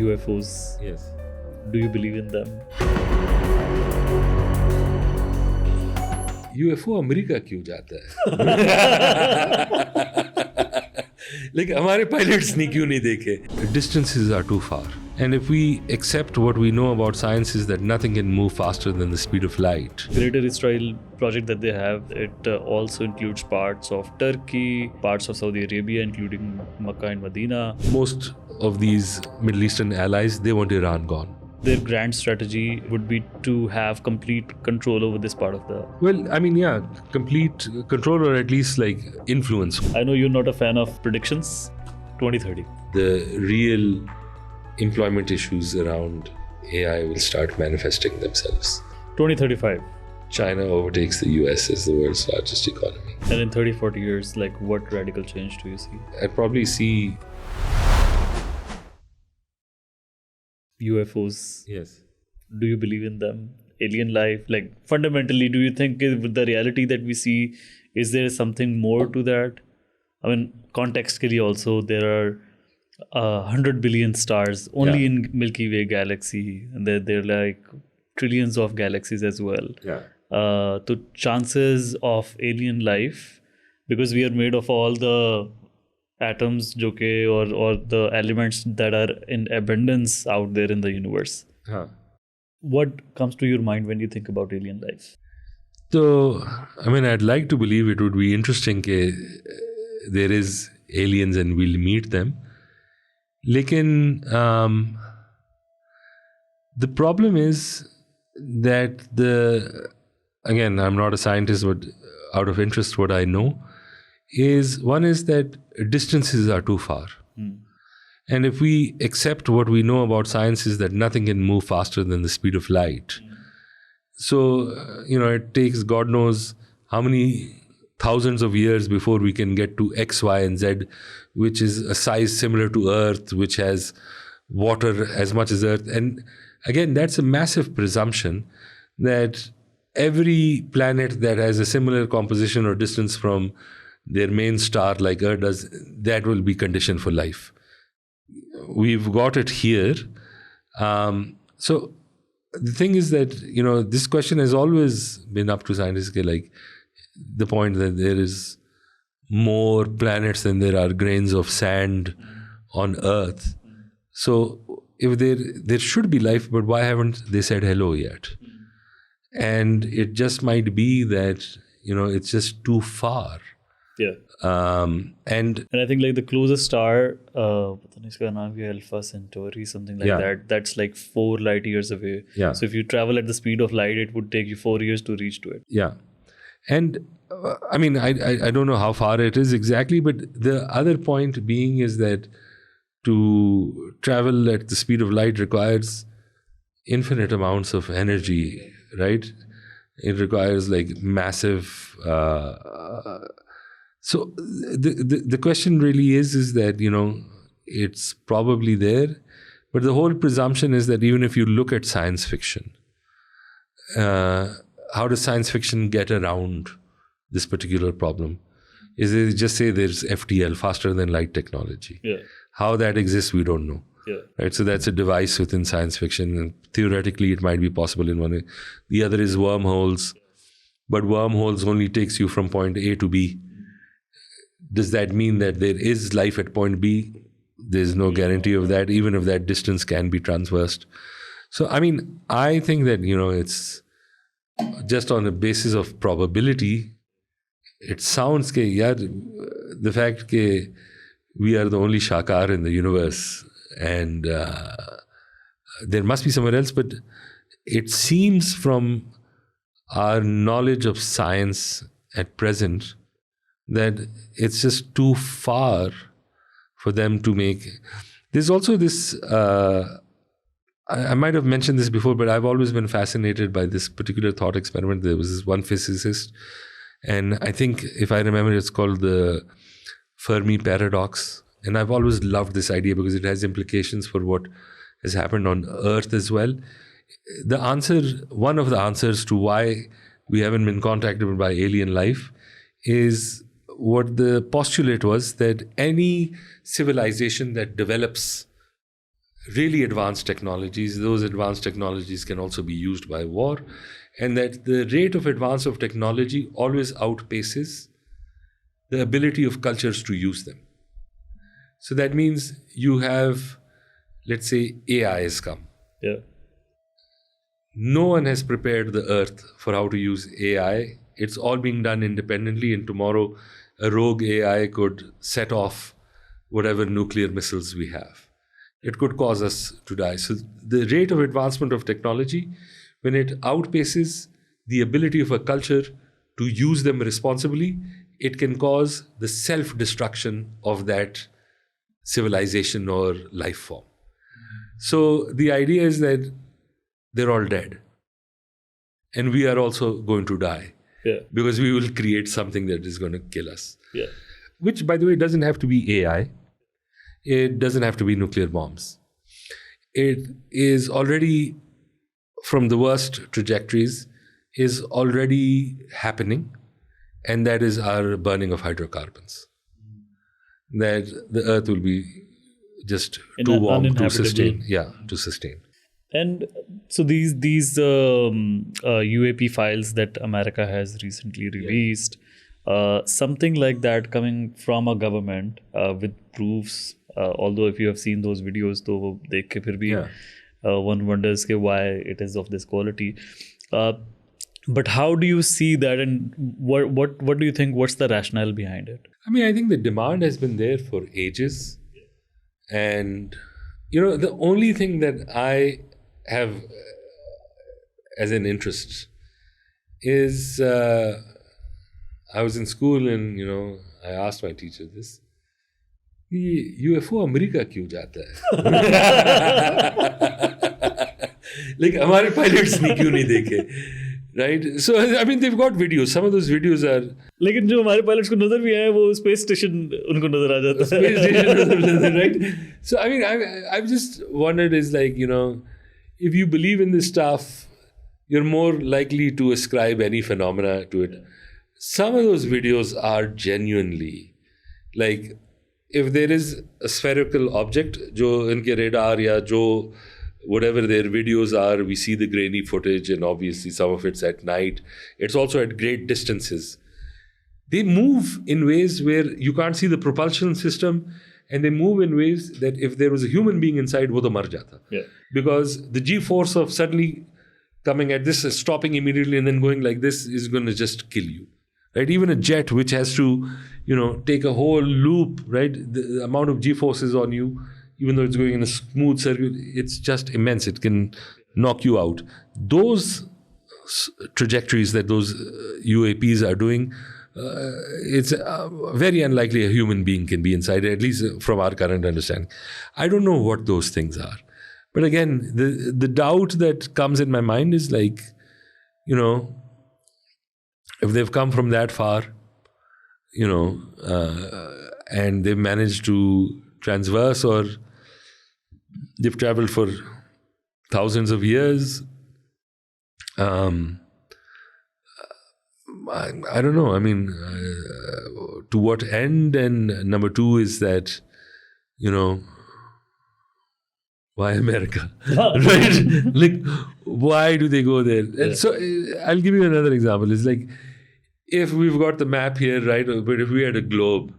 UFOs. Yes. Do you believe in them? UFO America क्यों जाता है? लेकिन हमारे पायलट्स ने क्यों नहीं देखे? Distances are too far. And if we accept what we know about science is that nothing can move faster than the speed of light. Greater Israel project that they have, it also includes parts of Turkey, parts of Saudi Arabia, including Makkah and Medina. Most of these Middle Eastern allies, they want Iran gone. Their grand strategy would be to have complete control over this part of the... Well, I mean, yeah, complete control or at least like influence. I know you're not a fan of predictions. 2030. The real employment issues around AI will start manifesting themselves. 2035. China overtakes the US as the world's largest economy. And in 30-40 years, like what radical change do you see? I'd probably see UFOs. Yes. Do you believe in them? Alien life? Like fundamentally, do you think with the reality that we see, is there something more to that? I mean, contextually also, there are 100 billion stars only in Milky Way galaxy. And there are like trillions of galaxies as well. Yeah. So chances of alien life, because we are made of all the atoms or the elements that are in abundance out there in the universe. Huh. What comes to your mind when you think about alien life? So, I mean, I'd like to believe it would be interesting that there is aliens and we'll meet them. Lekin, the problem is that again, I'm not a scientist, but out of interest, what I know is that distances are too far. And if we accept what we know about science is that nothing can move faster than the speed of light. So, it takes God knows how many thousands of years before we can get to X, Y, and Z, which is a size similar to Earth, which has water as much as Earth. And again, that's a massive presumption that every planet that has a similar composition or distance from their main star like Earth does, that will be conditioned for life. We've got it here. So the thing is that, this question has always been up to scientists, like the point that there is more planets than there are grains of sand on Earth. So if there should be life, but why haven't they said hello yet? And it just might be that, it's just too far. Yeah. And I think like the closest star, Alpha Centauri, something like that. That's like 4 light years away. Yeah. So if you travel at the speed of light, it would take you 4 years to reach to it. Yeah. And I mean, I don't know how far it is exactly, but the other point being is that to travel at the speed of light requires infinite amounts of energy, right? It requires like massive... So the question really is that, it's probably there, but the whole presumption is that even if you look at science fiction, how does science fiction get around this particular problem? Is it just say there's FTL, faster than light technology? Yeah. How that exists, we don't know. Yeah. Right. So that's a device within science fiction, and theoretically it might be possible in one way. The other is wormholes, but wormholes only takes you from point A to B. Does that mean that there is life at point B? There's no guarantee of that, even if that distance can be traversed. So, I mean, I think that, it's just on the basis of probability. It sounds the fact that we are the only Shakar in the universe and there must be somewhere else, but it seems from our knowledge of science at present that it's just too far for them to make. There's also this, I might have mentioned this before, but I've always been fascinated by this particular thought experiment. There was this one physicist, and I think, if I remember, it's called the Fermi Paradox. And I've always loved this idea because it has implications for what has happened on Earth as well. One of the answers to why we haven't been contacted by alien life is what the postulate was, that any civilization that develops really advanced technologies. Those advanced technologies can also be used by war, and that the rate of advance of technology always outpaces the ability of cultures to use them. So that means you have, let's say, AI has come. Yeah. No one has prepared the earth for how to use AI. It's all being done independently, and tomorrow a rogue AI could set off whatever nuclear missiles we have. It could cause us to die. So the rate of advancement of technology, when it outpaces the ability of a culture to use them responsibly, it can cause the self-destruction of that civilization or life form. So the idea is that they're all dead. And we are also going to die. Yeah. Because we will create something that is going to kill us. Yeah. Which, by the way, doesn't have to be AI. It doesn't have to be nuclear bombs. It is already, from the worst trajectories, is already happening. And that is our burning of hydrocarbons. That the earth will be just too warm to sustain. Yeah, to sustain. And so these UAP files that America has recently released, something like that coming from a government with proofs. Although if you have seen those videos, तो देख के फिर भी one wonders why it is of this quality. But how do you see that, and what do you think? What's the rationale behind it? I mean, I think the demand has been there for ages, and the only thing that I have as an interest is I was in school and I asked my teacher this, UFO America क्यों जाता है? Like हमारे pilots ने क्यों नहीं देखे? Right? So I mean they've got videos. Some of those videos are. लेकिन जो हमारे pilots को नजर भी आए वो space station उनको नजर आ जाता है. Space station नजर आ जाता है, right? So I mean I've just wondered is like if you believe in this stuff, you're more likely to ascribe any phenomena to it. Some of those videos are genuinely like, if there is a spherical object, jo inke radar ya jo whatever their videos are, we see the grainy footage, and obviously some of it's at night. It's also at great distances. They move in ways where you can't see the propulsion system, and they move in ways that if there was a human being inside, wo to mar jata. Yeah. Because the G-force of suddenly coming at this, stopping immediately and then going like this is going to just kill you. Right? Even a jet which has to, take a whole loop, right? The amount of G-forces on you, even though it's going in a smooth circuit, it's just immense. It can knock you out. Those trajectories that those UAPs are doing, it's very unlikely a human being can be inside, at least from our current understanding. I don't know what those things are. But again, the doubt that comes in my mind is like, if they've come from that far, and they've managed to transverse, or they've traveled for thousands of years, I don't know. I mean, to what end? And number two is that, why America? Right? Like, why do they go there? And so I'll give you another example. It's like, if we've got the map here, right? But if we had a globe,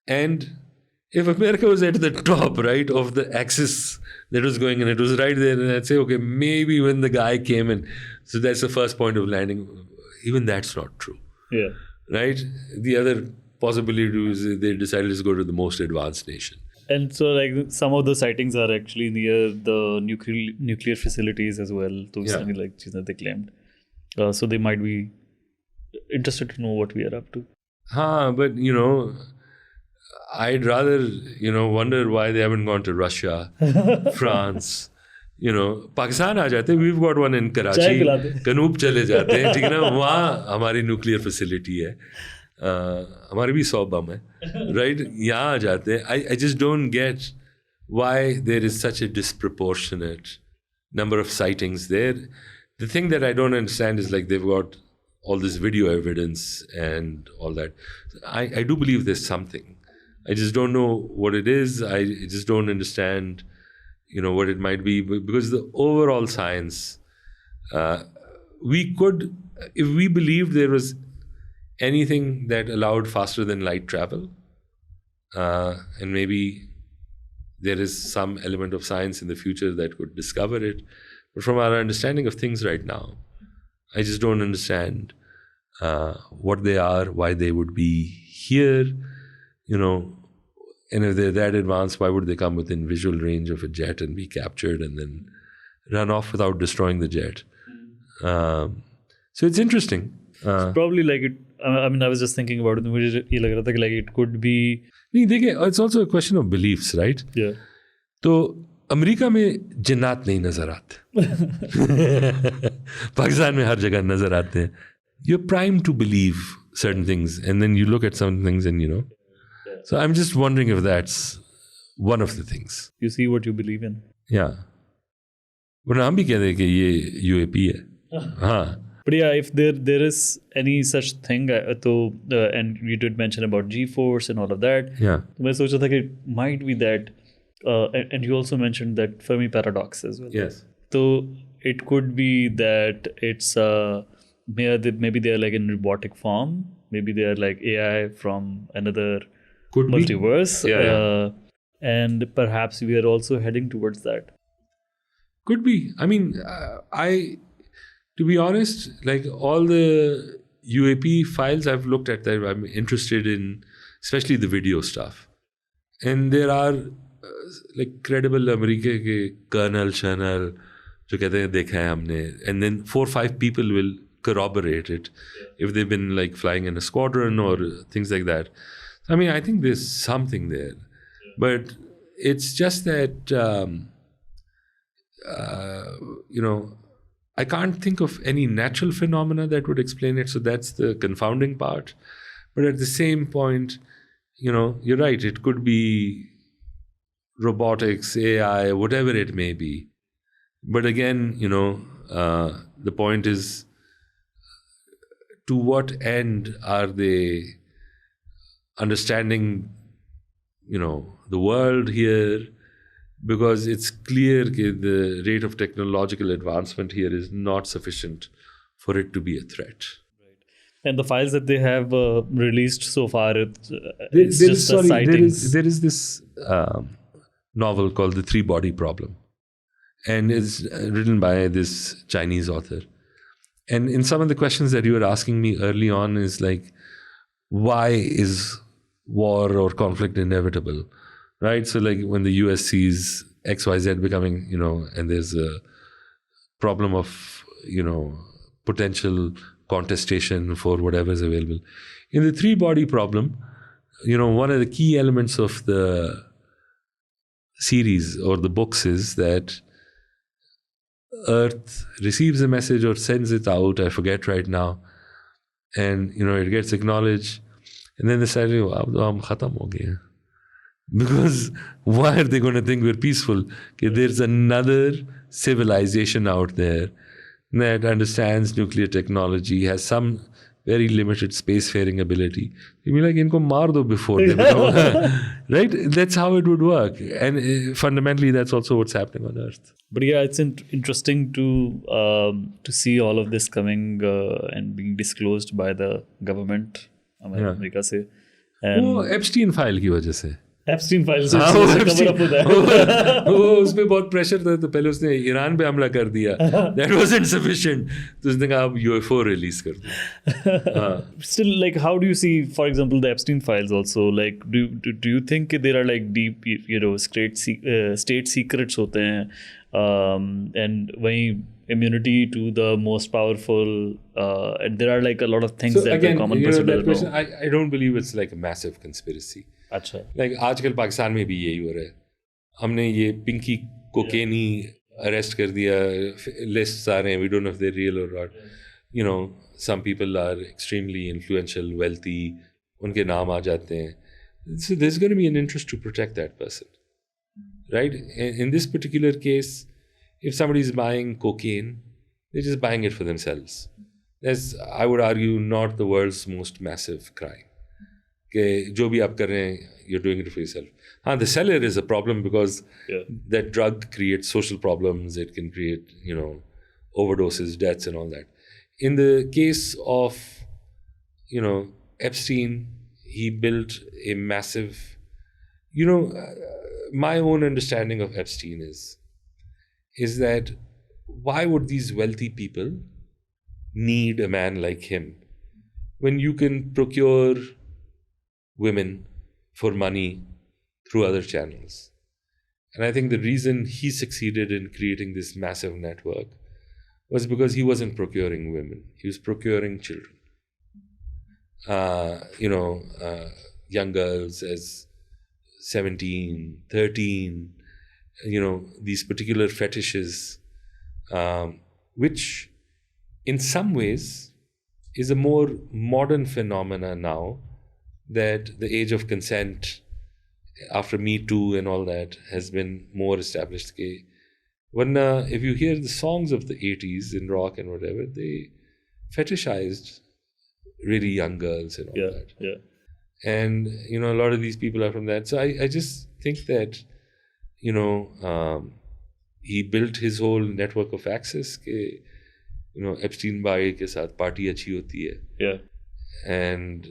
and if America was at the top, right, of the axis that was going, and it was right there, and I'd say, okay, maybe when the guy came in, so that's the first point of landing. Even that's not true. Yeah. Right? The other possibility is they decided to go to the most advanced nation. And so, like, some of the sightings are actually near the nuclear facilities as well. Those like that they claimed. So they might be interested to know what we are up to. But I'd rather wonder why they haven't gone to Russia, France. Pakistan आ जाते. We've got one in Karachi. Kanoop चले जाते हैं. ठीक है ना? वहाँ हमारी nuclear facility है. हमारे भी 100 बम है. Right? यहाँ आ जाते हैं. I just don't get why there is such a disproportionate number of sightings there. The thing that I don't understand is like they've got all this video evidence and all that. I do believe there's something. I just don't know what it is. I just don't understand, what it might be, because the overall science, we could, if we believed there was anything that allowed faster than light travel, and maybe there is some element of science in the future that could discover it. But from our understanding of things right now, I just don't understand what they are, why they would be here, and if they're that advanced, why would they come within visual range of a jet and be captured and then run off without destroying the jet? So it's interesting. Probably like it. I mean, I was just thinking about it. मुझे ये लग रहा था कि like it could be. नहीं देखिए, it's also a question of beliefs, right? Yeah. तो America में जिन्नात नहीं नजर आते. पाकिस्तान में हर जगह नजर आते हैं. You're primed to believe certain things, and then you look at some things, and So I'm just wondering if that's one of the things. You see what you believe in. Yeah. But हम भी कहते हैं कि ये UAP है. हाँ. But yeah, if there is any such thing, and you did mention about G-force and all of that. Yeah. मैं सोचा था कि it might be that, and you also mentioned that Fermi Paradox as well. Yes. So it could be that it's maybe they're like in robotic form. Maybe they're like AI from another multiverse. Yeah. And perhaps we are also heading towards that. Could be. I mean, to be honest, like all the UAP files I've looked at, that I'm interested in, especially the video stuff. And there are like credible America ke colonel channel जो कहते हैं देखा है हमने, and then 4 or 5 people will corroborate it if they've been like flying in a squadron or things like that. I mean, I think there's something there, but it's just that I can't think of any natural phenomena that would explain it. So that's the confounding part. But at the same point, you're right. It could be robotics, AI, whatever it may be. But again, the point is, to what end are they understanding, the world here? Because it's clear that the rate of technological advancement here is not sufficient for it to be a threat. Right. And the files that they have released so far, it's just the sightings. There is this novel called The Three-Body Problem. And it's written by this Chinese author. And in some of the questions that you were asking me early on is like, why is war or conflict inevitable? Right? So like when the US sees XYZ becoming, and there's a problem of, potential contestation for whatever is available. In the three-body problem, one of the key elements of the series or the books is that Earth receives a message or sends it out, I forget right now, and, it gets acknowledged, and then they say, "Ab khatam ho gaya." Because why are they going to think we're peaceful? Okay, there's another civilization out there that understands nuclear technology, has some very limited spacefaring ability. You'd be like, inko maar do before they become, right? That's how it would work. And fundamentally, that's also what's happening on Earth. But yeah, it's interesting to see all of this coming and being disclosed by the government, America se. वो Epstein file की वजह से. Epstein files से cover up होता है. वो उसमें बहुत प्रेशर था, तो पहले उसने ईरान पे हमला कर दिया. That wasn't sufficient. तो उसने कहा आप UFO रिलीज कर दो. Still, like, how do you see, for example, the Epstein files also? Like, do you think there are like deep, state secrets होते हैं, and वहीं immunity to the most powerful, and there are like a lot of things so that again, the common person doesn't know. I don't believe it's like a massive conspiracy. अच्छा. Like आजकल पाकिस्तान में भी यही हो रहा है. हमने ये पिंकी कोकेनी अरेस्ट कर दिया, लिस्ट्स आ रहे हैं, we don't know if they're real or not. Some people are extremely influential, wealthy, उनके नाम आ जाते हैं. So there's going to be an interest to protect that person, right? In this particular case, if somebody is buying cocaine, they're just buying it for themselves. That's, I would argue, not the world's most massive crime. कि जो भी आप कर रहे हैं, you're doing it for yourself. The seller is a problem because that drug creates social problems. It can create, overdoses, deaths, and all that. In the case of, Epstein, he built a massive, my own understanding of Epstein is that why would these wealthy people need a man like him when you can procure women for money through other channels? And I think the reason he succeeded in creating this massive network was because he wasn't procuring women. He was procuring children. Young girls as 17, 13, these particular fetishes, which in some ways is a more modern phenomena now that the age of consent after Me Too and all that has been more established. If you hear the songs of the 80s in rock and whatever, they fetishized really young girls and all that. Yeah. And, a lot of these people are from that. So I just think that, he built his whole network of access. Epstein Bhai ke saath party achhi hoti hai. Yeah. And,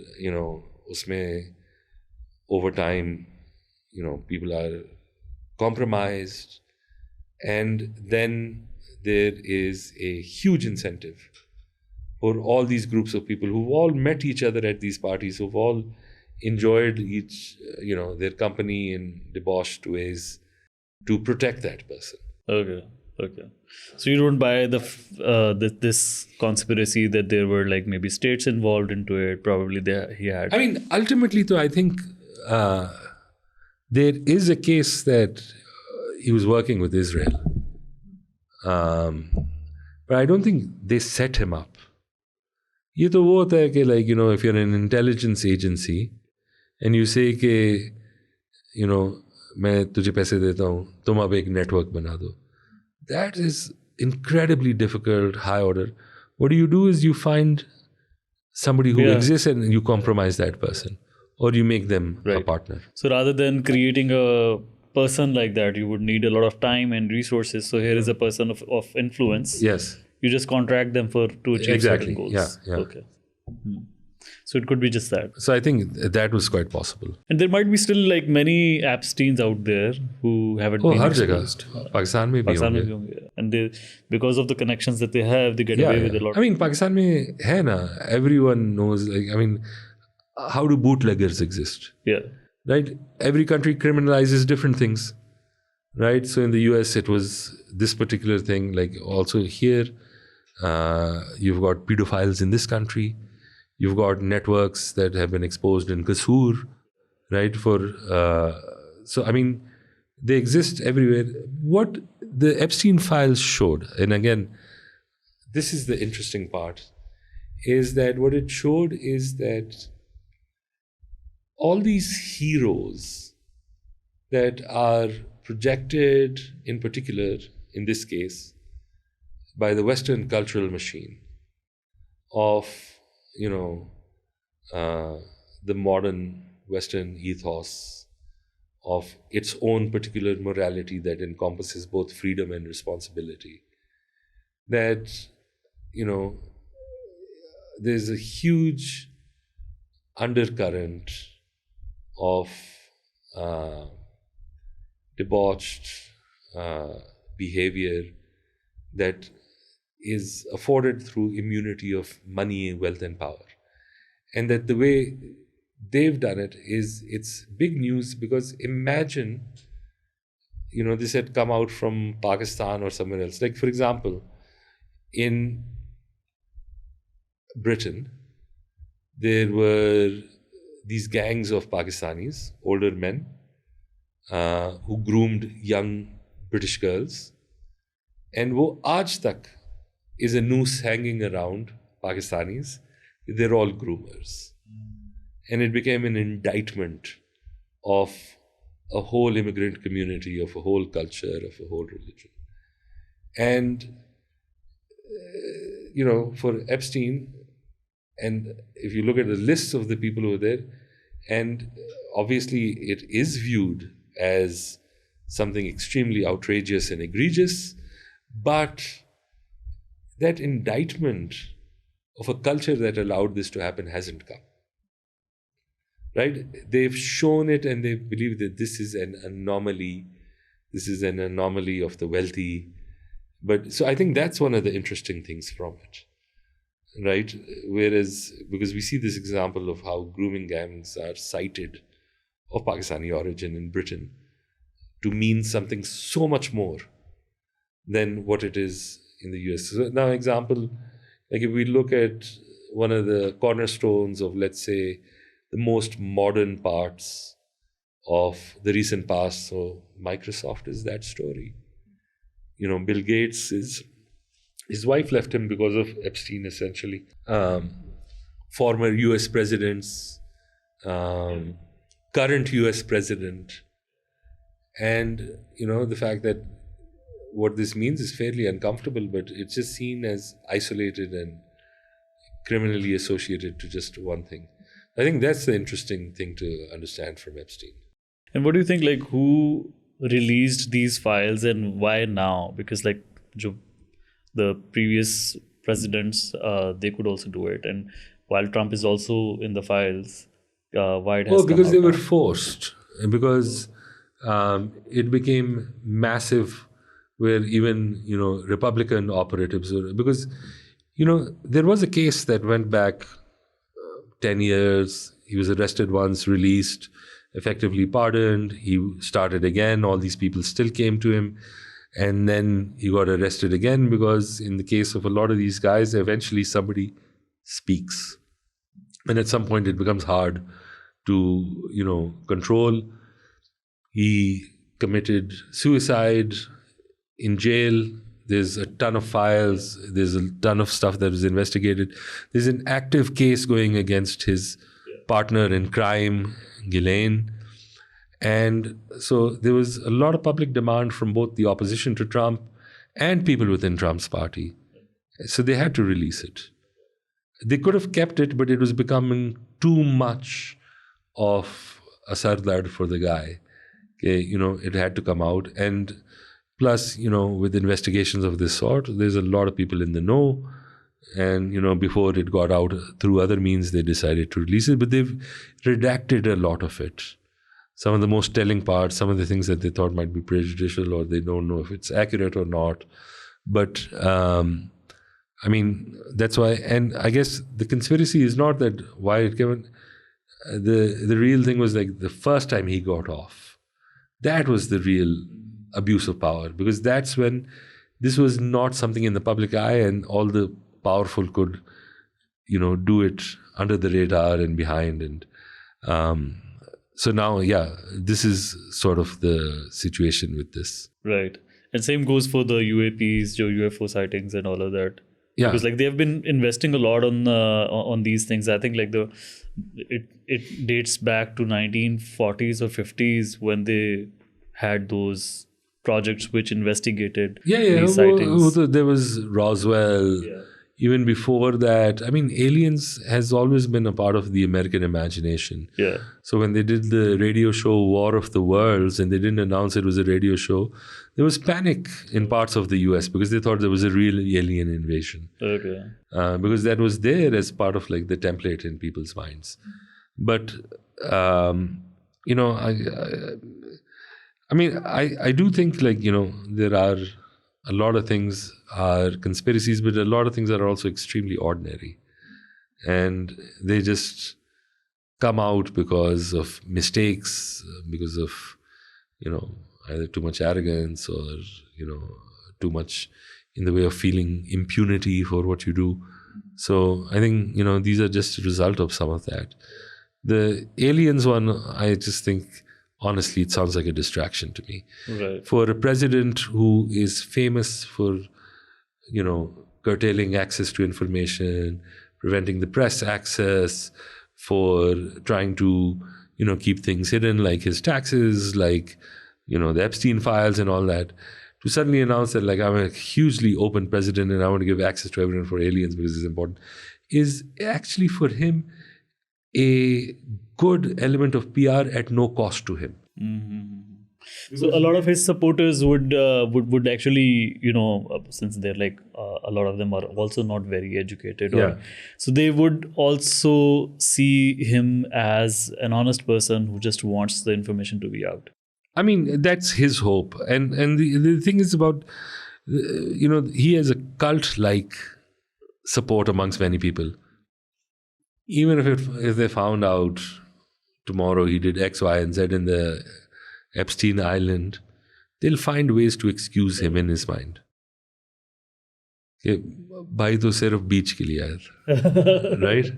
usme over time, people are compromised. And then there is a huge incentive for all these groups of people who've all met each other at these parties, who've all enjoyed their company in debauched ways, to protect that person. Okay. So you don't buy this conspiracy that there were like maybe states involved into it. Probably he had. I mean, ultimately, though, I think there is a case that he was working with Israel, but I don't think they set him up. ये तो वो होता है कि if you're an intelligence agency and you say कि मैं तुझे पैसे देता हूँ, तुम अब एक network बना दो. That is incredibly difficult, high order. What you do is you find somebody who exists and you compromise that person, or you make them a partner. So rather than creating a person like that, you would need a lot of time and resources. So here is a person of influence. Yes. You just contract them to achieve certain goals. Yeah. Okay. So it could be just that. So I think that was quite possible. And there might be still like many Epsteins out there who haven't been exposed. Pakistan mein bhi honge. And because of the connections that they have, they get away with a lot. I mean, Pakistan mein hai na, everyone knows, how do bootleggers exist? Yeah. Right? Every country criminalizes different things. Right? So in the US, it was this particular thing. Like also here, you've got pedophiles in this country. You've got networks that have been exposed in Kasur, right? So, I mean, they exist everywhere. What the Epstein files showed, and again, this is the interesting part, is that what it showed is that all these heroes that are projected, in particular, in this case, by the Western cultural machine of the modern Western ethos of its own particular morality that encompasses both freedom and responsibility, that, there's a huge undercurrent of debauched behavior that is afforded through immunity of money, wealth, and power. And that the way they've done it is, it's big news because imagine, this had come out from Pakistan or somewhere else. Like, for example, in Britain, there were these gangs of Pakistanis, older men, who groomed young British girls. And wo aaj tak is a noose hanging around Pakistanis. They're all groomers. And it became an indictment of a whole immigrant community, of a whole culture, of a whole religion. And, for Epstein, and if you look at the lists of the people who were there, And obviously it is viewed as something extremely outrageous and egregious, but that indictment of a culture that allowed this to happen hasn't come. Right? They've shown it and they believe that this is an anomaly. This is an anomaly of the wealthy. But so I think that's one of the interesting things from it. Right? Whereas, because we see this example of how grooming gangs are cited of Pakistani origin in Britain to mean something so much more than what it is in the US. So now, example, like if we look at one of the cornerstones of, let's say, the most modern parts of the recent past, so Microsoft is that story. Bill Gates his wife left him because of Epstein, essentially. Former US presidents, current US president. And, the fact that what this means is fairly uncomfortable, but it's just seen as isolated and criminally associated to just one thing. I think that's the interesting thing to understand from Epstein. And what do you think, like, who released these files and why now? Because, like, the previous presidents, they could also do it. And while Trump is also in the files, why it has come because out they were now? forced. Because it became massive where even, Republican operatives were... Because, there was a case that went back 10 years. He was arrested once, released, effectively pardoned. He started again. All these people still came to him. And then he got arrested again because in the case of a lot of these guys, eventually somebody speaks. And at some point it becomes hard to, control. He committed suicide in jail. There's a ton of files. There's a ton of stuff that was investigated. There's an active case going against his partner in crime, Ghislaine. And so there was a lot of public demand from both the opposition to Trump and people within Trump's party. So they had to release it. They could have kept it, but it was becoming too much of a sardard for the guy. Okay, it had to come out. And plus, with investigations of this sort, there's a lot of people in the know. And, before it got out through other means, they decided to release it. But they've redacted a lot of it. Some of the most telling parts, some of the things that they thought might be prejudicial or they don't know if it's accurate or not. But, that's why. And I guess the conspiracy is not that why it came. The real thing was like the first time he got off. That was the real abuse of power, because that's when this was not something in the public eye and all the powerful could, do it under the radar and behind. And so now, this is sort of the situation with this. Right. And same goes for the UAPs, UFO sightings and all of that. Yeah. Because like they have been investing a lot on these things. I think like it dates back to 1940s or 50s when they had those projects which investigated these sightings. There was Roswell. Yeah. Even before that, aliens has always been a part of the American imagination. Yeah. So when they did the radio show War of the Worlds and they didn't announce it was a radio show, there was panic in parts of the US because they thought there was a real alien invasion. Okay. Because that was there as part of like the template in people's minds. But, I do think like, there are a lot of things are conspiracies, but a lot of things are also extremely ordinary. And they just come out because of mistakes, because of, either too much arrogance or, too much in the way of feeling impunity for what you do. So I think, these are just a result of some of that. The aliens one, I just think, honestly, it sounds like a distraction to me. Right. For a president who is famous for, curtailing access to information, preventing the press access, for trying to, keep things hidden like his taxes, like, the Epstein files and all that, to suddenly announce that like I'm a hugely open president and I want to give access to everyone for aliens because it's important, is actually for him a good element of PR at no cost to him. So a lot of his supporters would actually, since they're like a lot of them are also not very educated, so they would also see him as an honest person who just wants the information to be out. I mean, that's his hope, and the thing is about, he has a cult-like support amongst many people. Even if they found out tomorrow he did X, Y, and Z in the Epstein Island, they'll find ways to excuse him in his mind. Bhai to sirf beach ke liye aaya tha. Right?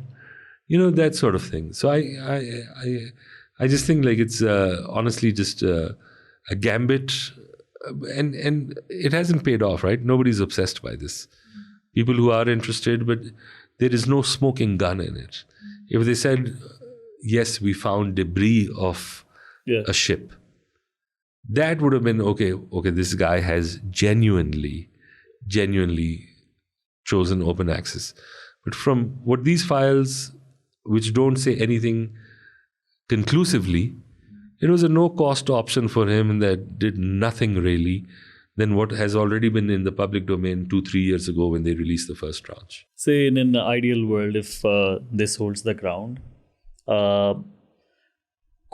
That sort of thing. So I just think like it's honestly just a gambit, and it hasn't paid off, right? Nobody's obsessed by this. People who are interested, but there is no smoking gun in it. If they said, yes, we found debris of a ship, that would have been okay, this guy has genuinely chosen open access. But from what these files, which don't say anything conclusively, it was a no-cost option for him that did nothing really than what has already been in the public domain 2-3 years ago when they released the first tranche. Say in an ideal world, if this holds the ground,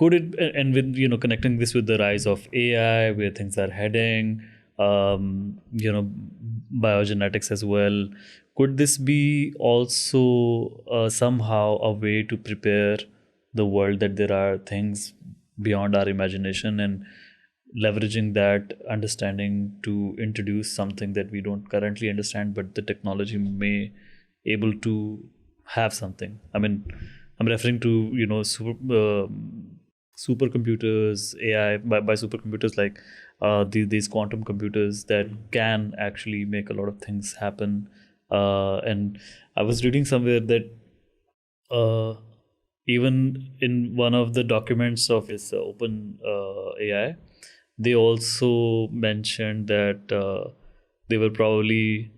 could it, and with connecting this with the rise of AI, where things are heading, biogenetics as well, could this be also somehow a way to prepare the world that there are things beyond our imagination, and leveraging that understanding to introduce something that we don't currently understand, but the technology may able to have something? I mean, I'm referring to supercomputers, AI, by supercomputers like these quantum computers that can actually make a lot of things happen. And I was reading somewhere that even in one of the documents of this open AI, they also mentioned that they were probably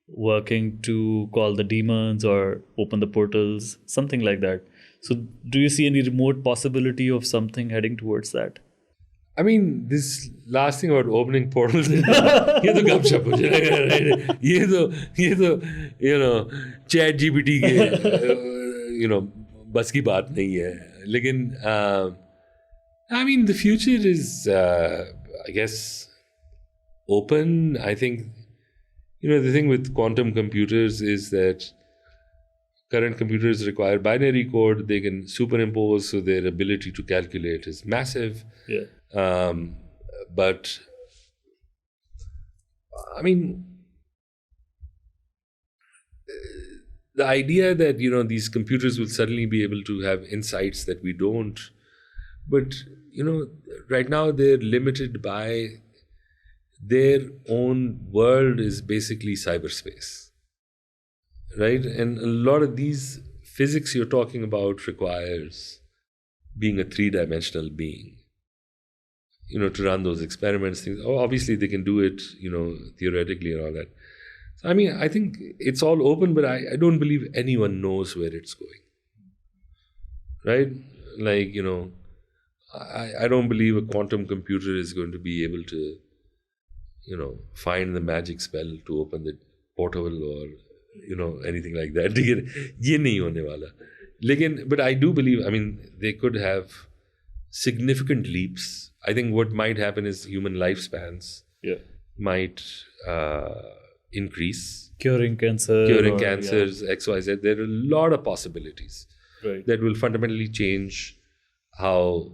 working to call the demons or open the portals, something like that. So do you see any remote possibility of something heading towards that? I mean, this last thing about opening portals, ये तो गपशप हो जाएगा, right? ये तो chat GPT के बस की बात नहीं है. लेकिन I mean, the future is, I guess, open. I think, the thing with quantum computers is that current computers require binary code. They can superimpose, so their ability to calculate is massive. Yeah. But, I mean, the idea that, these computers will suddenly be able to have insights that we don't, but, right now they're limited by their own world is basically cyberspace, right? And a lot of these physics you're talking about requires being a three-dimensional being, to run those experiments, things. Obviously, they can do it, theoretically and all that. So, I mean, I think it's all open, but I don't believe anyone knows where it's going, right? Like, I don't believe a quantum computer is going to be able to, find the magic spell to open the portal or, anything like that. ये नहीं होने वाला. But I do believe, I mean, they could have significant leaps. I think what might happen is human lifespans might increase. Curing cancers, X, Y, Z. There are a lot of possibilities that will fundamentally change how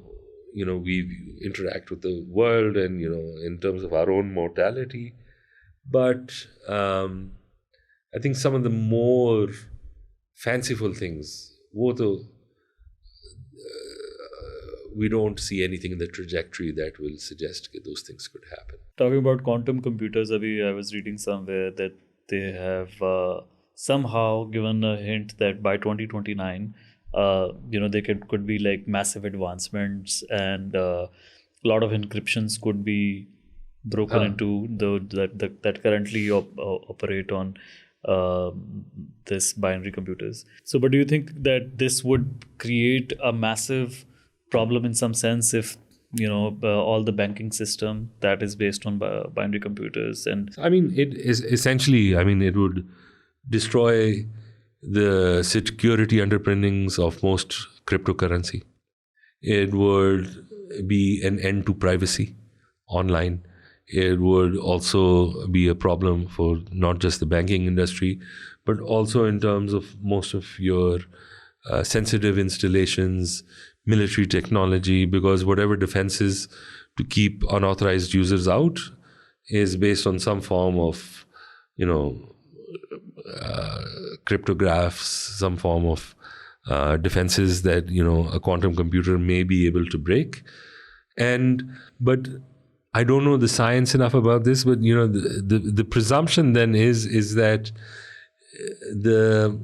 we interact with the world and in terms of our own mortality. But I think some of the more fanciful things, we don't see anything in the trajectory that will suggest that those things could happen. Talking about quantum computers, I was reading somewhere that they have somehow given a hint that by 2029, they could be like massive advancements, and a lot of encryptions could be broken into that currently operate on this binary computers. So, but do you think that this would create a massive problem in some sense if all the banking system that is based on binary computers and I mean, it is essentially, it would destroy the security underpinnings of most cryptocurrency. It would be an end to privacy online. It would also be a problem for not just the banking industry, but also in terms of most of your sensitive installations, military technology, because whatever defenses to keep unauthorized users out is based on some form of, cryptographs, some form of defenses that, a quantum computer may be able to break. But I don't know the science enough about this, but the presumption then is that the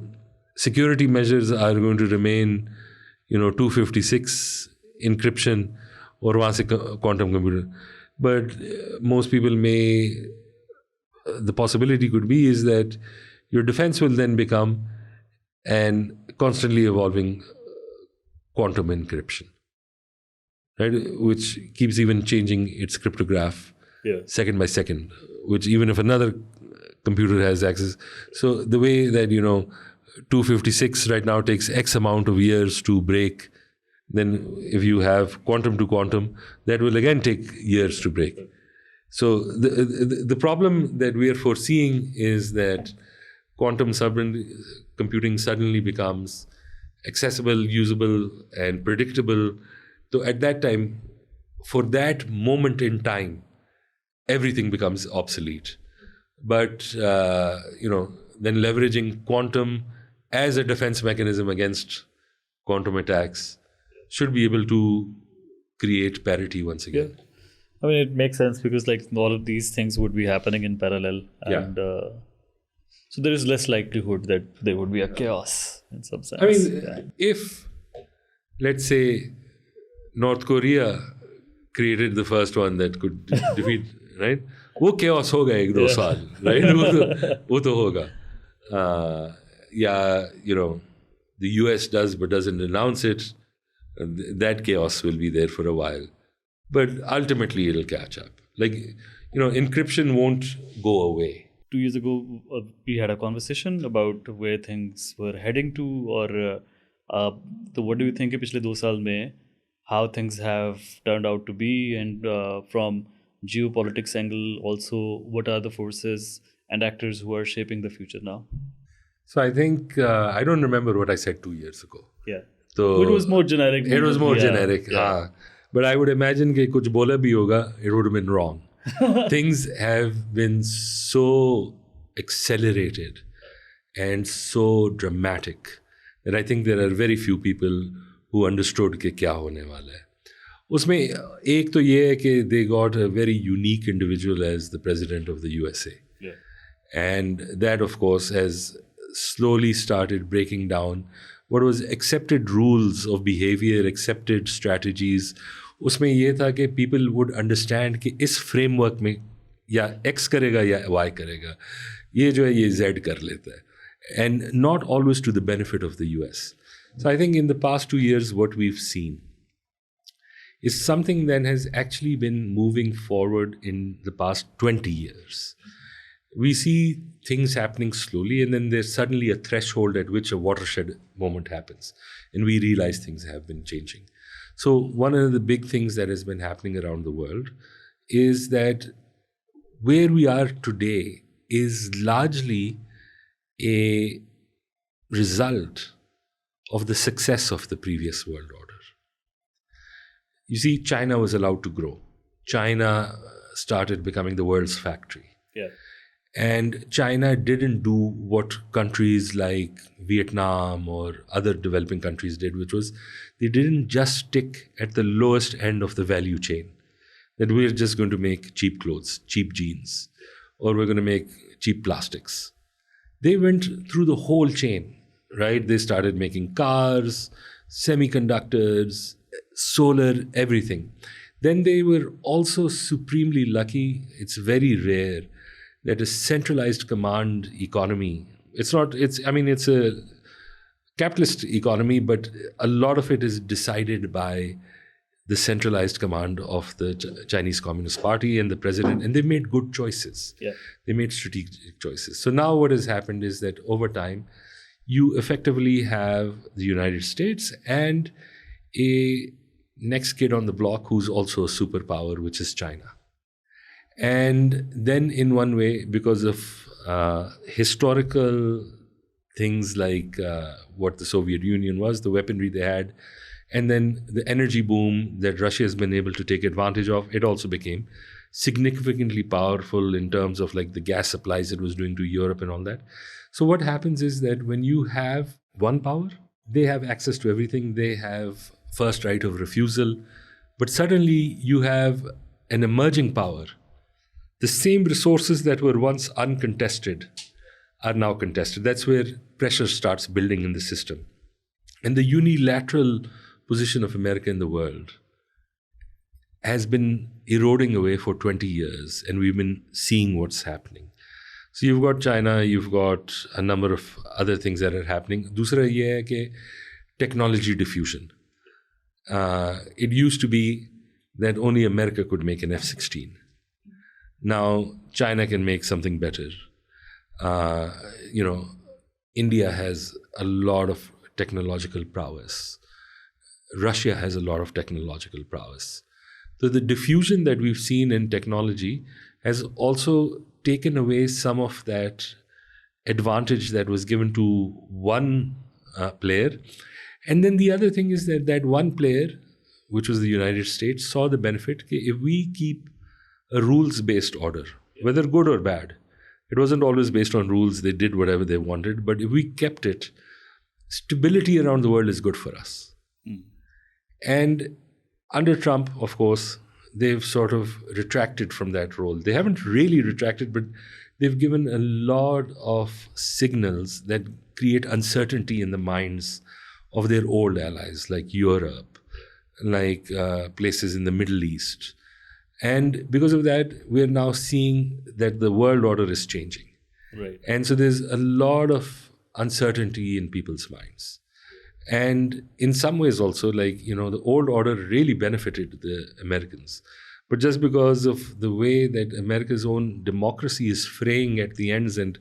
security measures are going to remain 256 encryption or वहाँ से quantum computer. But most people the possibility could be is that your defense will then become an constantly evolving quantum encryption, right? Which keeps even changing its cryptograph second by second, which even if another computer has access. So the way that, 256 right now takes X amount of years to break, then if you have quantum to quantum, that will again take years to break. So the problem that we are foreseeing is that quantum computing suddenly becomes accessible, usable, and predictable. So at that time, for that moment in time, everything becomes obsolete. But, then leveraging quantum as a defense mechanism against quantum attacks should be able to create parity once again. Yeah. I mean, it makes sense because all of these things would be happening in parallel. And so there is less likelihood that there would be a chaos in some sense. I mean, if, let's say, North Korea created the first one that could defeat, right? वो chaos होगा एक दो साल, right? वो तो होगा. The US does but doesn't announce it. That chaos will be there for a while. But ultimately it'll catch up. Encryption won't go away. 2 years ago, we had a conversation about where things were heading to, or what do you think पिछले 2 साल में how things have turned out to be, and from geopolitics angle also, what are the forces and actors who are shaping the future now? So I think, I don't remember what I said 2 years ago. Yeah. So it was more generic. It was more generic. Yeah. But I would imagine कि कुछ बोला भी होगा, it would have been wrong. Things have been so accelerated and so dramatic that I think there are very few people who understood कि क्या होने वाला है. उसमें एक तो ये है कि they got a very unique individual as the president of the USA. Yeah. And that, of course, has slowly started breaking down what was accepted rules of behavior, accepted strategies. उसमें ये था कि people would understand कि इस framework में या X करेगा या Y करेगा, ये जो है ये Z कर लेता है. And not always to the benefit of the US. So I think in the past 2 years, what we've seen is something that has actually been moving forward in the past 20 years. We see things happening slowly, and then there's suddenly a threshold at which a watershed moment happens, and we realize things have been changing. So one of the big things that has been happening around the world is that where we are today is largely a result of the success of the previous world order. You see, China was allowed to grow. China started becoming the world's factory. Yeah. And China didn't do what countries like Vietnam or other developing countries did, which was they didn't just stick at the lowest end of the value chain, that we're just going to make cheap clothes, cheap jeans, or we're going to make cheap plastics. They went through the whole chain, right? They started making cars, semiconductors, solar, everything. Then they were also supremely lucky. It's very rare that a centralized command economy, it's a capitalist economy, but a lot of it is decided by the centralized command of the Chinese Communist Party and the president, and they made good choices. Yeah. They made strategic choices. So now what has happened is that over time, you effectively have the United States and a next kid on the block who's also a superpower, which is China. And then in one way, because of historical things like what the Soviet Union was, the weaponry they had, and then the energy boom that Russia has been able to take advantage of, it also became significantly powerful in terms of like the gas supplies it was doing to Europe and all that. So what happens is that when you have one power, they have access to everything. They have first right of refusal. But suddenly you have an emerging power. The same resources that were once uncontested are now contested. That's where pressure starts building in the system. And the unilateral position of America in the world has been eroding away for 20 years, and we've been seeing what's happening. So you've got China, you've got a number of other things that are happening. Dusra ye hai ki technology diffusion. It used to be that only America could make an F-16. Now China can make something better. India has a lot of technological prowess. Russia has a lot of technological prowess. So the diffusion that we've seen in technology has also taken away some of that advantage that was given to one player. And then the other thing is that one player, which was the United States, saw the benefit. If we keep a rules-based order, whether good or bad, it wasn't always based on rules. They did whatever they wanted. But if we kept it, stability around the world is good for us. And under Trump, of course, they've sort of retracted from that role. They haven't really retracted, but they've given a lot of signals that create uncertainty in the minds of their old allies, like Europe, like places in the Middle East. And because of that, we're now seeing that the world order is changing. Right. And so there's a lot of uncertainty in people's minds. And in some ways also, the old order really benefited the Americans. But just because of the way that America's own democracy is fraying at the ends, and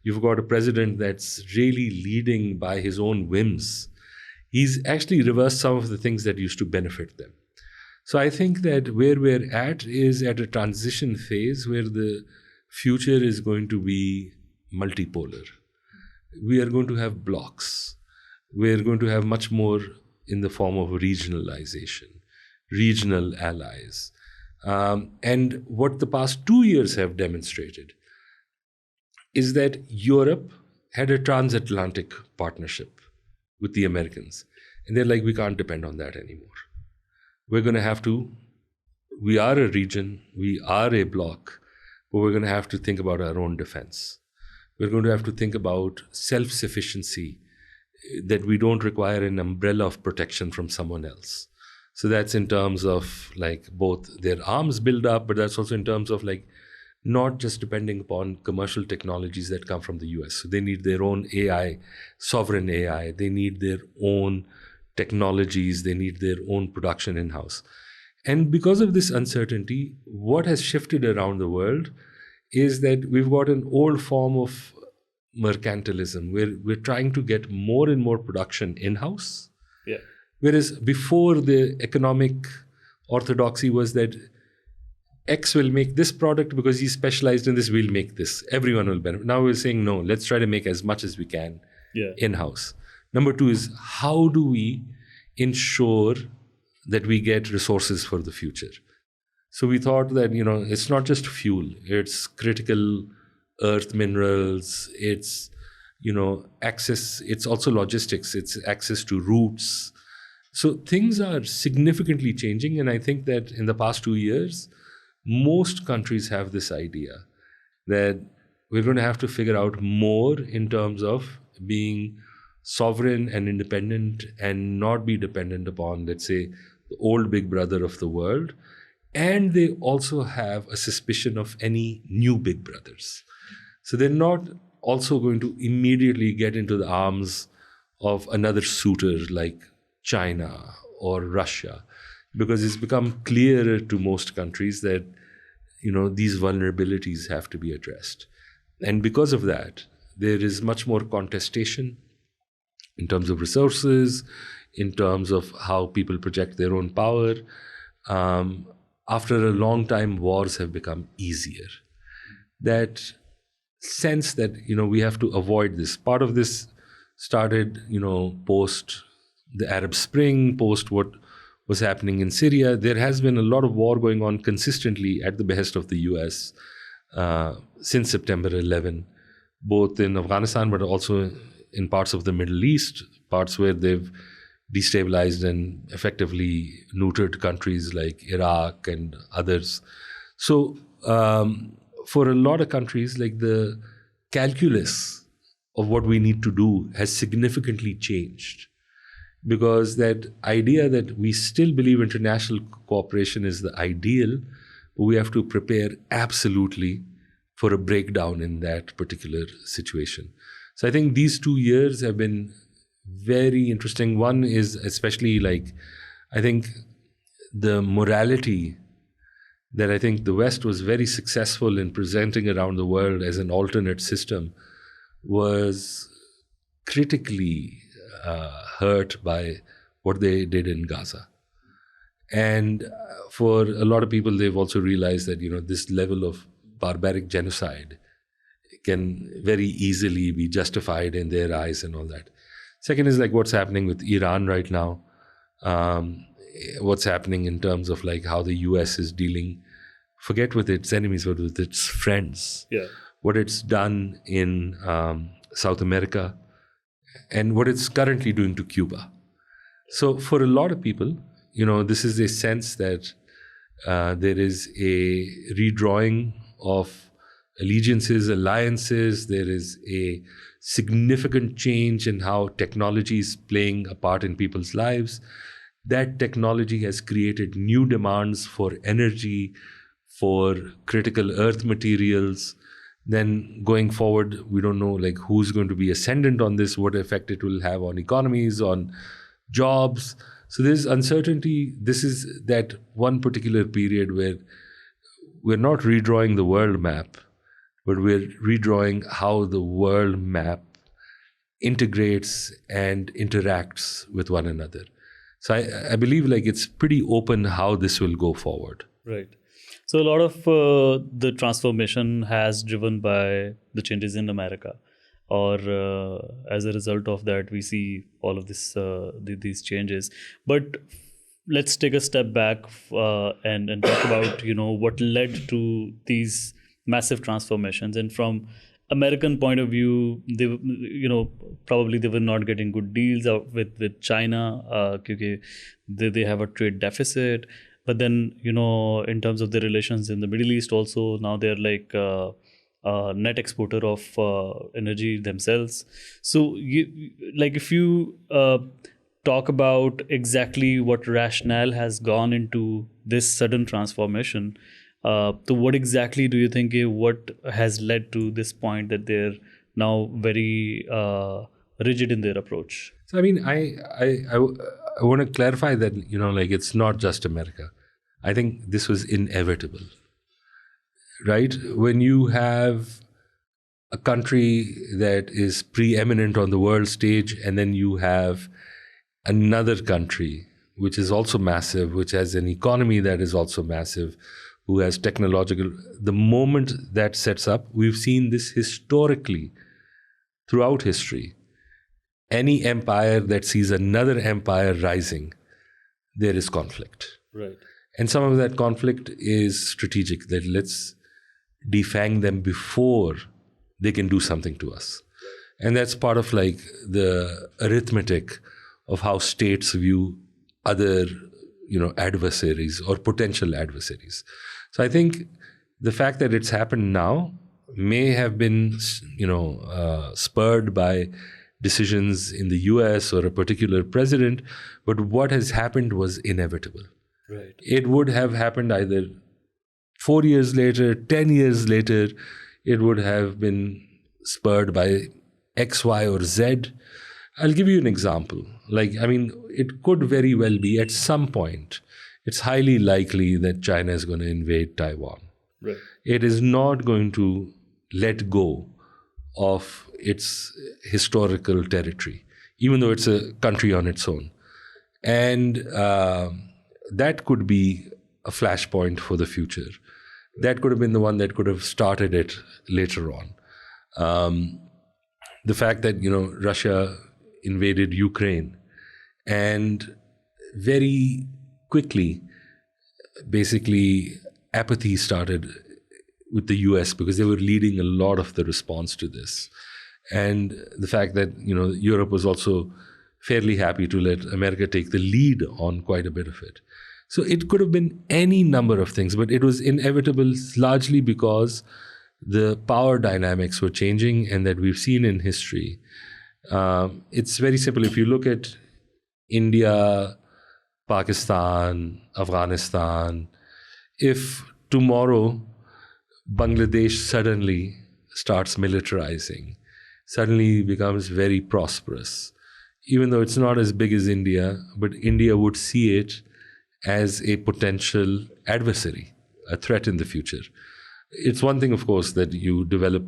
you've got a president that's really leading by his own whims, he's actually reversed some of the things that used to benefit them. So I think that where we're at is at a transition phase where the future is going to be multipolar. We are going to have blocks. We're going to have much more in the form of regionalization, regional allies. And what the past 2 years have demonstrated is that Europe had a transatlantic partnership with the Americans. And they're like, we can't depend on that anymore. We're going to have to, we are a region, we are a bloc, but we're going to have to think about our own defense. We're going to have to think about self-sufficiency, that we don't require an umbrella of protection from someone else. So that's in terms of both their arms build up, but that's also in terms of not just depending upon commercial technologies that come from the US. So they need their own AI, sovereign AI. They need their own technologies. They need their own production in-house. And because of this uncertainty, what has shifted around the world is that we've got an old form of mercantilism, where we're trying to get more and more production in-house. Yeah. Whereas before, the economic orthodoxy was that X will make this product because he's specialized in this, we'll make this. Everyone will benefit. Now we're saying, no, let's try to make as much as we can in-house. Number two is, how do we ensure that we get resources for the future? So we thought that, it's not just fuel, it's critical earth minerals, it's, access, it's also logistics, it's access to routes. So things are significantly changing. And I think that in the past 2 years, most countries have this idea that we're going to have to figure out more in terms of being sovereign and independent and not be dependent upon, let's say, the old big brother of the world. And they also have a suspicion of any new big brothers. So they're not also going to immediately get into the arms of another suitor like China or Russia, because it's become clearer to most countries that these vulnerabilities have to be addressed. And because of that, there is much more contestation in terms of resources, in terms of how people project their own power. After a long time, wars have become easier. That sense that we have to avoid this. Part of this started post the Arab Spring, post what was happening in Syria. There has been a lot of war going on consistently at the behest of the US since September 11, both in Afghanistan but also in parts of the Middle East, parts where they've destabilized and effectively neutered countries like Iraq and others. So for a lot of countries, like the calculus of what we need to do has significantly changed, because that idea that we still believe international cooperation is the ideal, but we have to prepare absolutely for a breakdown in that particular situation. So I think these 2 years have been very interesting. One is especially I think the morality that I think the West was very successful in presenting around the world as an alternate system was critically hurt by what they did in Gaza. And for a lot of people, they've also realized that, this level of barbaric genocide can very easily be justified in their eyes and all that. Second is what's happening with Iran right now, what's happening in terms of how the US is dealing, forget with its enemies, but with its friends. Yeah. What it's done in South America and what it's currently doing to Cuba. So for a lot of people, this is a sense that there is a redrawing of allegiances, alliances. There is a significant change in how technology is playing a part in people's lives. That technology has created new demands for energy, for critical earth materials. Then going forward, we don't know who's going to be ascendant on this, what effect it will have on economies, on jobs. So there's uncertainty. This is that one particular period where we're not redrawing the world map, but we're redrawing how the world map integrates and interacts with one another. So I believe it's pretty open how this will go forward. Right. So a lot of the transformation has driven by the changes in America, or as a result of that, we see all of this these changes. But let's take a step back and talk about what led to these massive transformations. And from American point of view, they probably they were not getting good deals with China because they have a trade deficit. But then in terms of the relations in the Middle East also, now they're net exporter of energy themselves. So if you talk about exactly what rationale has gone into this sudden transformation, so what exactly do you think what has led to this point that they're now very rigid in their approach? So I mean, I want to clarify that it's not just America. I think this was inevitable, right? When you have a country that is preeminent on the world stage, and then you have another country which is also massive, which has an economy that is also massive, who has technological, the moment that sets up, we've seen this historically throughout history. Any empire that sees another empire rising, there is conflict. Right. And some of that conflict is strategic, that let's defang them before they can do something to us. And that's part of the arithmetic of how states view other adversaries or potential adversaries. So I think the fact that it's happened now may have been spurred by decisions in the US or a particular president, but what has happened was inevitable. Right. It would have happened either 4 years later, 10 years later. It would have been spurred by X, Y, or Z. I'll give you an example. It could very well be at some point, it's highly likely that China is going to invade Taiwan. Right. It is not going to let go of its historical territory, even though it's a country on its own. And that could be a flashpoint for the future. That could have been the one that could have started it later on. The fact that, Russia invaded Ukraine and very quickly, basically, apathy started with the US because they were leading a lot of the response to this. And the fact that, Europe was also fairly happy to let America take the lead on quite a bit of it. So it could have been any number of things, but it was inevitable largely because the power dynamics were changing, and that we've seen in history. It's very simple. If you look at India, Pakistan, Afghanistan, if tomorrow Bangladesh suddenly starts militarizing, suddenly becomes very prosperous, even though it's not as big as India, but India would see it as a potential adversary, a threat in the future. It's one thing, of course, that you develop,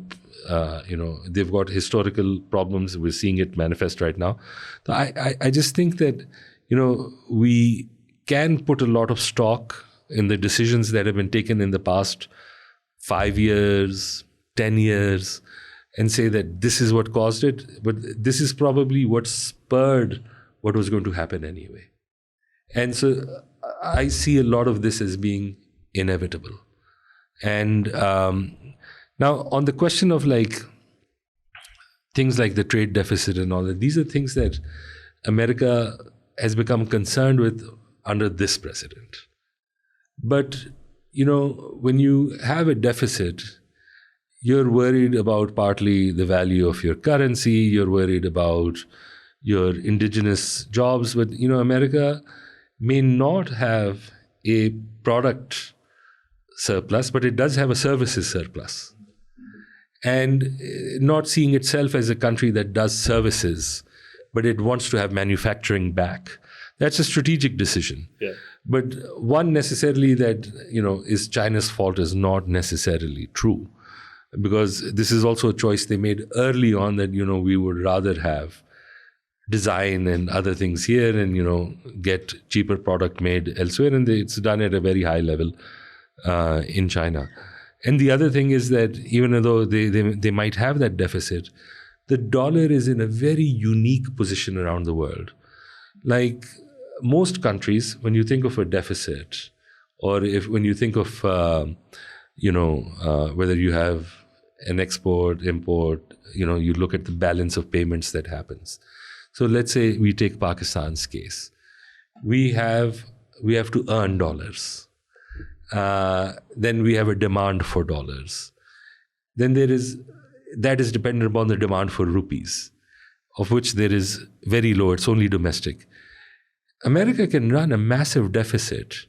they've got historical problems. We're seeing it manifest right now. So I just think that, we can put a lot of stock in the decisions that have been taken in the past 5 years, 10 years, and say that this is what caused it. But this is probably what spurred what was going to happen anyway. And so I see a lot of this as being inevitable. And now on the question of things like the trade deficit and all that, these are things that America has become concerned with under this president. But, when you have a deficit, you're worried about partly the value of your currency, you're worried about your indigenous jobs, but, America may not have a product surplus, but it does have a services surplus. And not seeing itself as a country that does services, but it wants to have manufacturing back. That's a strategic decision. Yeah. But one necessarily that, is China's fault is not necessarily true. Because this is also a choice they made early on that, we would rather have design and other things here and, get cheaper product made elsewhere. And it's done at a very high level in China. And the other thing is that even though they might have that deficit, the dollar is in a very unique position around the world. Like most countries, when you think of a deficit, or when you think of, whether you have an export, import, you look at the balance of payments that happens. So let's say we take Pakistan's case. We have to earn dollars. Then we have a demand for dollars. Then that is dependent upon the demand for rupees, of which there is very low. It's only domestic. America can run a massive deficit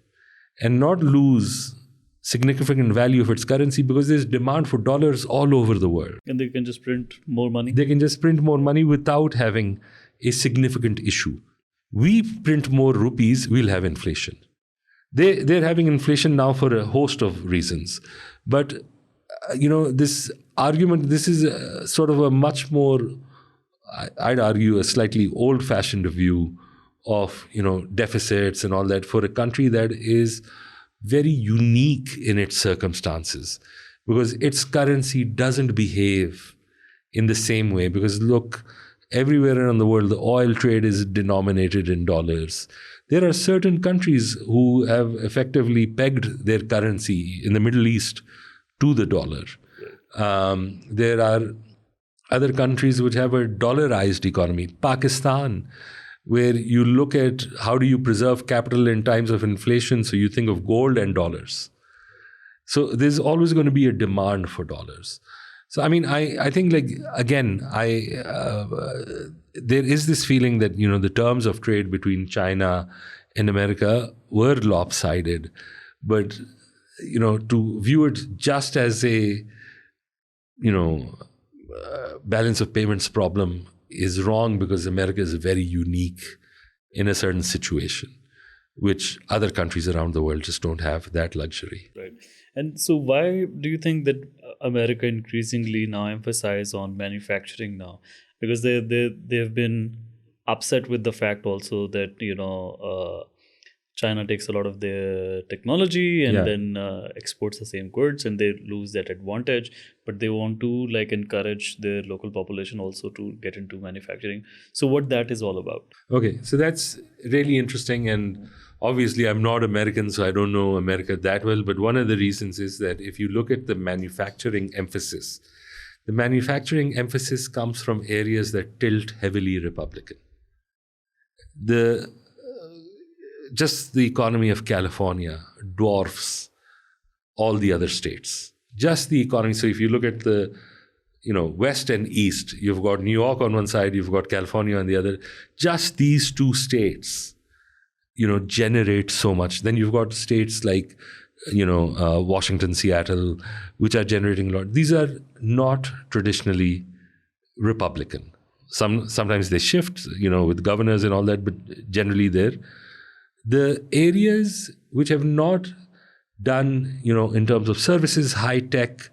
and not lose significant value of its currency because there's demand for dollars all over the world. And they can just print more money? They can just print more money without having a significant issue. We print more rupees, we'll have inflation. They're having inflation now for a host of reasons. But, this argument, this is sort of a much more, I'd argue, a slightly old-fashioned view of, deficits and all that for a country that is very unique in its circumstances, because its currency doesn't behave in the same way. Because look, everywhere around the world, the oil trade is denominated in dollars. There are certain countries who have effectively pegged their currency in the Middle East to the dollar. There are other countries which have a dollarized economy. Pakistan, where you look at how do you preserve capital in times of inflation, so you think of gold and dollars. So there's always going to be a demand for dollars. So, I think, again, there is this feeling that, the terms of trade between China in America were lopsided. But, to view it just as a, balance of payments problem is wrong, because America is very unique in a certain situation, which other countries around the world just don't have that luxury. Right. And so why do you think that America increasingly now emphasize on manufacturing now? Because they've been upset with the fact also that, China takes a lot of their technology and Yeah. then exports the same goods, and they lose that advantage. But they want to encourage their local population also to get into manufacturing. So what that is all about? Okay, so that's really interesting. And obviously, I'm not American, so I don't know America that well. But one of the reasons is that if you look at the manufacturing emphasis comes from areas that tilt heavily Republican. Just the economy of California dwarfs all the other states. Just the economy. So if you look at the, West and East, you've got New York on one side, you've got California on the other. Just these two states, generate so much. Then you've got states like, Washington, Seattle, which are generating a lot. These are not traditionally Republican. Sometimes they shift, with governors and all that, but generally they're. The areas which have not done, in terms of services, high tech,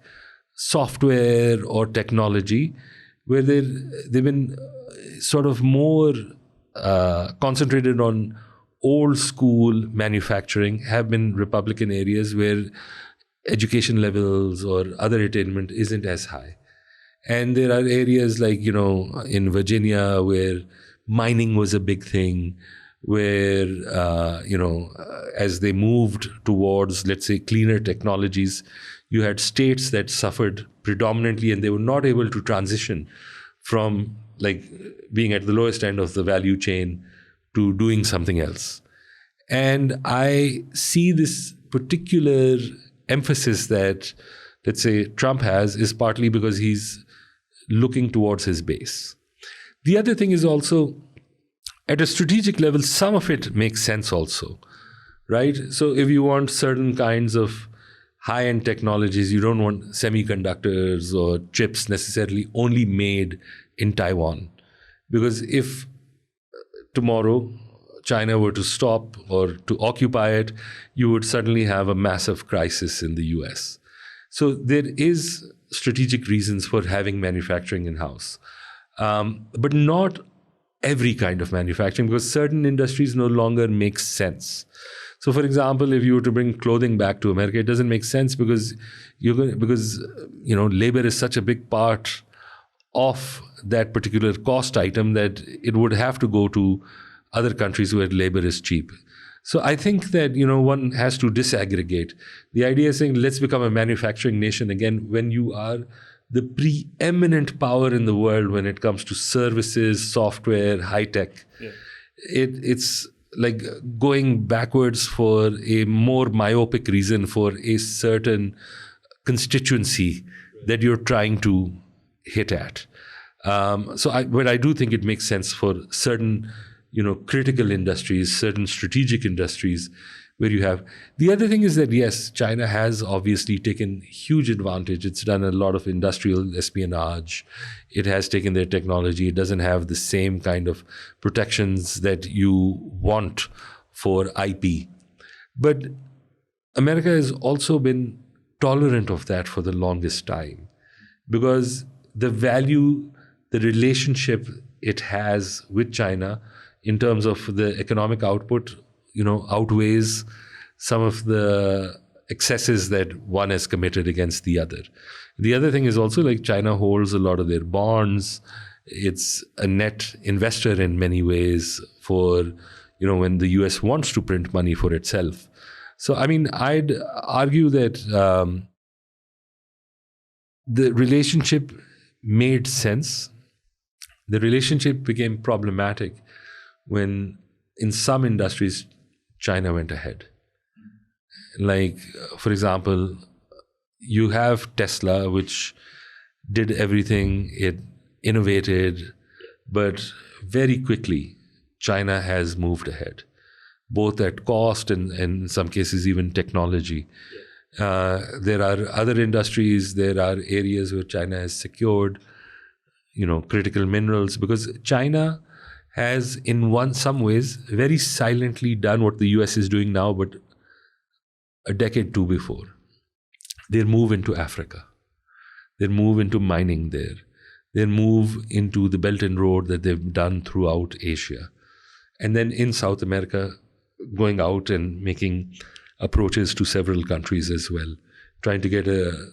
software or technology, where they've been sort of more concentrated on old school manufacturing, have been Republican areas where education levels or other attainment isn't as high. And there are areas like, in Virginia where mining was a big thing, where, as they moved towards, let's say, cleaner technologies, you had states that suffered predominantly, and they were not able to transition from being at the lowest end of the value chain to doing something else. And I see this particular emphasis that, let's say, Trump has is partly because he's looking towards his base. The other thing is also, at a strategic level, some of it makes sense also, right? So if you want certain kinds of high-end technologies, you don't want semiconductors or chips necessarily only made in Taiwan. Because if tomorrow China were to stop or to occupy it, you would suddenly have a massive crisis in the US. So there is strategic reasons for having manufacturing in-house. But not every kind of manufacturing, because certain industries no longer make sense. So, for example, if you were to bring clothing back to America, it doesn't make sense because labor is such a big part of that particular cost item that it would have to go to other countries where labor is cheap. So I think that one has to disaggregate. The idea is saying let's become a manufacturing nation again when you are the preeminent power in the world when it comes to services, software, high tech. Yeah. It's like going backwards for a more myopic reason for a certain constituency that you're trying to hit at. But I do think it makes sense for certain, critical industries, certain strategic industries where you have. The other thing is that, yes, China has obviously taken huge advantage. It's done a lot of industrial espionage. It has taken their technology. It doesn't have the same kind of protections that you want for IP. But America has also been tolerant of that for the longest time, because the value, the relationship it has with China in terms of the economic output, outweighs some of the excesses that one has committed against the other. The other thing is also China holds a lot of their bonds. It's a net investor in many ways for, when the US wants to print money for itself. So, I'd argue that the relationship made sense. The relationship became problematic when in some industries, China went ahead. For example, you have Tesla, which did everything, it innovated, but very quickly, China has moved ahead. both at cost and in some cases even technology. There are other industries, there are areas where China has secured, critical minerals, because China has in some ways very silently done what the US is doing now, but a decade two before. Their move into Africa, their move into mining there, their move into the Belt and Road that they've done throughout Asia. And then in South America, going out and making approaches to several countries as well, trying to get a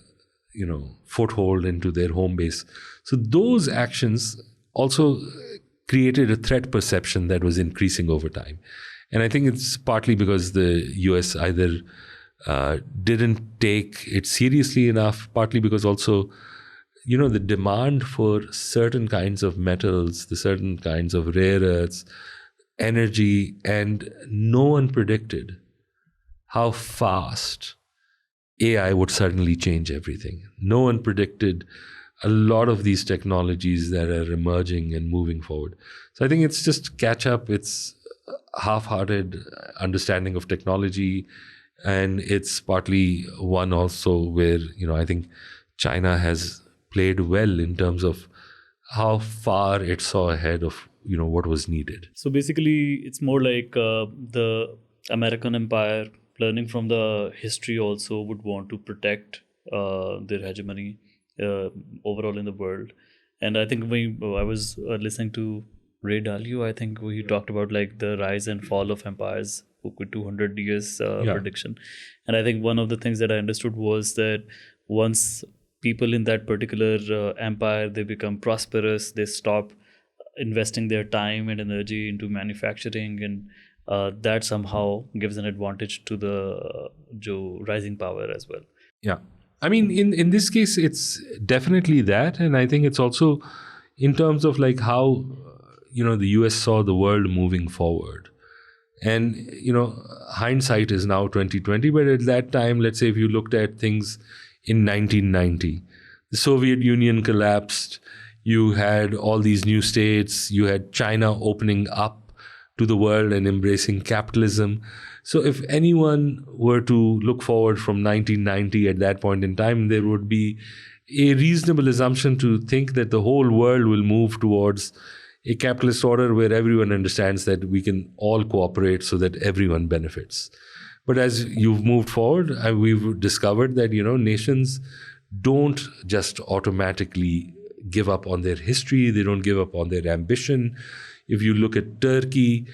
foothold into their home base. So those actions also created a threat perception that was increasing over time. And I think it's partly because the US either didn't take it seriously enough, partly because also, the demand for certain kinds of metals, the certain kinds of rare earths, energy, and no one predicted how fast AI would suddenly change everything. No one predicted a lot of these technologies that are emerging and moving forward. So I think it's just catch up. It's half-hearted understanding of technology. And it's partly one also where, I think China has played well in terms of how far it saw ahead of, what was needed. So basically, it's more like the American empire, learning from the history, also would want to protect their hegemony overall in the world. And I think I was listening to Ray Dalio, I think he talked about like the rise and fall of empires with 200 years prediction. And I think one of the things that I understood was that once people in that particular empire, they become prosperous, they stop investing their time and energy into manufacturing, and that somehow gives an advantage to the rising power as well. Yeah. I mean, in this case, it's definitely that. And I think it's also in terms of like how, the US saw the world moving forward. And, hindsight is now 2020. But at that time, let's say if you looked at things in 1990, the Soviet Union collapsed. You had all these new states. You had China opening up to the world and embracing capitalism. So if anyone were to look forward from 1990 at that point in time, there would be a reasonable assumption to think that the whole world will move towards a capitalist order where everyone understands that we can all cooperate so that everyone benefits. But as you've moved forward, we've discovered that, nations don't just automatically give up on their history. They don't give up on their ambition. If you look at Turkey,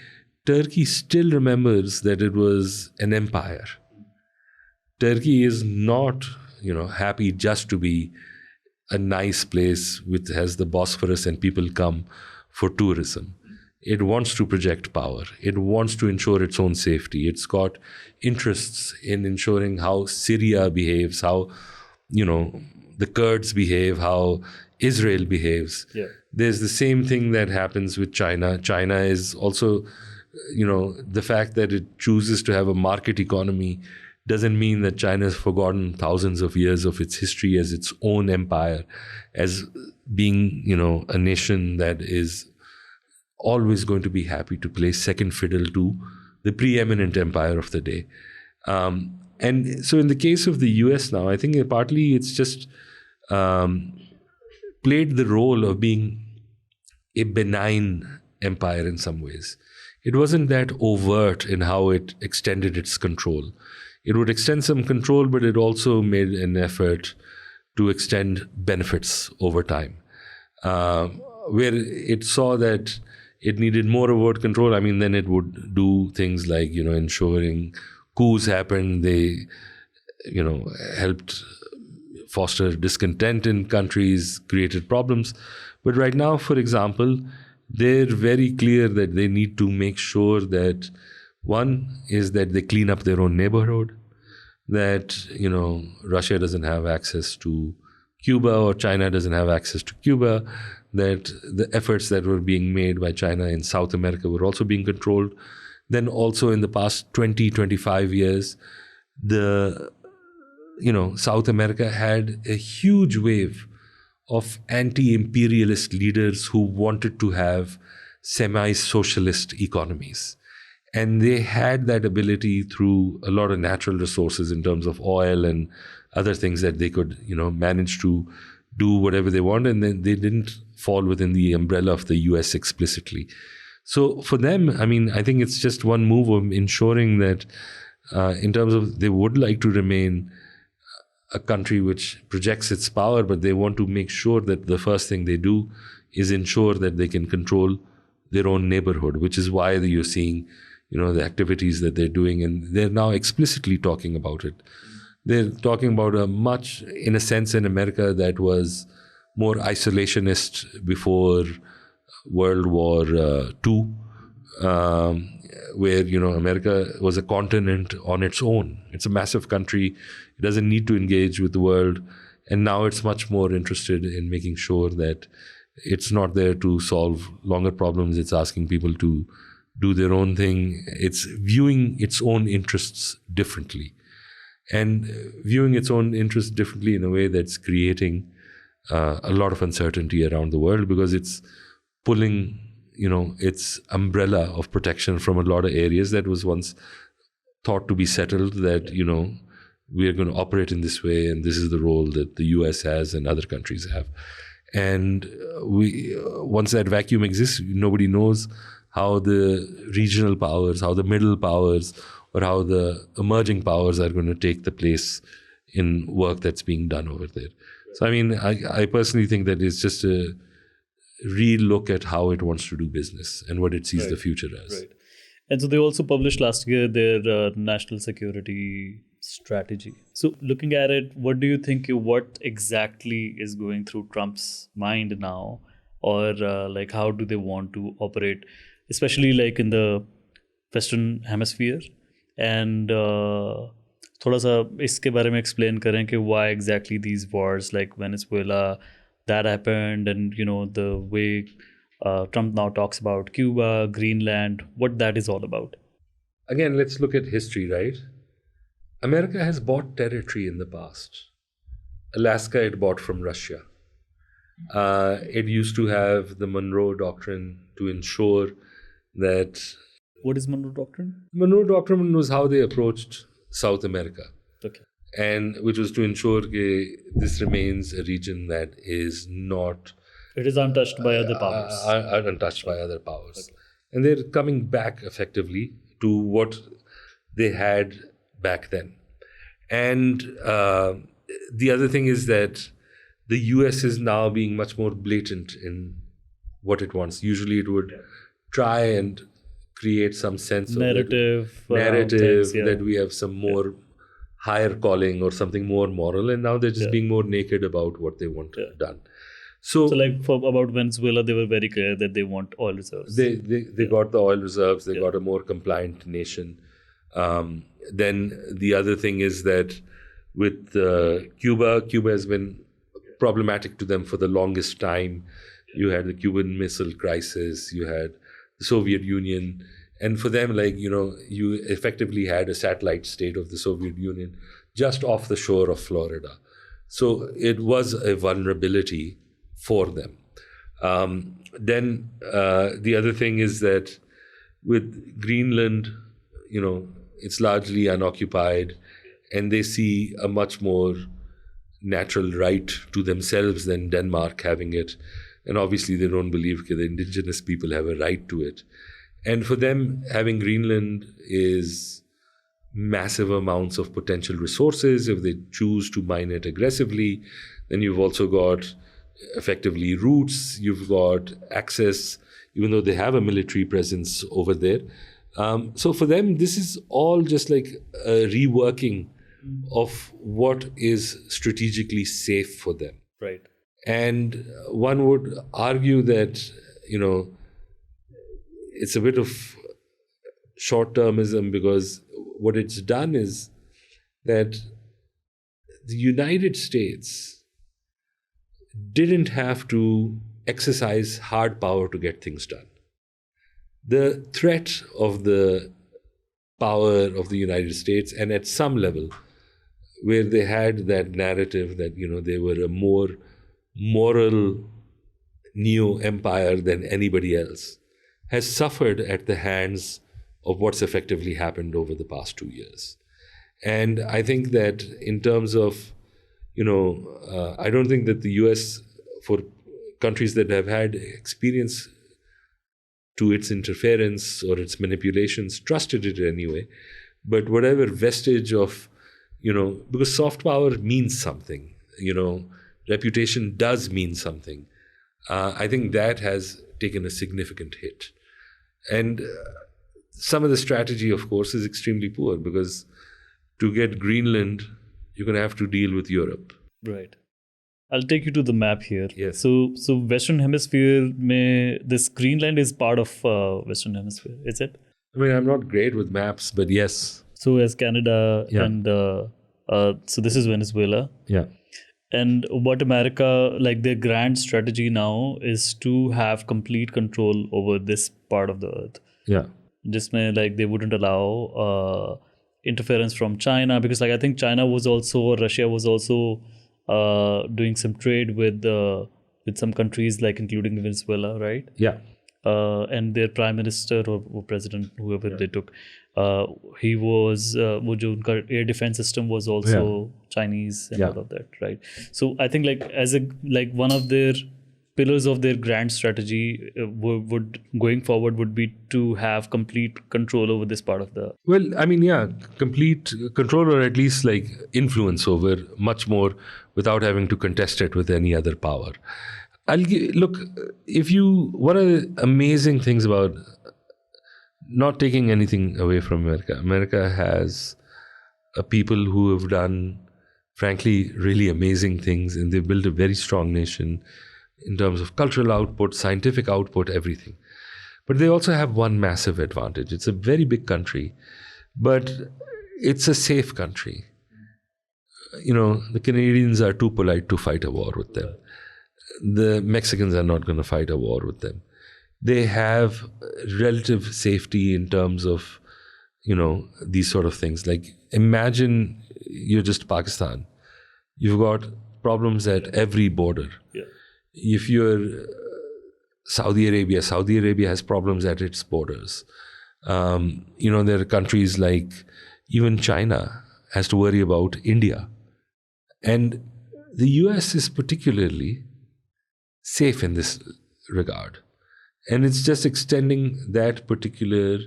Turkey still remembers that it was an empire. Turkey is not, happy just to be a nice place which has the Bosphorus and people come for tourism. It wants to project power. It wants to ensure its own safety. It's got interests in ensuring how Syria behaves, how, the Kurds behave, how Israel behaves. Yeah. There's the same thing that happens with China. China is also, the fact that it chooses to have a market economy doesn't mean that China has forgotten thousands of years of its history as its own empire, as being, a nation that is always going to be happy to play second fiddle to the preeminent empire of the day. And so in the case of the US now, I think partly it's just played the role of being a benign empire in some ways. It wasn't that overt in how it extended its control. It would extend some control, but it also made an effort to extend benefits over time. Where it saw that it needed more overt control, then it would do things like, ensuring coups happened. They, helped foster discontent in countries, created problems. But right now, for example, they're very clear that they need to make sure that one is that they clean up their own neighborhood, that, Russia doesn't have access to Cuba or China doesn't have access to Cuba, that the efforts that were being made by China in South America were also being controlled. Then also in the past 20, 25 years, South America had a huge wave of anti-imperialist leaders who wanted to have semi-socialist economies. And they had that ability through a lot of natural resources in terms of oil and other things that they could, manage to do whatever they want. And then they didn't fall within the umbrella of the US explicitly. So for them, I think it's just one move of ensuring that in terms of they would like to remain a country which projects its power, but they want to make sure that the first thing they do is ensure that they can control their own neighborhood, which is why you're seeing, the activities that they're doing. And they're now explicitly talking about it. They're talking about in a sense, in America that was more isolationist before World War II, where, America was a continent on its own. It's a massive country. It doesn't need to engage with the world. And now it's much more interested in making sure that it's not there to solve longer problems. It's asking people to do their own thing. It's viewing its own interests differently. And viewing its own interests differently in a way that's creating a lot of uncertainty around the world, because it's pulling, its umbrella of protection from a lot of areas that was once thought to be settled, that, we are going to operate in this way, and this is the role that the US has and other countries have. And once that vacuum exists, nobody knows how the regional powers, how the middle powers, or how the emerging powers are going to take the place in work that's being done over there. So, I personally think that it's just a re-look at how it wants to do business and what it sees the future as. Right. And so they also published last year their national security strategy. So looking at it, what do you think, what exactly is going through Trump's mind now? Or how do they want to operate, especially like in the Western Hemisphere? And थोड़ा सा इसके बारे में explain करें कि why exactly these wars like Venezuela, that happened, and the way Trump now talks about Cuba, Greenland, what that is all about. Again, let's look at history, right? America has bought territory in the past. Alaska it bought from Russia. It used to have the Monroe Doctrine to ensure that... What is Monroe Doctrine? Monroe Doctrine was how they approached South America. Okay. And which was to ensure that this remains a region that is not... It is untouched by other powers. Untouched by other powers. Okay. And they're coming back effectively to what they had back then. And the other thing is that the US is now being much more blatant in what it wants. Usually it would try and create some sense narrative of things, that we have some more higher calling or something more moral, and now they're just being more naked about what they want done. So like about Venezuela, they were very clear that they want oil reserves. They got the oil reserves. They got a more compliant nation. Then the other thing is that with Cuba has been problematic to them for the longest time. You had the Cuban Missile Crisis. You had the Soviet Union. And for them, you effectively had a satellite state of the Soviet Union just off the shore of Florida. So it was a vulnerability for them. Then the other thing is that with Greenland, it's largely unoccupied, and they see a much more natural right to themselves than Denmark having it. And obviously they don't believe that the indigenous people have a right to it. And for them, having Greenland is massive amounts of potential resources. If they choose to mine it aggressively, then you've also got effectively routes, you've got access, even though they have a military presence over there. So for them, this is all just like a reworking of what is strategically safe for them. Right. And one would argue that, it's a bit of short-termism, because what it's done is that the United States didn't have to exercise hard power to get things done. The threat of the power of the United States, and at some level, where they had that narrative that, they were a more moral neo-empire than anybody else, has suffered at the hands of what's effectively happened over the past 2 years. And I think that in terms of, I don't think that the US, for countries that have had experience to its interference or its manipulations, trusted it anyway. But whatever vestige of, because soft power means something, reputation does mean something. I think that has taken a significant hit. And some of the strategy, of course, is extremely poor, because to get Greenland, you're going to have to deal with Europe. Right. I'll take you to the map here. Yes. So Western Hemisphere, this Greenland is part of Western Hemisphere, is it? I mean, I'm not great with maps, but yes. So as Canada and so this is Venezuela. Yeah. And what America, like their grand strategy now is to have complete control over this part of the earth. Yeah. Jisme, like they wouldn't allow interference from China, because like I think China was also, Russia was also doing some trade with some countries, like including Venezuela, right? Yeah. And their prime minister or president, whoever they took, he was wo jo unka air defense system was also Chinese and all of that, right? So I think like as one of their pillars of their grand strategy would going forward would be to have complete control over this part of the. Well, I mean, complete control, or at least like influence over much more, without having to contest it with any other power. Look, one of the amazing things about, not taking anything away from America has a people who have done, frankly, really amazing things, and they've built a very strong nation in terms of cultural output, scientific output, everything. But they also have one massive advantage. It's a very big country, but it's a safe country. The Canadians are too polite to fight a war with them. The Mexicans are not going to fight a war with them. They have relative safety in terms of, these sort of things. Like, imagine you're just Pakistan. You've got problems at every border. Yeah. If you're Saudi Arabia has problems at its borders. There are countries like even China has to worry about India. And the US is particularly safe in this regard. And it's just extending that particular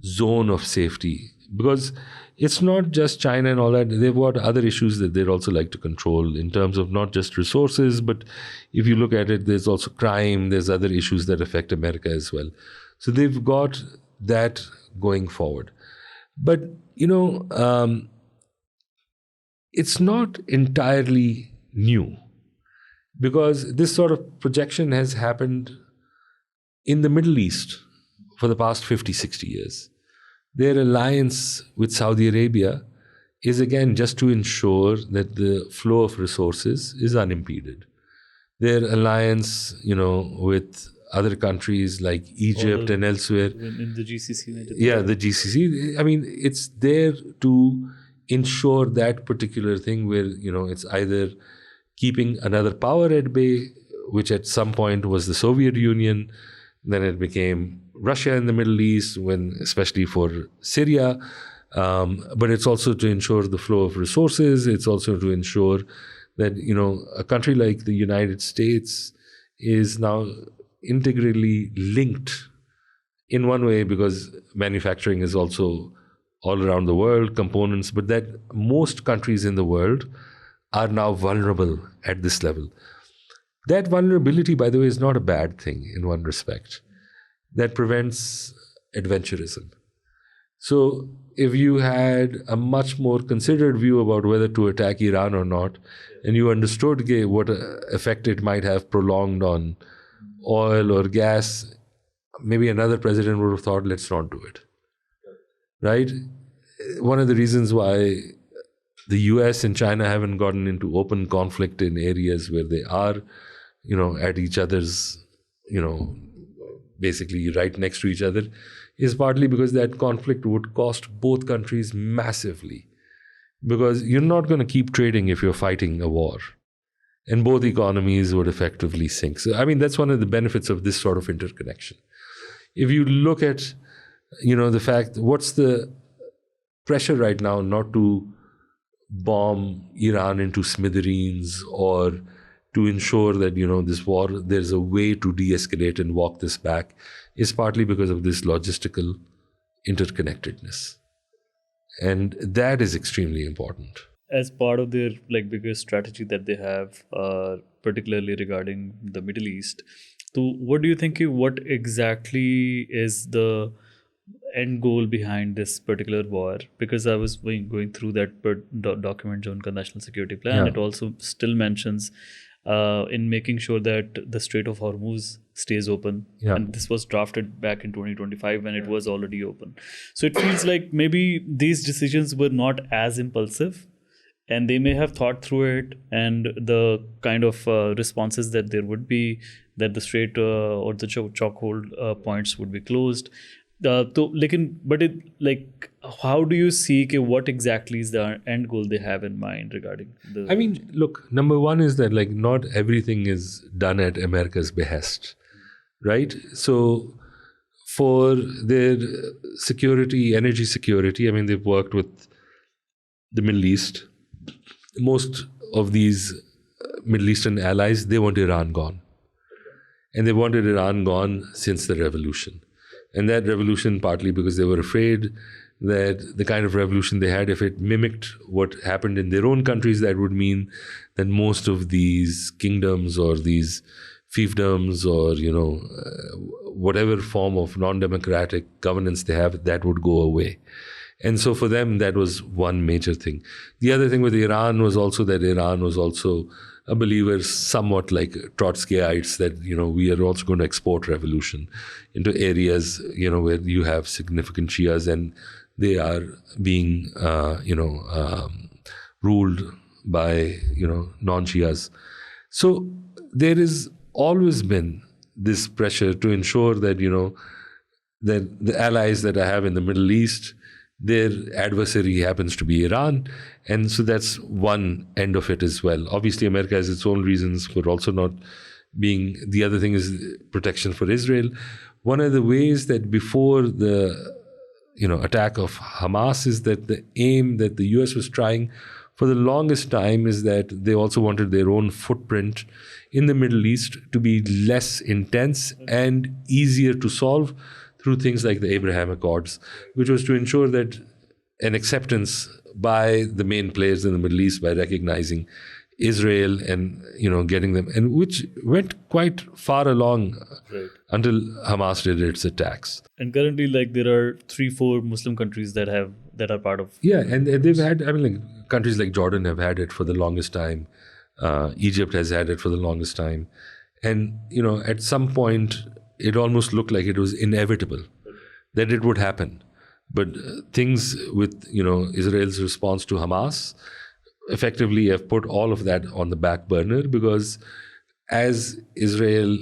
zone of safety, because it's not just China and all that. They've got other issues that they'd also like to control in terms of not just resources, but if you look at it, there's also crime, there's other issues that affect America as well. So they've got that going forward. But, it's not entirely new, because this sort of projection has happened in the Middle East for the past 50, 60 years. Their alliance with Saudi Arabia is, again, just to ensure that the flow of resources is unimpeded. Their alliance, with other countries like Egypt and elsewhere. In the GCC. Yeah, the GCC. I mean, it's there to ensure that particular thing where, it's either keeping another power at bay, which at some point was the Soviet Union, then it became Russia in the Middle East, especially for Syria. But it's also to ensure the flow of resources. It's also to ensure that, a country like the United States is now integrally linked in one way, because manufacturing is also all around the world, components, but that most countries in the world are now vulnerable at this level. That vulnerability, by the way, is not a bad thing in one respect. That prevents adventurism. So if you had a much more considered view about whether to attack Iran or not, and you understood what effect it might have prolonged on oil or gas, maybe another president would have thought, let's not do it. Right? One of the reasons why the US and China haven't gotten into open conflict in areas where they are, at each other's, basically right next to each other, is partly because that conflict would cost both countries massively. Because you're not going to keep trading if you're fighting a war. And both economies would effectively sink. So, I mean, that's one of the benefits of this sort of interconnection. If you look at the fact, what's the pressure right now not to bomb Iran into smithereens, or to ensure that, this war, there's a way to de-escalate and walk this back, is partly because of this logistical interconnectedness. And that is extremely important. As part of their biggest strategy that they have, particularly regarding the Middle East. So what do you think, what exactly is the end goal behind this particular war? Because I was going through that document, Jonka National Security Plan. Yeah. It also still mentions in making sure that the Strait of Hormuz stays open. Yeah. And this was drafted back in 2025 when it was already open. So it feels like maybe these decisions were not as impulsive, and they may have thought through it, and the kind of responses that there would be, that the Strait or the chokehold points would be closed. But how do you see what exactly is the end goal they have in mind regarding the... I mean, look, number one is that not everything is done at America's behest, right? So for their security, energy security, I mean, they've worked with the Middle East. Most of these Middle Eastern allies, they want Iran gone. And they wanted Iran gone since the revolution. And that revolution, partly because they were afraid that the kind of revolution they had, if it mimicked what happened in their own countries, that would mean that most of these kingdoms or these fiefdoms or, whatever form of non-democratic governance they have, that would go away. And so for them, that was one major thing. The other thing with Iran was also that Iran was also a believer, somewhat like Trotskyites, that, we are also going to export revolution into areas, where you have significant Shias and they are being, ruled by, non-Shias. So there has always been this pressure to ensure that, that the allies that I have in the Middle East, their adversary happens to be Iran. And so that's one end of it as well. Obviously, America has its own reasons for also not being... The other thing is protection for Israel. One of the ways that before the attack of Hamas is that the aim that the US was trying for the longest time is that they also wanted their own footprint in the Middle East to be less intense and easier to solve through things like the Abraham Accords, which was to ensure that an acceptance by the main players in the Middle East by recognizing Israel and, getting them, and which went quite far along until Hamas did its attacks. And currently, there are 3-4 Muslim countries that are part of... Yeah, and they've had, countries like Jordan have had it for the longest time. Egypt has had it for the longest time. And, at some point, it almost looked like it was inevitable that it would happen. But things with, Israel's response to Hamas effectively have put all of that on the back burner, because as Israel,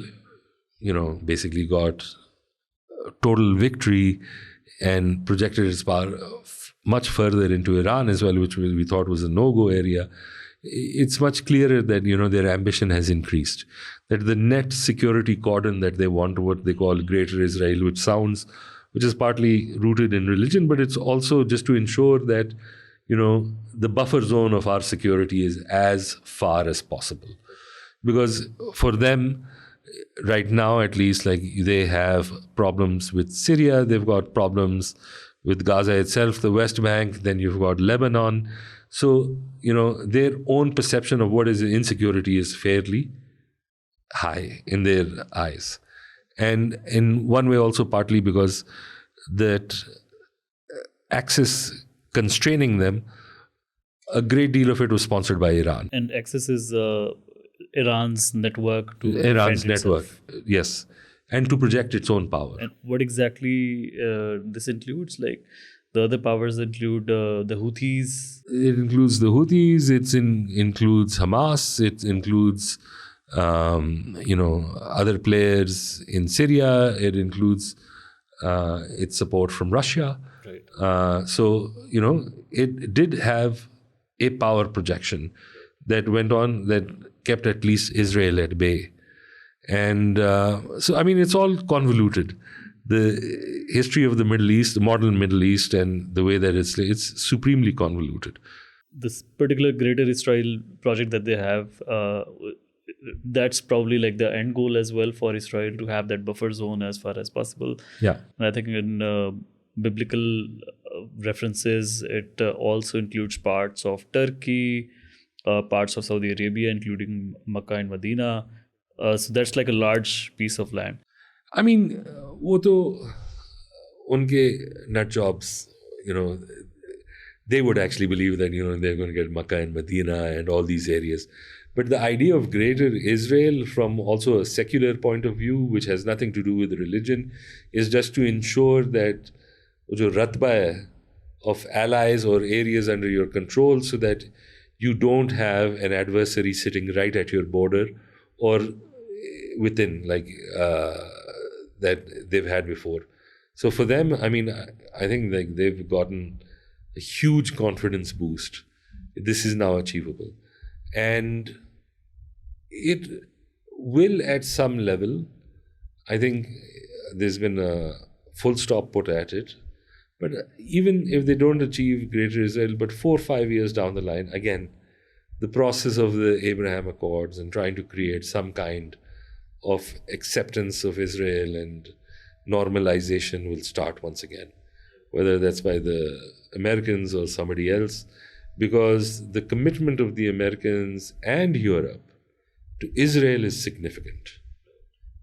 basically got total victory and projected its power much further into Iran as well, which we thought was a no-go area, it's much clearer that, their ambition has increased. That the net security cordon that they want, what they call Greater Israel, which is partly rooted in religion, but it's also just to ensure that, the buffer zone of our security is as far as possible. Because for them, right now at least, they have problems with Syria, they've got problems with Gaza itself, the West Bank, then you've got Lebanon. So, their own perception of what is insecurity is fairly high in their eyes. And in one way also partly because that access constraining them, a great deal of it was sponsored by Iran. And access is Iran's network to... Iran's network, yes. And to project its own power. And what exactly this includes? The other powers include the Houthis? It includes the Houthis, includes Hamas, it includes, other players in Syria, it includes its support from Russia. Right. So, it did have a power projection that went on, that kept at least Israel at bay. And so, it's all convoluted. the history of the Middle East, the modern Middle East, and the way that it's supremely convoluted. This particular Greater Israel project that they have, that's probably like the end goal as well for Israel, to have that buffer zone as far as possible. Yeah. And I think in biblical references, it also includes parts of Turkey, parts of Saudi Arabia, including Makkah and Medina. So that's like a large piece of land. I mean, वो तो उनके nut jobs, they would actually believe that, they're going to get Makkah and Medina and all these areas. But the idea of Greater Israel, from also a secular point of view, which has nothing to do with religion, is just to ensure that जो ratba hai of allies or areas under your control, so that you don't have an adversary sitting right at your border or within, that they've had before. So for them, I mean, I think like they've gotten a huge confidence boost. This is now achievable. And it will, at some level, I think there's been a full stop put at it. But even if they don't achieve Greater Israel, but 4 or 5 years down the line, again, the process of the Abraham Accords and trying to create some kind of acceptance of Israel and normalization will start once again, whether that's by the Americans or somebody else, because the commitment of the Americans and Europe to Israel is significant.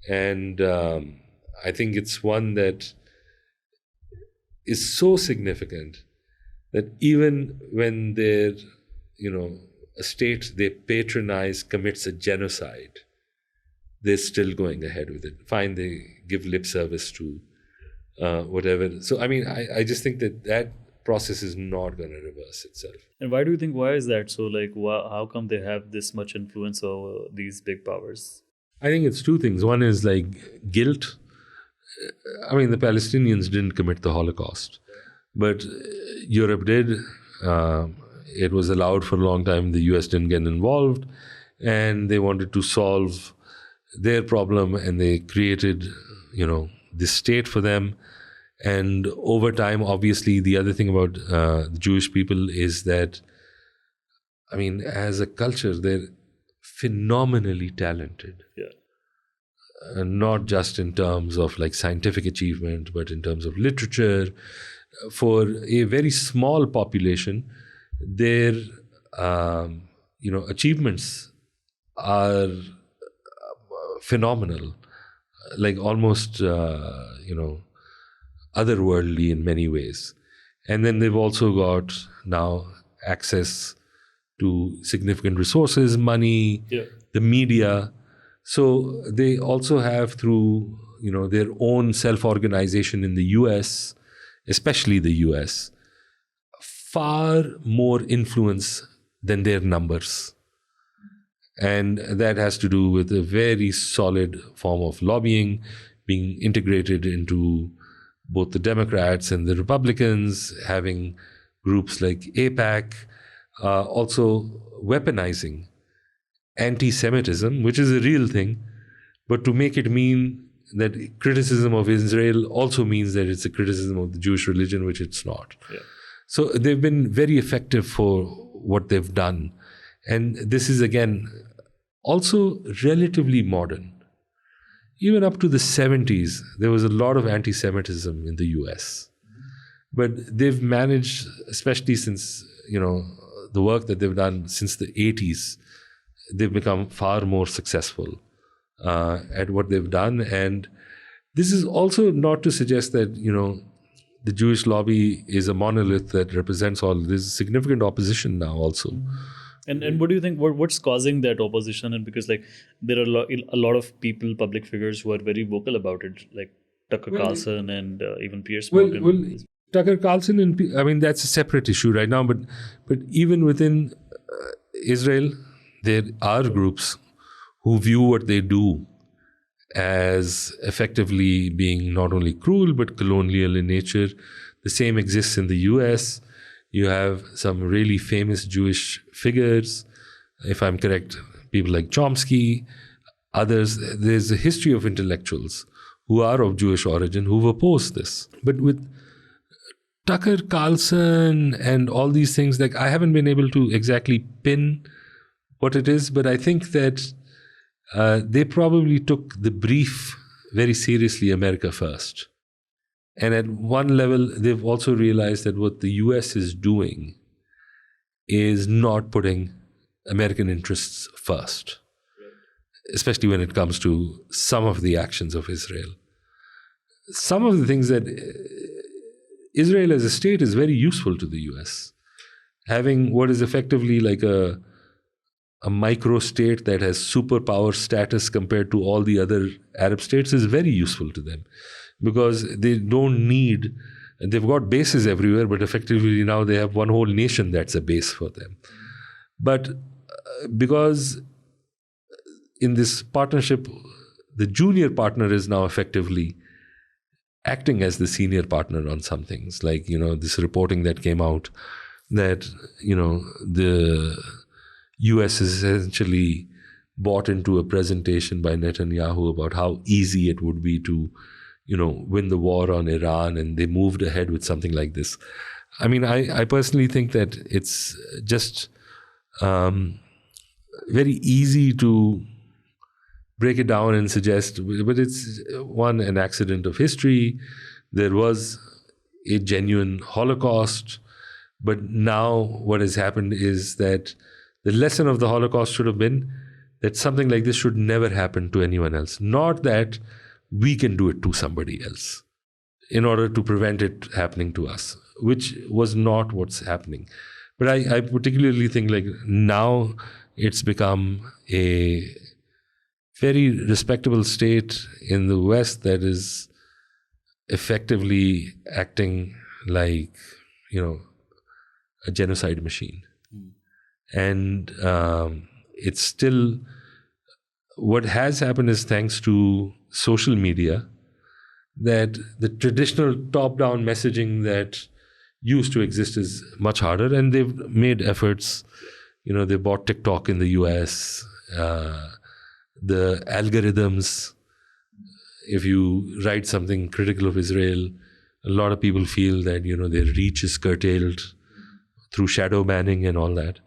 And I think it's one that is so significant that even when they're, a state they patronize commits a genocide, they're still going ahead with it. Fine, they give lip service to whatever. So, I mean, I just think that process is not going to reverse itself. And why do you think, why is that so? Like, how come they have this much influence over these big powers? I think it's two things. One is like guilt. I mean, the Palestinians didn't commit the Holocaust, but Europe did. It was allowed for a long time. The US didn't get involved, and they wanted to solve their problem, and they created, this state for them. And over time, obviously, the other thing about the Jewish people is that, I mean, as a culture, they're phenomenally talented. Yeah. Not just in terms of like scientific achievement, but in terms of literature. For a very small population, their achievements are phenomenal, like almost otherworldly in many ways. And then they've also got now access to significant resources, money, the media. So they also have, through their own self-organization in the US, especially the US, far more influence than their numbers. And that has to do with a very solid form of lobbying being integrated into both the Democrats and the Republicans, having groups like AIPAC, also weaponizing anti-Semitism, which is a real thing, but to make it mean that criticism of Israel also means that it's a criticism of the Jewish religion, which it's not. Yeah. So they've been very effective for what they've done. And this is, again, also relatively modern. Even up to the 70s, there was a lot of anti-Semitism in the US. But they've managed, especially since, the work that they've done since the 80s, they've become far more successful at what they've done. And this is also not to suggest that, the Jewish lobby is a monolith that represents all. There's significant opposition now also. And what do you think, what's causing that opposition? And because like there are a lot of people, public figures, who are very vocal about it, like Tucker Carlson and even Piers Morgan. Well, Tucker Carlson, I mean, that's a separate issue right now. But even within Israel, there are groups who view what they do as effectively being not only cruel but colonial in nature. The same exists in the US. You have some really famous Jewish figures, if I'm correct, people like Chomsky, others. There's a history of intellectuals who are of Jewish origin who've opposed this. But with Tucker Carlson and all these things, like I haven't been able to exactly pin what it is, but I think that they probably took the brief very seriously, America first. And at one level, they've also realized that what the US is doing is not putting American interests first, especially when it comes to some of the actions of Israel. Some of the things that Israel as a state is very useful to the US. Having what is effectively like a micro state that has superpower status compared to all the other Arab states is very useful to them, because they don't need, they've got bases everywhere, but effectively now they have one whole nation that's a base for them. But because in this partnership, the junior partner is now effectively acting as the senior partner on some things, like, this reporting that came out that, the US is essentially bought into a presentation by Netanyahu about how easy it would be to, win the war on Iran, and they moved ahead with something like this. I mean, I personally think that it's just very easy to break it down and suggest, but it's an accident of history. There was a genuine Holocaust, but now what has happened is that the lesson of the Holocaust should have been that something like this should never happen to anyone else. Not that we can do it to somebody else in order to prevent it happening to us, which was not what's happening. But I particularly think like now it's become a very respectable state in the West that is effectively acting like, a genocide machine. And it's still, what has happened is thanks to social media, that the traditional top-down messaging that used to exist is much harder, and they've made efforts. They bought TikTok in the US. The algorithms, if you write something critical of Israel, a lot of people feel that, their reach is curtailed through shadow banning and all that.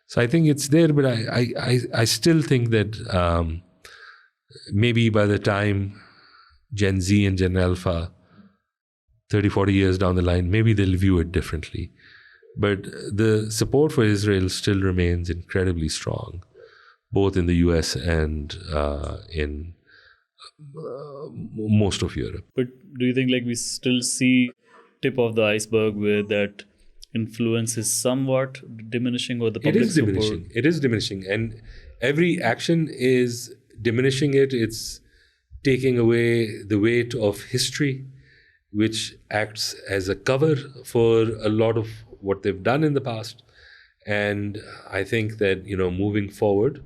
So I think it's there, but I still think that maybe by the time Gen Z and Gen Alpha, 30, 40 years down the line, maybe they'll view it differently. But the support for Israel still remains incredibly strong, both in the US and in most of Europe. But do you think like we still see tip of the iceberg where that influence is somewhat diminishing, or the public support? It is diminishing. And every action is diminishing it. It's taking away the weight of history, which acts as a cover for a lot of what they've done in the past. And I think that, moving forward,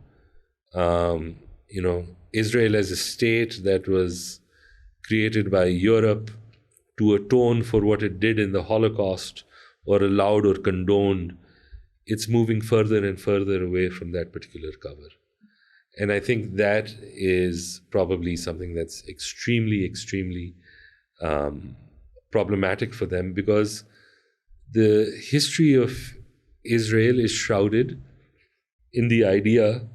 Israel as a state that was created by Europe to atone for what it did in the Holocaust, or allowed or condoned, it's moving further and further away from that particular cover. And I think that is probably something that's extremely, extremely problematic for them, because the history of Israel is shrouded in the idea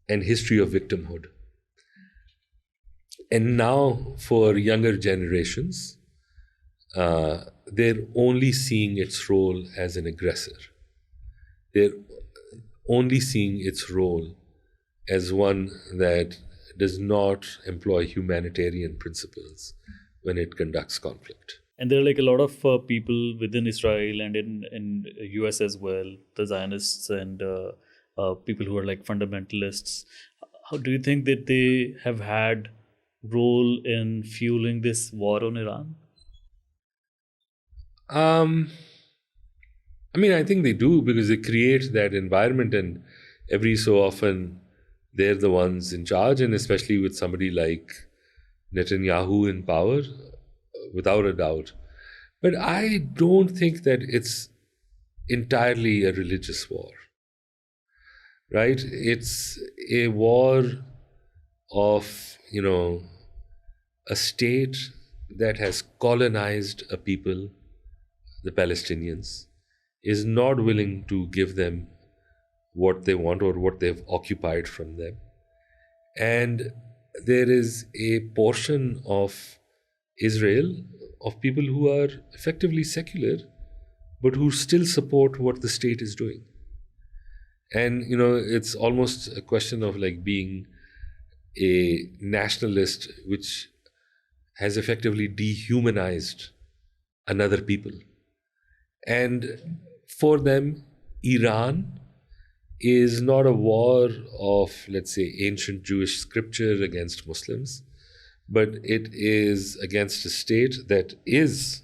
and history of victimhood. And now for younger generations, they're only seeing its role as an aggressor. They're only seeing its role as one that does not employ humanitarian principles when it conducts conflict. And there are like a lot of people within Israel and in US as well, the Zionists and people who are like fundamentalists. How do you think that they have had role in fueling this war on Iran? I think they do, because they create that environment, and every so often they're the ones in charge, and especially with somebody like Netanyahu in power, without a doubt. But I don't think that it's entirely a religious war, right? It's a war of, a state that has colonized a people, the Palestinians, is not willing to give them what they want or what they've occupied from them. And there is a portion of Israel, of people who are effectively secular, but who still support what the state is doing. And, it's almost a question of like being a nationalist, which has effectively dehumanized another people. And for them, Iran is not a war of, let's say, ancient Jewish scripture against Muslims, but it is against a state that is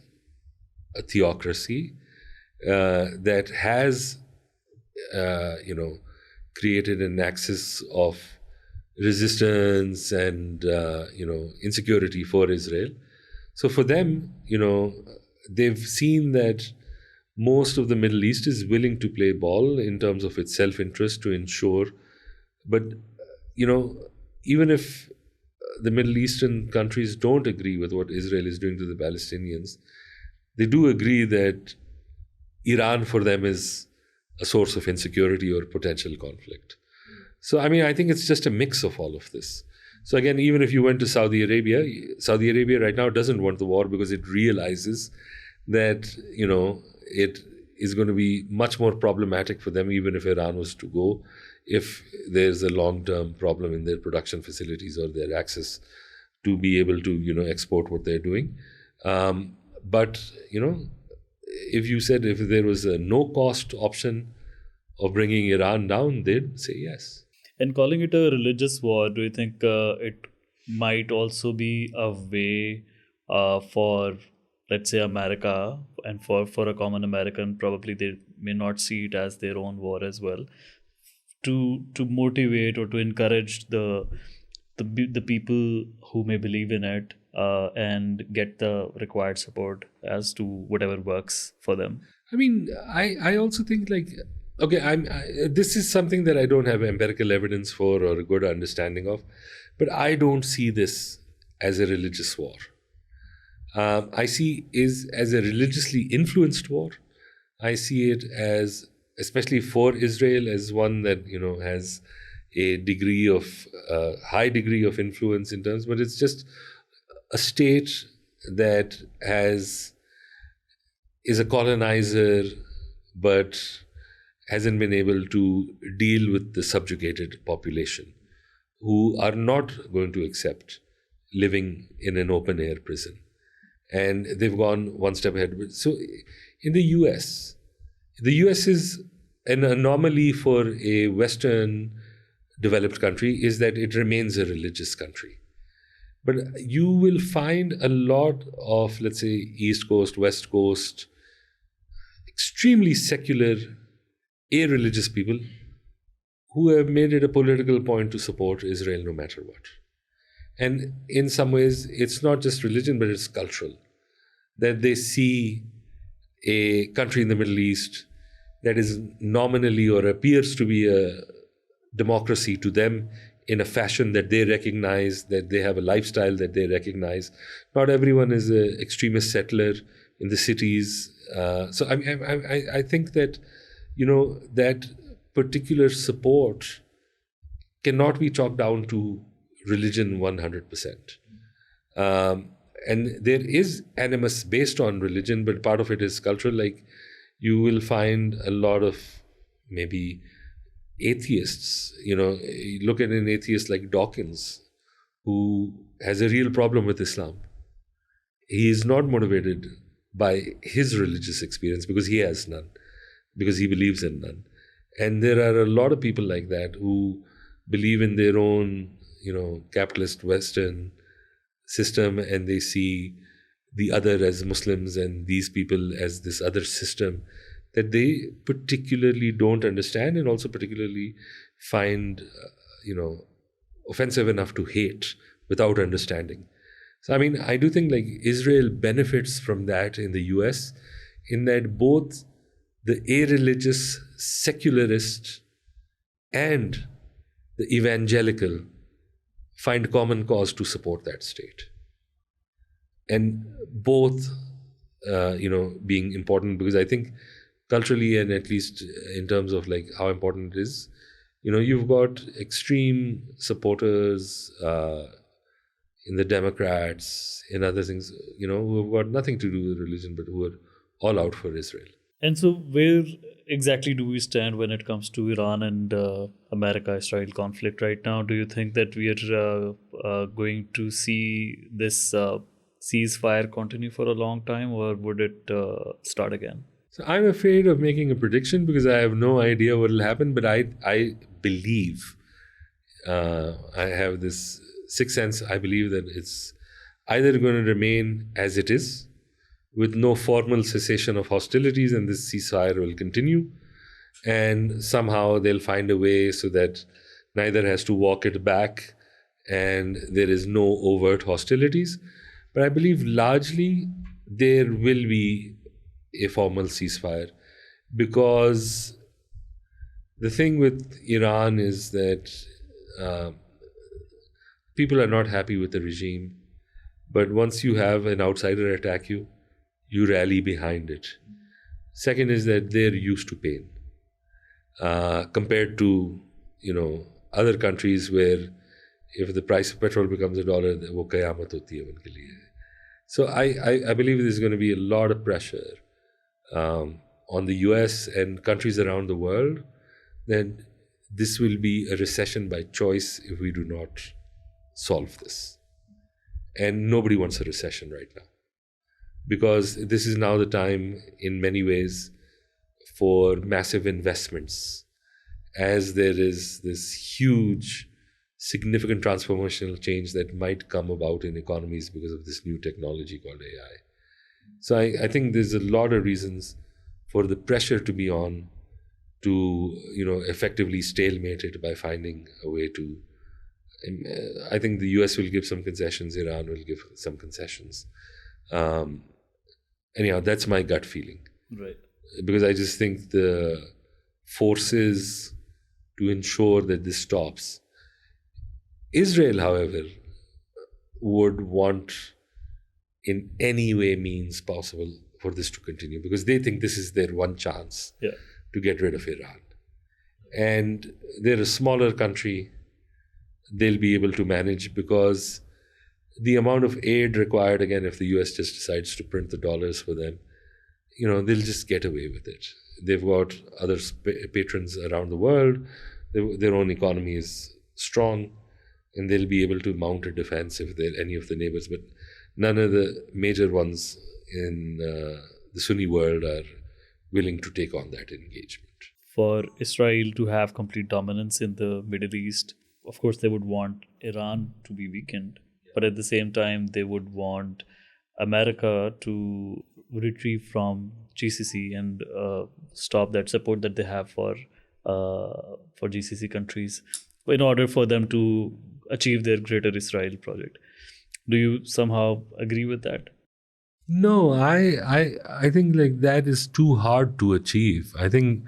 a theocracy, that has, created an axis of resistance and, insecurity for Israel. So for them, they've seen that most of the Middle East is willing to play ball in terms of its self-interest to ensure. But, even if the Middle Eastern countries don't agree with what Israel is doing to the Palestinians, they do agree that Iran for them is a source of insecurity or potential conflict. So, I think it's just a mix of all of this. So again, even if you went to Saudi Arabia right now doesn't want the war because it realizes that, it is going to be much more problematic for them, even if Iran was to go, if there's a long-term problem in their production facilities or their access to be able to, export what they're doing. But, if you said if there was a no-cost option of bringing Iran down, they'd say yes. And calling it a religious war, do you think it might also be a way for, let's say, America, and for a common American, probably they may not see it as their own war as well, to motivate or to encourage the people who may believe in it and get the required support as to whatever works for them? I also think this is something that I don't have empirical evidence for or a good understanding of, but I don't see this as a religious war. I see it as a religiously influenced war. I see it as, especially for Israel, as one that has a high degree of influence in terms, but it's just a state that is a colonizer, but hasn't been able to deal with the subjugated population, who are not going to accept living in an open air prison. And they've gone one step ahead. So in the US is an anomaly for a Western developed country, is that it remains a religious country. But you will find a lot of, let's say, East Coast, West Coast, extremely secular, irreligious people who have made it a political point to support Israel no matter what. And in some ways, it's not just religion, but it's cultural. That they see a country in the Middle East that is nominally or appears to be a democracy to them in a fashion that they recognize, that they have a lifestyle that they recognize. Not everyone is an extremist settler in the cities. So I think that, that particular support cannot be chalked down to religion 100%. And there is animus based on religion, but part of it is cultural. Like, you will find a lot of maybe atheists, look at an atheist like Dawkins, who has a real problem with Islam. He is not motivated by his religious experience because he has none, because he believes in none. And there are a lot of people like that who believe in their own, capitalist Western system, and they see the other as Muslims and these people as this other system that they particularly don't understand and also particularly find, offensive enough to hate without understanding. So, I do think Israel benefits from that in the US, in that both the irreligious secularist and the evangelical find common cause to support that state. and both, being important, because I think culturally, and at least in terms of like how important it is, you've got extreme supporters in the Democrats, in other things, who have got nothing to do with religion, but who are all out for Israel. And so, where exactly do we stand when it comes to Iran and America-Israel conflict right now? Do you think that we are going to see this ceasefire continue for a long time, or would it start again? So I'm afraid of making a prediction because I have no idea what will happen, but I believe, I have this sixth sense, I believe that it's either going to remain as it is, with no formal cessation of hostilities, and this ceasefire will continue, and somehow they'll find a way so that neither has to walk it back and there is no overt hostilities. But I believe largely there will be a formal ceasefire, because the thing with Iran is that people are not happy with the regime, but once you have an outsider attack you, you rally behind it. Second is that they're used to pain compared to other countries where if the price of petrol becomes $1, wo qayamat hoti hai unke liye. So I believe there's going to be a lot of pressure on the US and countries around the world that this will be a recession by choice if we do not solve this. And nobody wants a recession right now, because this is now the time in many ways for massive investments, as there is this huge, significant transformational change that might come about in economies because of this new technology called AI. So I think there's a lot of reasons for the pressure to be on to, effectively stalemate it by finding a way to. I think the US will give some concessions, Iran will give some concessions. Anyhow, that's my gut feeling. Right. Because I just think the forces to ensure that this stops. Israel, however, would want in any way means possible for this to continue, because they think this is their one chance to get rid of Iran. And they're a smaller country. They'll be able to manage, because the amount of aid required, again, if the US just decides to print the dollars for them, they'll just get away with it. They've got other patrons around the world. Their own economy is strong, and they'll be able to mount a defense if they're any of the neighbors. But none of the major ones in the Sunni world are willing to take on that engagement. For Israel to have complete dominance in the Middle East, of course, they would want Iran to be weakened, but at the same time, they would want America to retrieve from GCC and stop that support that they have for GCC countries in order for them to achieve their Greater Israel project. Do you somehow agree with that? No, I think like that is too hard to achieve. I think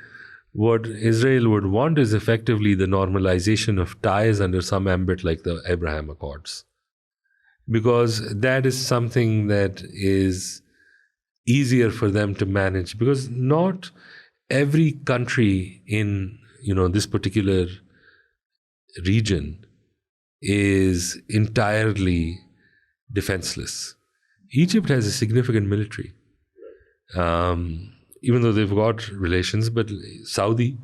what Israel would want is effectively the normalization of ties under some ambit like the Abraham Accords, because that is something that is easier for them to manage, because not every country in this particular region is entirely defenseless. Egypt has a significant military, even though they've got relations, but Saudi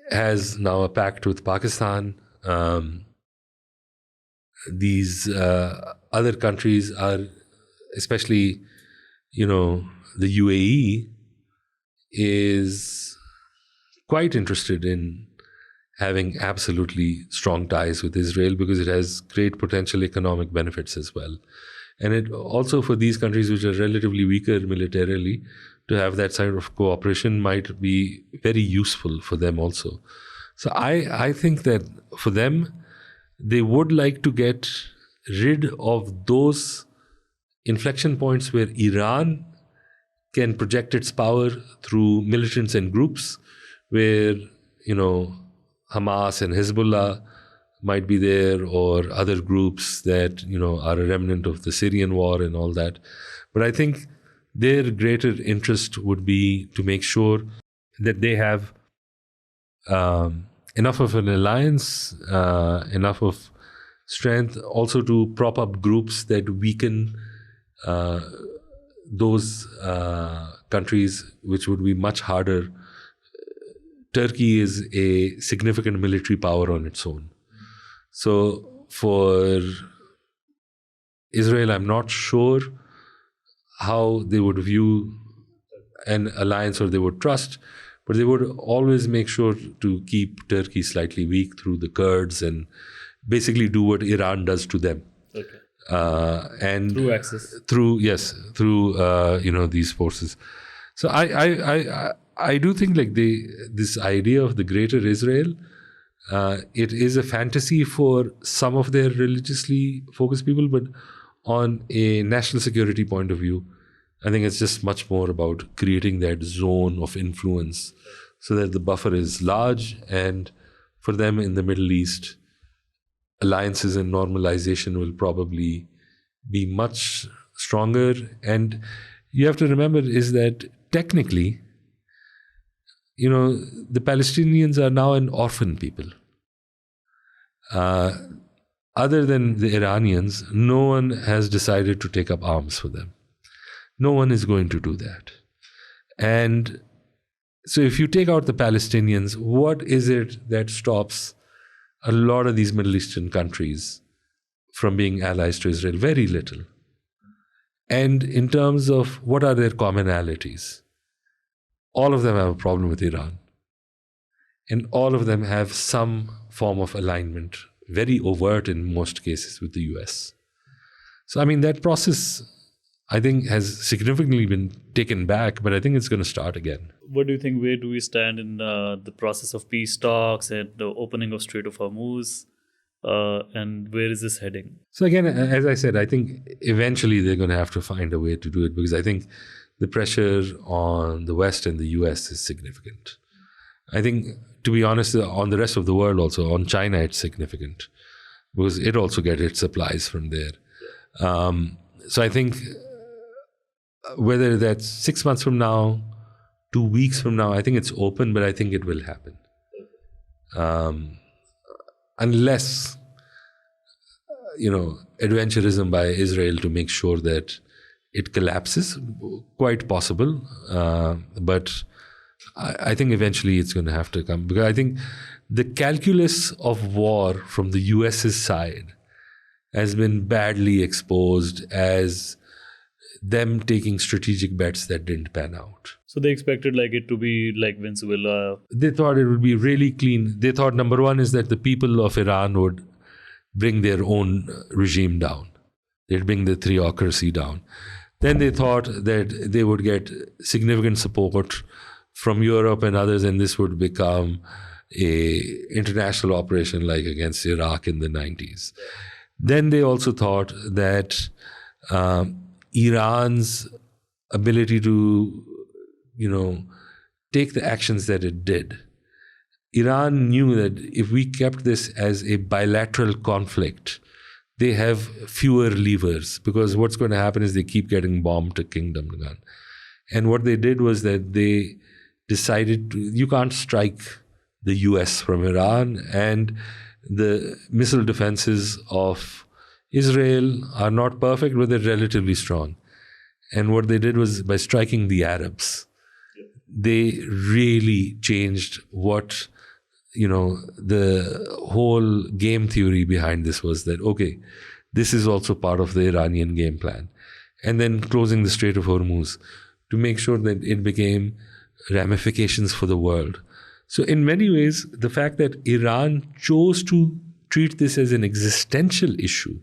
has now a pact with Pakistan. These other countries are, especially, the UAE is quite interested in having absolutely strong ties with Israel, because it has great potential economic benefits as well. And it also, for these countries which are relatively weaker militarily, to have that sort of cooperation might be very useful for them also. So I think that for them, they would like to get rid of those inflection points where Iran can project its power through militants and groups, where, Hamas and Hezbollah might be there, or other groups that are a remnant of the Syrian war and all that. But I think their greater interest would be to make sure that they have enough of an alliance, enough of strength, also to prop up groups that weaken those countries, which would be much harder. Turkey is a significant military power on its own. So for Israel, I'm not sure how they would view an alliance, or they would trust, but they would always make sure to keep Turkey slightly weak through the Kurds and basically do what Iran does to them. Okay. And through access. Through these forces. So I do think like this idea of the greater Israel, it is a fantasy for some of their religiously focused people, but on a national security point of view, I think it's just much more about creating that zone of influence so that the buffer is large. And for them in the Middle East, alliances and normalization will probably be much stronger. And you have to remember is that technically, the Palestinians are now an orphan people. Other than the Iranians, no one has decided to take up arms for them. No one is going to do that. And so if you take out the Palestinians, what is it that stops a lot of these Middle Eastern countries from being allies to Israel? Very little. And in terms of what are their commonalities, all of them have a problem with Iran. And all of them have some form of alignment, very overt in most cases, with the US. So, I mean, that process, I think, has significantly been taken back, but I think it's going to start again. What do you think? Where do we stand in the process of peace talks and the opening of Strait of Hormuz? And where is this heading? So again, as I said, I think eventually they're going to have to find a way to do it, because I think the pressure on the West and the US is significant. I think, to be honest, on the rest of the world also, on China, it's significant, because it also gets its supplies from there. So I think whether that's 6 months from now, 2 weeks from now, I think it's open, but I think it will happen. Unless, adventurism by Israel to make sure that it collapses, quite possible. But I think eventually it's going to have to come, because I think the calculus of war from the US's side has been badly exposed as them taking strategic bets that didn't pan out. So they expected it to be like Venezuela. They thought it would be really clean. They thought, number one is that the people of Iran would bring their own regime down. They'd bring the theocracy down. Then they thought that they would get significant support from Europe and others, and this would become a international operation like against Iraq in the 90s. Then they also thought that Iran's ability to, take the actions that it did. Iran knew that if we kept this as a bilateral conflict, they have fewer levers, because what's going to happen is they keep getting bombed to kingdom come. And what they did was that they decided you can't strike the US from Iran, and the missile defenses of Israel are not perfect, but they're relatively strong. And what they did was, by striking the Arabs, they really changed what, the whole game theory behind this was, that, okay, this is also part of the Iranian game plan. And then closing the Strait of Hormuz to make sure that it became ramifications for the world. So in many ways, the fact that Iran chose to treat this as an existential issue,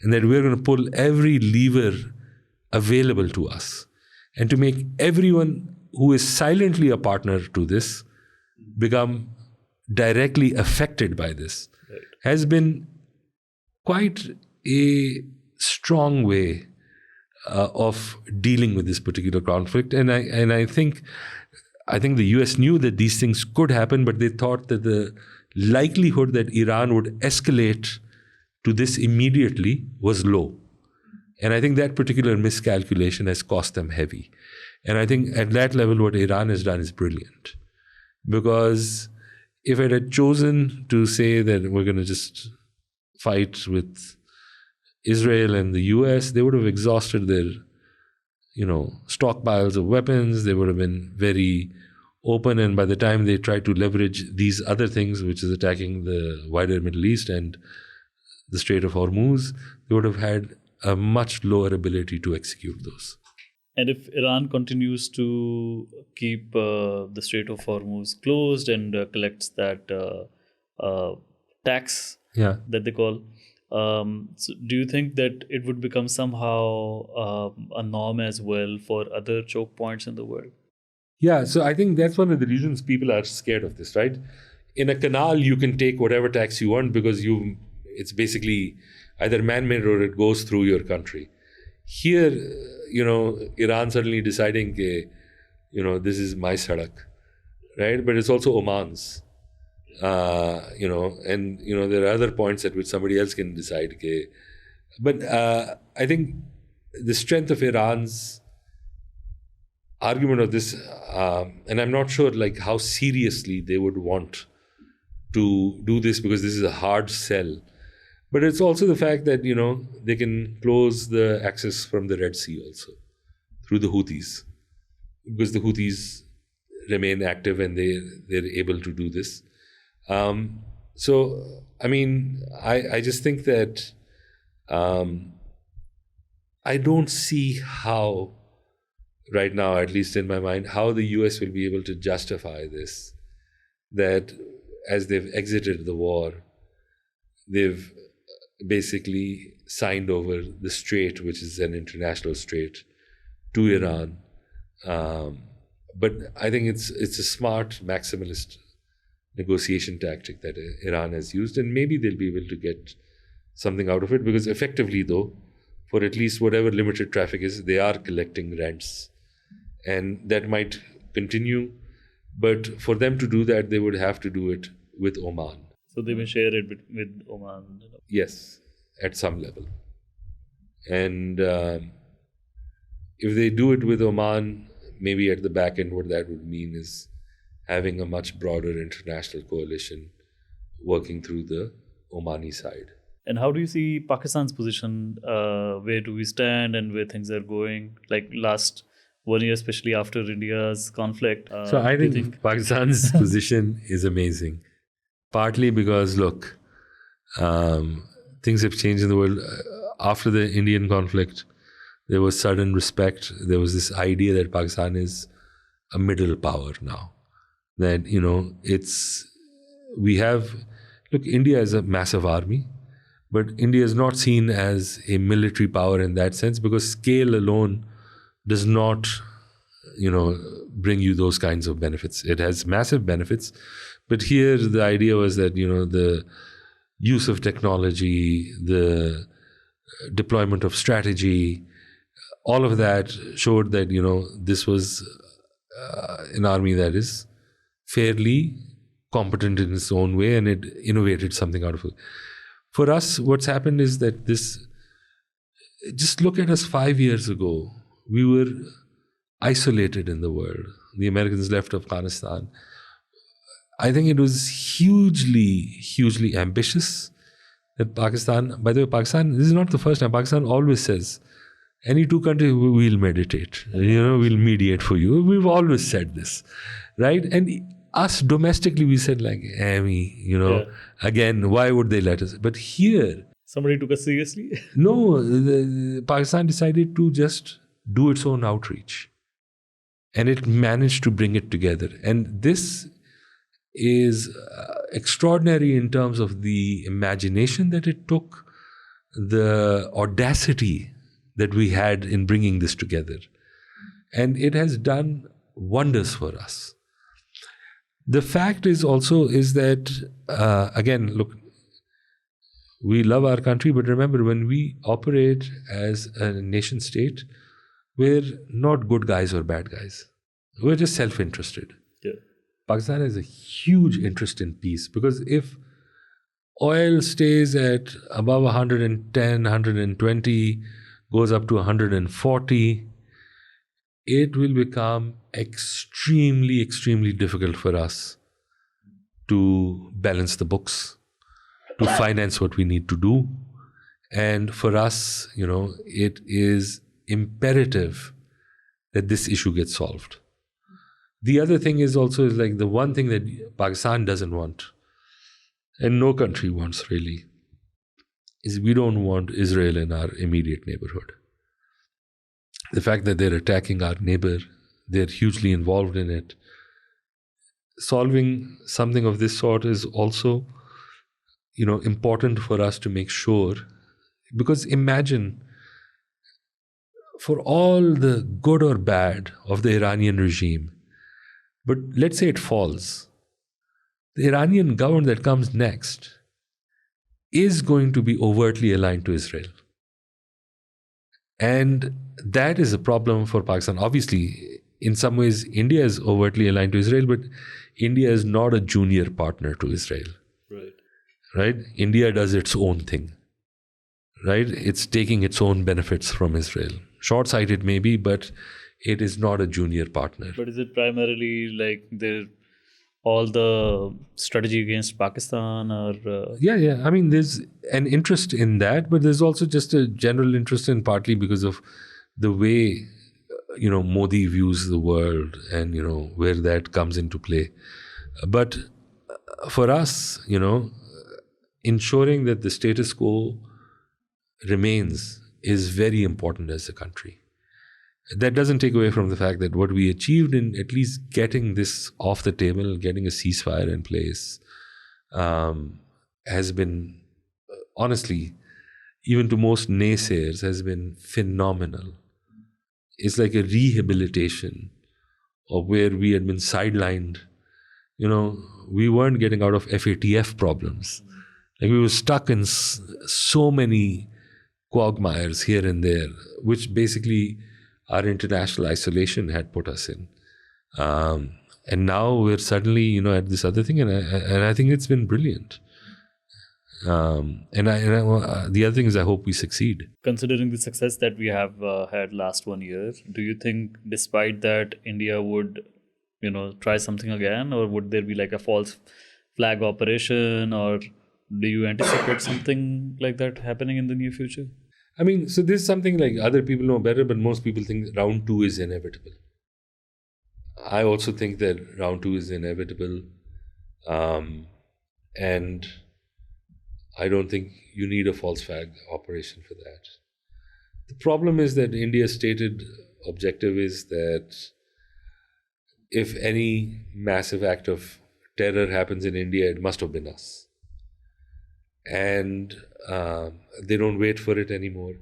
and that we're going to pull every lever available to us, and to make everyone who is silently a partner to this become directly affected by this, has been quite a strong way of dealing with this particular conflict. And I think the US knew that these things could happen, but they thought that the likelihood that Iran would escalate to this immediately was low. And I think that particular miscalculation has cost them heavy. And I think at that level, what Iran has done is brilliant. Because if it had chosen to say that we're going to just fight with Israel and the US, they would have exhausted their, stockpiles of weapons. They would have been very open. And by the time they tried to leverage these other things, which is attacking the wider Middle East and the Strait of Hormuz, they would have had a much lower ability to execute those. And if Iran continues to keep the Strait of Hormuz closed and collects that tax that they call, so do you think that it would become somehow a norm as well for other choke points in the world? Yeah, so I think that's one of the reasons people are scared of this, right? In a canal, you can take whatever tax you want because it's basically either man-made or it goes through your country. Here, Iran suddenly deciding, this is my sadak, right? But it's also Oman's, and, there are other points at which somebody else can decide. But I think the strength of Iran's argument of this, and I'm not sure how seriously they would want to do this because this is a hard sell. But it's also the fact that, they can close the access from the Red Sea also through the Houthis, because the Houthis remain active and they're able to do this. So, I just think that I don't see how, right now, at least in my mind, how the US will be able to justify this, that as they've exited the war, they've basically signed over the Strait, which is an international strait, to Iran. But I think it's a smart maximalist negotiation tactic that Iran has used, and maybe they'll be able to get something out of it, because effectively, though, for at least whatever limited traffic is, they are collecting rents, and that might continue. But for them to do that, they would have to do it with Oman. So they may share it with Oman. Yes, at some level. And if they do it with Oman, maybe at the back end, what that would mean is having a much broader international coalition working through the Omani side. And how do you see Pakistan's position? Where do we stand and where things are going? Like last 1 year, especially after India's conflict. So I think Pakistan's position is amazing. Partly because, look, things have changed in the world. After the Indian conflict, there was sudden respect. There was this idea that Pakistan is a middle power now. That, India is a massive army, but India is not seen as a military power in that sense, because scale alone does not, bring you those kinds of benefits. It has massive benefits. But here the idea was that, the use of technology, the deployment of strategy, all of that showed that, this was an army that is fairly competent in its own way, and it innovated something out of it. For us, what's happened is that just look at us 5 years ago. We were isolated in the world. The Americans left Afghanistan. I think it was hugely, hugely ambitious that Pakistan, by the way, Pakistan, this is not the first time, Pakistan always says, any two countries, we'll meditate, we'll mediate for you. We've always said this, right? And us domestically, we said again, why would they let us? But here... Somebody took us seriously? No, Pakistan decided to just do its own outreach. And it managed to bring it together. And this is extraordinary in terms of the imagination that it took, the audacity that we had in bringing this together. And it has done wonders for us. The fact is that, again, look, we love our country, but remember, when we operate as a nation state, we're not good guys or bad guys. We're just self-interested. Yeah. Pakistan has a huge interest in peace, because if oil stays at above 110, 120, goes up to 140, it will become extremely, extremely difficult for us to balance the books, to finance what we need to do. And for us, it is imperative that this issue gets solved. The other thing is also like the one thing that Pakistan doesn't want, and no country wants really, is we don't want Israel in our immediate neighborhood. The fact that they're attacking our neighbor, they're hugely involved in it. Solving something of this sort is also, important for us to make sure, because imagine, for all the good or bad of the Iranian regime, but let's say it falls, the Iranian government that comes next is going to be overtly aligned to Israel. And that is a problem for Pakistan. Obviously, in some ways, India is overtly aligned to Israel, but India is not a junior partner to Israel. Right? India does its own thing. Right? It's taking its own benefits from Israel. Short-sighted maybe, but it is not a junior partner. But is it primarily like all the strategy against Pakistan, or? Yeah. I mean, there's an interest in that, but there's also just a general interest in, partly because of the way, Modi views the world and, where that comes into play. But for us, ensuring that the status quo remains is very important as a country. That doesn't take away from the fact that what we achieved in at least getting this off the table, getting a ceasefire in place, has been, honestly, even to most naysayers, has been phenomenal. It's like a rehabilitation of where we had been sidelined. We weren't getting out of FATF problems. Like, we were stuck in so many quagmires here and there, which basically our international isolation had put us in. And now we're suddenly, at this other thing, and I think it's been brilliant. The other thing is, I hope we succeed. Considering the success that we have had last 1 year, do you think despite that India would, try something again, or would there be like a false flag operation, or do you anticipate something like that happening in the near future? I mean, so this is something like other people know better, but most people think round 2 is inevitable. I also think that round 2 is inevitable. And I don't think you need a false flag operation for that. The problem is that India's stated objective is that if any massive act of terror happens in India, it must have been us. And they don't wait for it anymore.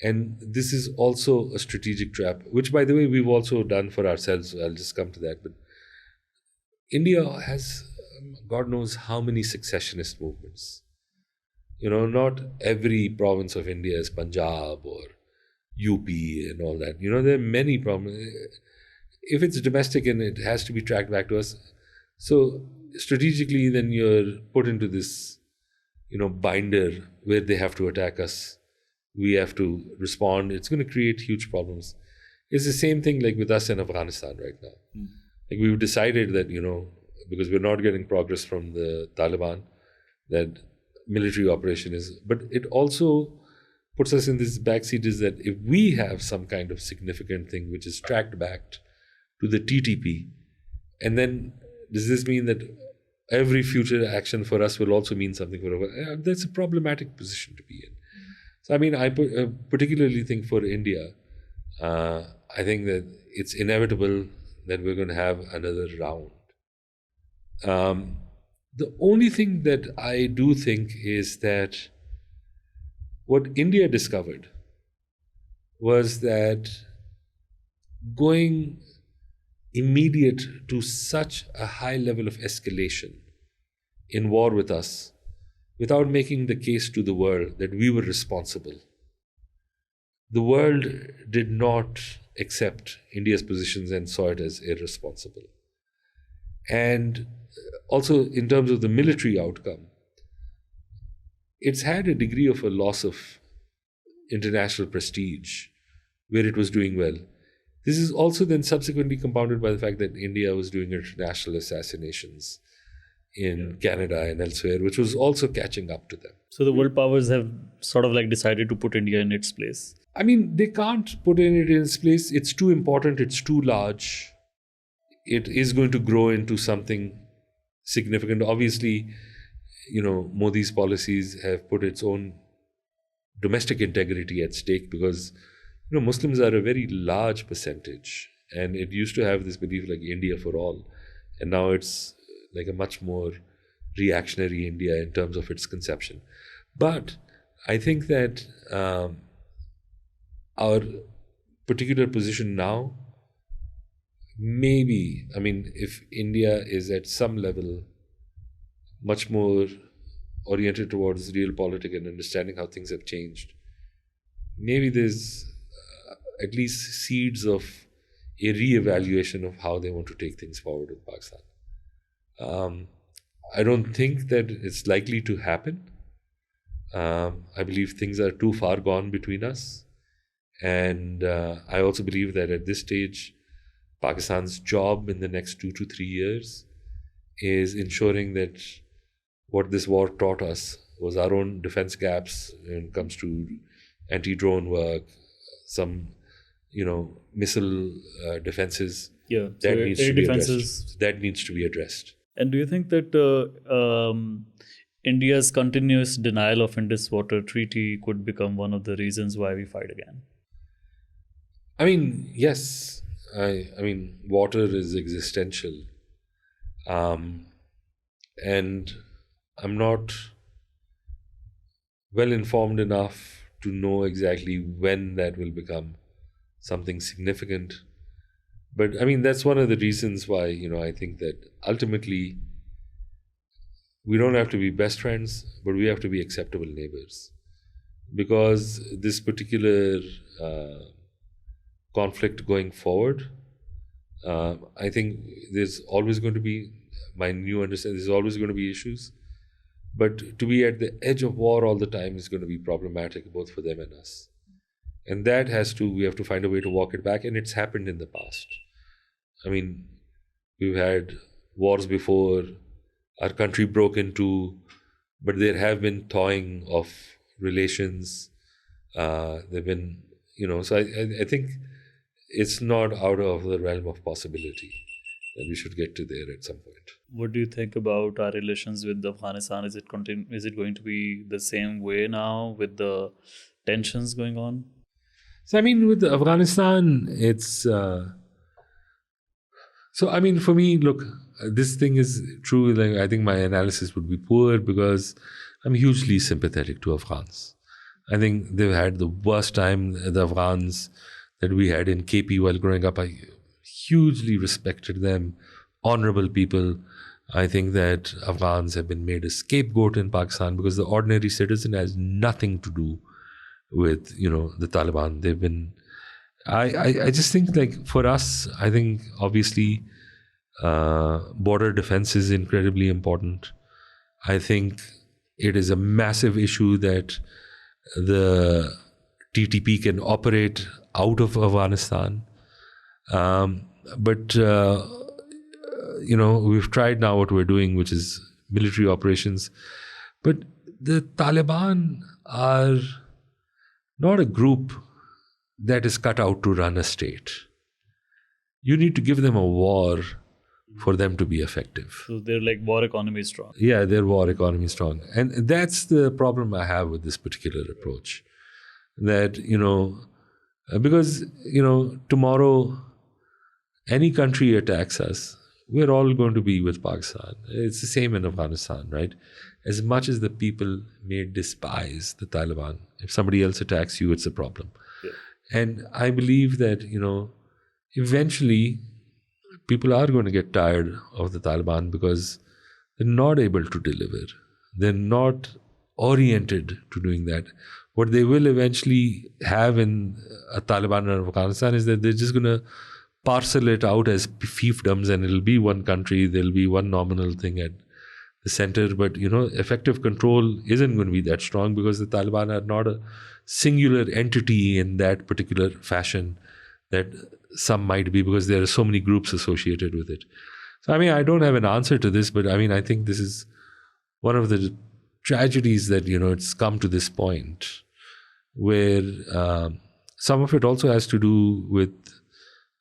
And this is also a strategic trap, which, by the way, we've also done for ourselves. I'll just come to that. But India has, God knows how many secessionist movements. Not every province of India is Punjab or UP and all that. There are many problems. If it's domestic and it has to be tracked back to us, so strategically then you're put into this, binder where they have to attack us. We have to respond. It's going to create huge problems. It's the same thing like with us in Afghanistan right now. Like, we've decided that, because we're not getting progress from the Taliban, that military operation is, but it also puts us in this backseat, is that if we have some kind of significant thing which is tracked back to the TTP, and then does this mean that every future action for us will also mean something for us? That's a problematic position to be in. So, I mean, I particularly think for India, I think that it's inevitable that we're going to have another round. The only thing that I do think is that what India discovered was that going immediate to such a high level of escalation in war with us, without making the case to the world that we were responsible, the world did not accept India's positions and saw it as irresponsible. And also in terms of the military outcome, it's had a degree of a loss of international prestige where it was doing well. This is also then subsequently compounded by the fact that India was doing international assassinations in Canada and elsewhere, which was also catching up to them. So the world powers have sort of like decided to put India in its place. I mean, they can't put it in its place. It's too important. It's too large. It is going to grow into something significant. Obviously, Modi's policies have put its own domestic integrity at stake because, Muslims are a very large percentage. And it used to have this belief like India for all. And now it's like a much more reactionary India in terms of its conception. But I think that our particular position now, maybe, if India is at some level much more oriented towards realpolitik and understanding how things have changed, maybe there's at least seeds of a re-evaluation of how they want to take things forward with Pakistan. I don't think that it's likely to happen. I believe things are too far gone between us. And I also believe that at this stage, Pakistan's job in the next 2 to 3 years is ensuring that what this war taught us was our own defense gaps when it comes to anti-drone work, some, missile defenses. Yeah, that so needs air to be defenses. addressed. That needs to be addressed. And do you think that India's continuous denial of Indus Water Treaty could become one of the reasons why we fight again? Yes. Water is existential. And I'm not well informed enough to know exactly when that will become something significant. But that's one of the reasons why, I think that ultimately we don't have to be best friends, but we have to be acceptable neighbors. Because this particular conflict going forward, I think there's always going to be, my new understanding, there's always going to be issues. But to be at the edge of war all the time is going to be problematic, both for them and us. And that we have to find a way to walk it back. And it's happened in the past. We've had wars before, our country broke into, but there have been thawing of relations. There've been, so I think it's not out of the realm of possibility that we should get to there at some point. What do you think about our relations with Afghanistan? Is it going to be the same way now with the tensions going on? So with Afghanistan, it's for me, look, this thing is true. Like, I think my analysis would be poor because I'm hugely sympathetic to Afghans. I think they've had the worst time. The Afghans that we had in KP while growing up, I hugely respected them, honorable people. I think that Afghans have been made a scapegoat in Pakistan because the ordinary citizen has nothing to do with, the Taliban. They've been, I just think, like, for us, I think obviously border defense is incredibly important. I think it is a massive issue that the TTP can operate out of Afghanistan. But we've tried now what we're doing, which is military operations. But the Taliban are not a group that is cut out to run a state. You need to give them a war for them to be effective. So they're like war economy strong. Yeah, their war economy strong. And that's the problem I have with this particular approach. That, because, tomorrow any country attacks us, we're all going to be with Pakistan. It's the same in Afghanistan, right? As much as the people may despise the Taliban, if somebody else attacks you, it's a problem. Yeah. And I believe that, eventually people are going to get tired of the Taliban because they're not able to deliver. They're not oriented to doing that. What they will eventually have in a Taliban in Afghanistan is that they're just going to parcel it out as fiefdoms, and it'll be one country, there'll be one nominal thing at the center. But, effective control isn't going to be that strong because the Taliban are not a singular entity in that particular fashion that some might be, because there are so many groups associated with it. So, I don't have an answer to this, but I think this is one of the tragedies that, it's come to this point where some of it also has to do with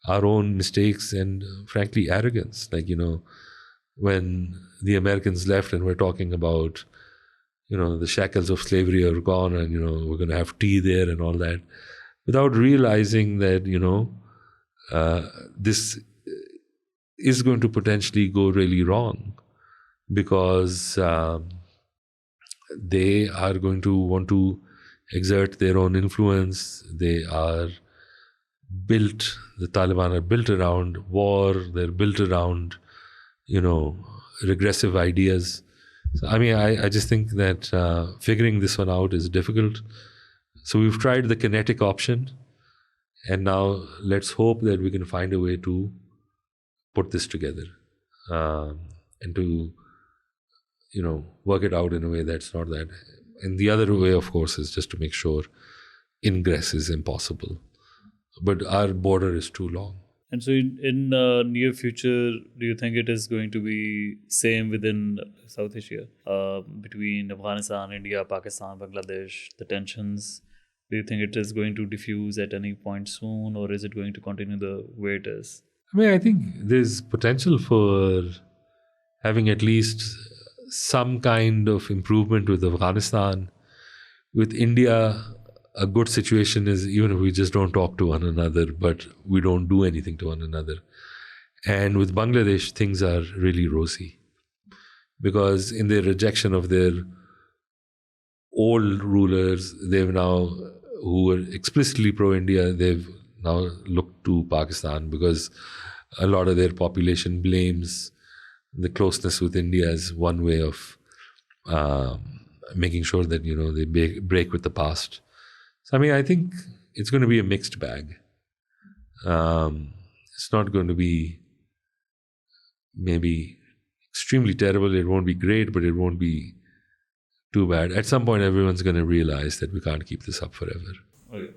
our own mistakes and, frankly, arrogance. Like, when the Americans left and we're talking about, the shackles of slavery are gone and, we're going to have tea there and all that, without realizing that, this is going to potentially go really wrong, because they are going to want to exert their own influence. The Taliban are built around war, they're built around, regressive ideas. So, I just think that figuring this one out is difficult. So we've tried the kinetic option, and now let's hope that we can find a way to put this together and to, work it out in a way that's not that. And the other way, of course, is just to make sure ingress is impossible. But our border is too long. And so in near future, do you think it is going to be same within South Asia, between Afghanistan, India, Pakistan, Bangladesh, the tensions? Do you think it is going to diffuse at any point soon, or is it going to continue the way it is? I think there's potential for having at least some kind of improvement with Afghanistan. With India, a good situation is even if we just don't talk to one another, but we don't do anything to one another. And with Bangladesh, things are really rosy, because in their rejection of their old rulers, they've now, who were explicitly pro-India, they've now looked to Pakistan, because a lot of their population blames the closeness with India as one way of making sure that, they break with the past. So, I think it's going to be a mixed bag. It's not going to be maybe extremely terrible. It won't be great, but it won't be too bad. At some point, everyone's going to realize that we can't keep this up forever. Okay.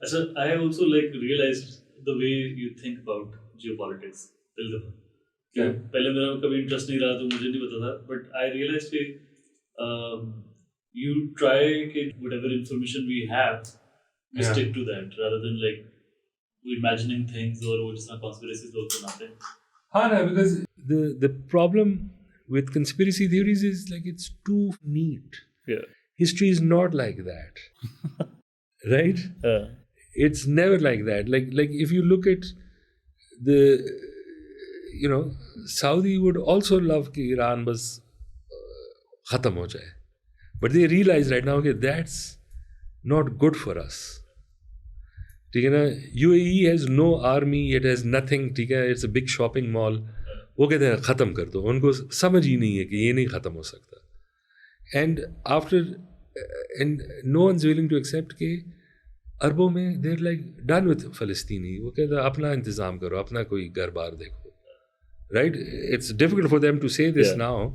So I also realized the way you think about geopolitics. पहले मेरा कभी interest नहीं रहा, तो मुझे नहीं पता था, बट आई रियलाइज कि you try whatever information we have, we stick to that rather than imagining things or just conspiracies or nothing. Because the problem with conspiracy theories is it's too neat. Yeah. History is not like that. Right? It's never like that. Like if you look at the, Saudi would also love कि Iran बस खत्म हो जाए. But they realize right now that that's not good for us. ठीक है ना? UAE has no army, it has nothing. ठीक है? It's a big shopping mall. वो कहते हैं ख़त्म कर दो. उनको समझ ही नहीं है कि ये नहीं ख़त्म हो सकता. And no one's willing to accept कि अरबों में they're done with फ़लस्तीनी. वो कहते हैं अपना इंतज़ाम करो, अपना कोई घर बार देखो. Right? It's difficult for them to say this now,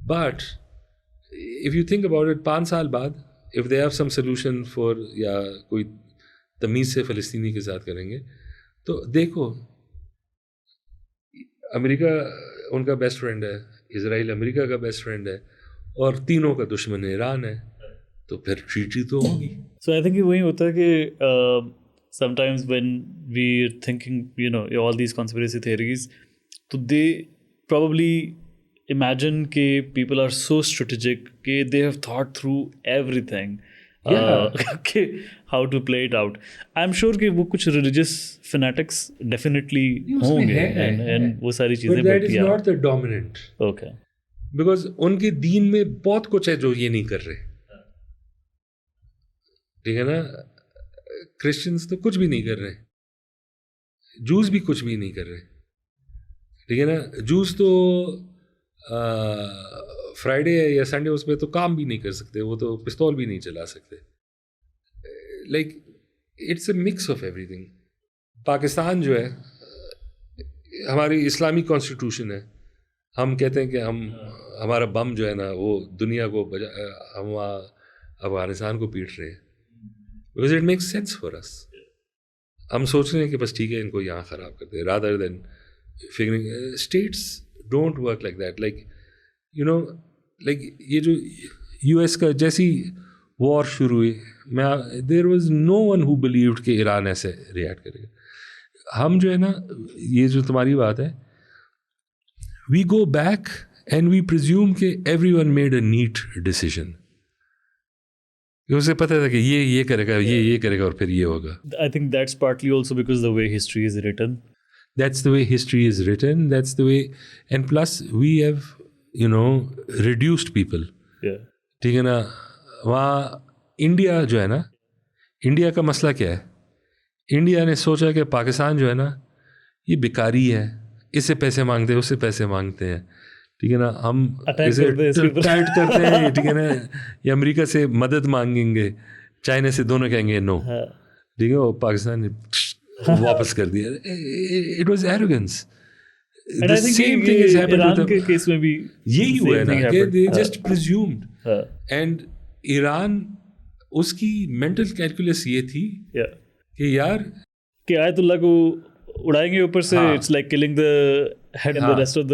but if you think about it, 5 साल बाद, if they have some solution for या कोई तमीज़ से फ़लस्तीनी के साथ करेंगे, तो देखो, अमेरिका उनका बेस्ट फ्रेंड है, इजराइल अमेरिका का बेस्ट फ्रेंड है, और तीनों का दुश्मन ईरान है, तो फिर ट्रीटी तो होगी. So I think वही होता है कि sometimes when we're thinking, all these conspiracy theories, so they probably imagine that people are so strategic that they have thought through everything. How to play it out. I'm sure that वो कुछ religious fanatics definitely होंगे and वो सारी चीजें. But that is not the dominant. Okay. Because उनके दीन में बहुत कुछ है जो ये नहीं कर रहे. ठीक है ना? Christians तो कुछ भी नहीं कर रहे. Jews भी कुछ भी नहीं कर रहे. ठीक है ना? Jews तो फ्राइडे या संडे उस पर तो काम भी नहीं कर सकते, वो तो पिस्तौल भी नहीं चला सकते. Like it's a mix of everything. Pakistan जो है हमारी इस्लामिक कॉन्स्टिट्यूशन है. हम कहते हैं कि हमारा बम जो है ना वो दुनिया को हम वहाँ अफगानिस्तान को पीट रहे हैं. Because it makes sense for us. हम सोच रहे हैं कि बस ठीक है इनको यहाँ ख़राब करते हैं, rather than figuring. States don't work like that. Like you know, like ये जो यूएस का जैसी वॉर शुरू हुई, there was no one who believed कि ईरान ऐसे रिएक्ट करेगा. हम जो है ना, ये जो तुम्हारी बात है, we go back and we presume कि everyone made a neat decision. उसे पता था कि ये करेगा, ये करेगा और फिर ये होगा. I think that's partly also because the way history is written. That's the way history is written. That's the way, and plus we have, you know, reduced people. Yeah. ठीक है ना. वहाँ इंडिया जो है ना, इंडिया का मसला क्या है? इंडिया ने सोचा कि पाकिस्तान जो है ना ये भिखारी है, इससे पैसे मांगते हैं, उससे पैसे मांगते हैं. ठीक है ना, हम इसे टाइट करते हैं. ठीक है ना, ये अमेरिका से मदद मांगेंगे, चाइना से, दोनों कहेंगे नो. ठीक है, वो पाकिस्तान ने वापस कर दिया. It was arrogance. And I think Iran के केस में भी यही हुआ है ना कि they just presumed. And Iran, उसकी मेंटल कैलकुलस ये थी कि यार कि आयतुल्लाह को उड़ाएंगे ऊपर से. It's like killing the head and the rest of the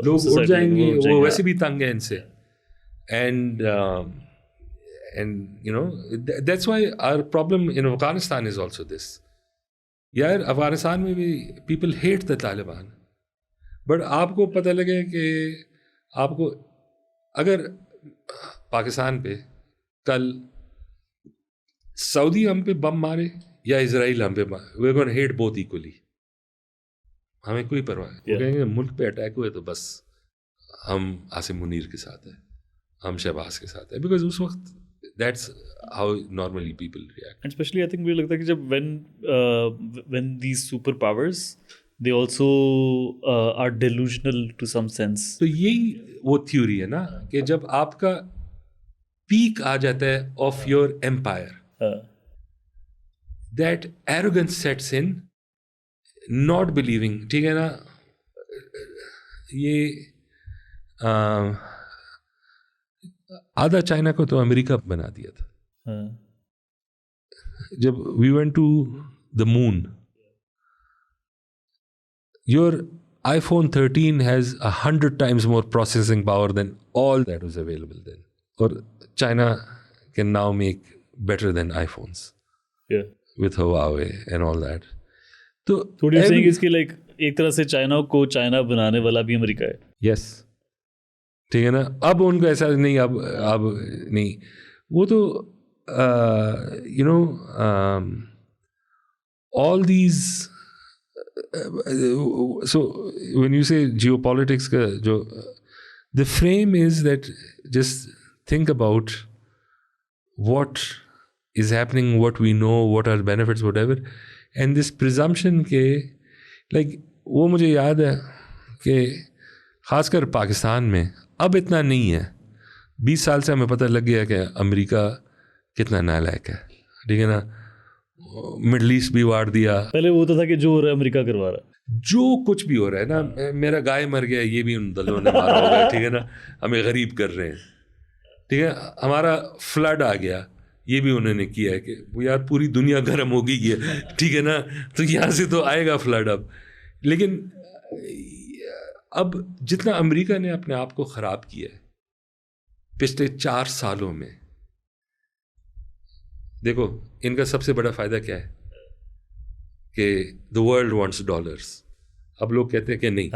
लोग उड़ जाएंगे. वो वैसे भी तंग है इनसे. And you know that's why our problem in Afghanistan is also this. यार अफगानिस्तान में भी people hate the Taliban, but आपको पता लगे कि आपको अगर पाकिस्तान पे कल सऊदी हम पे बम मारे या इजराइल हम पे मारे, we are gonna hate both equally. हमें कोई परवाह नहीं. वो कहेंगे मुल्क पे अटैक हुए तो बस हम आसिम मुनीर के साथ है, हम शहबाज के साथ है. बिकॉज उस वक्त that's how normally people react. And specially I think मुझे लगता है कि जब when these super powers they also are delusional to some sense. तो यही वो थ्योरी है ना कि जब आपका पीक आ जाता है of your empire, that arrogance sets in, not believing. ठीक है ना, ये आधा चाइना को तो अमेरिका बना दिया था. जब we went to the moon, your iPhone 13 has 100 times more processing power than all that was available then. Or China can now make better than iPhones. Yeah. With Huawei and all that. So what you're saying is कि like एक तरह से China को China बनाने वाला भी America है. Yes. ठीक है ना. अब उनको ऐसा नहीं, अब नहीं. वो तो you know all these so when you say geopolitics ka jo the frame is that just think about what is happening, what we know, what are benefits, whatever, and this presumption ke like वो मुझे याद है कि ख़ासकर पाकिस्तान में अब इतना नहीं है. 20 साल से हमें पता लग गया कि अमेरिका कितना नालायक है. ठीक है ना. मिडल ईस्ट भी वार दिया. पहले वो तो था कि जो हो रहा है अमेरिका करवा रहा है. जो कुछ भी हो रहा है ना, मेरा गाय मर गया, ये भी उन दलों ने मारा होगा. ठीक है ना, हमें गरीब कर रहे हैं. ठीक है, हमारा फ्लड आ गया, ये भी उन्होंने किया है कि वो यार पूरी दुनिया गर्म हो गई है. ठीक है ना, तो यहाँ से तो आएगा फ्लड अब. लेकिन अब जितना अमेरिका ने अपने आप को ख़राब किया है पिछले 4 सालों में, देखो इनका सबसे बड़ा फ़ायदा क्या है कि द वर्ल्ड वांट्स डॉलर्स. अब लोग कहते हैं कि नहीं,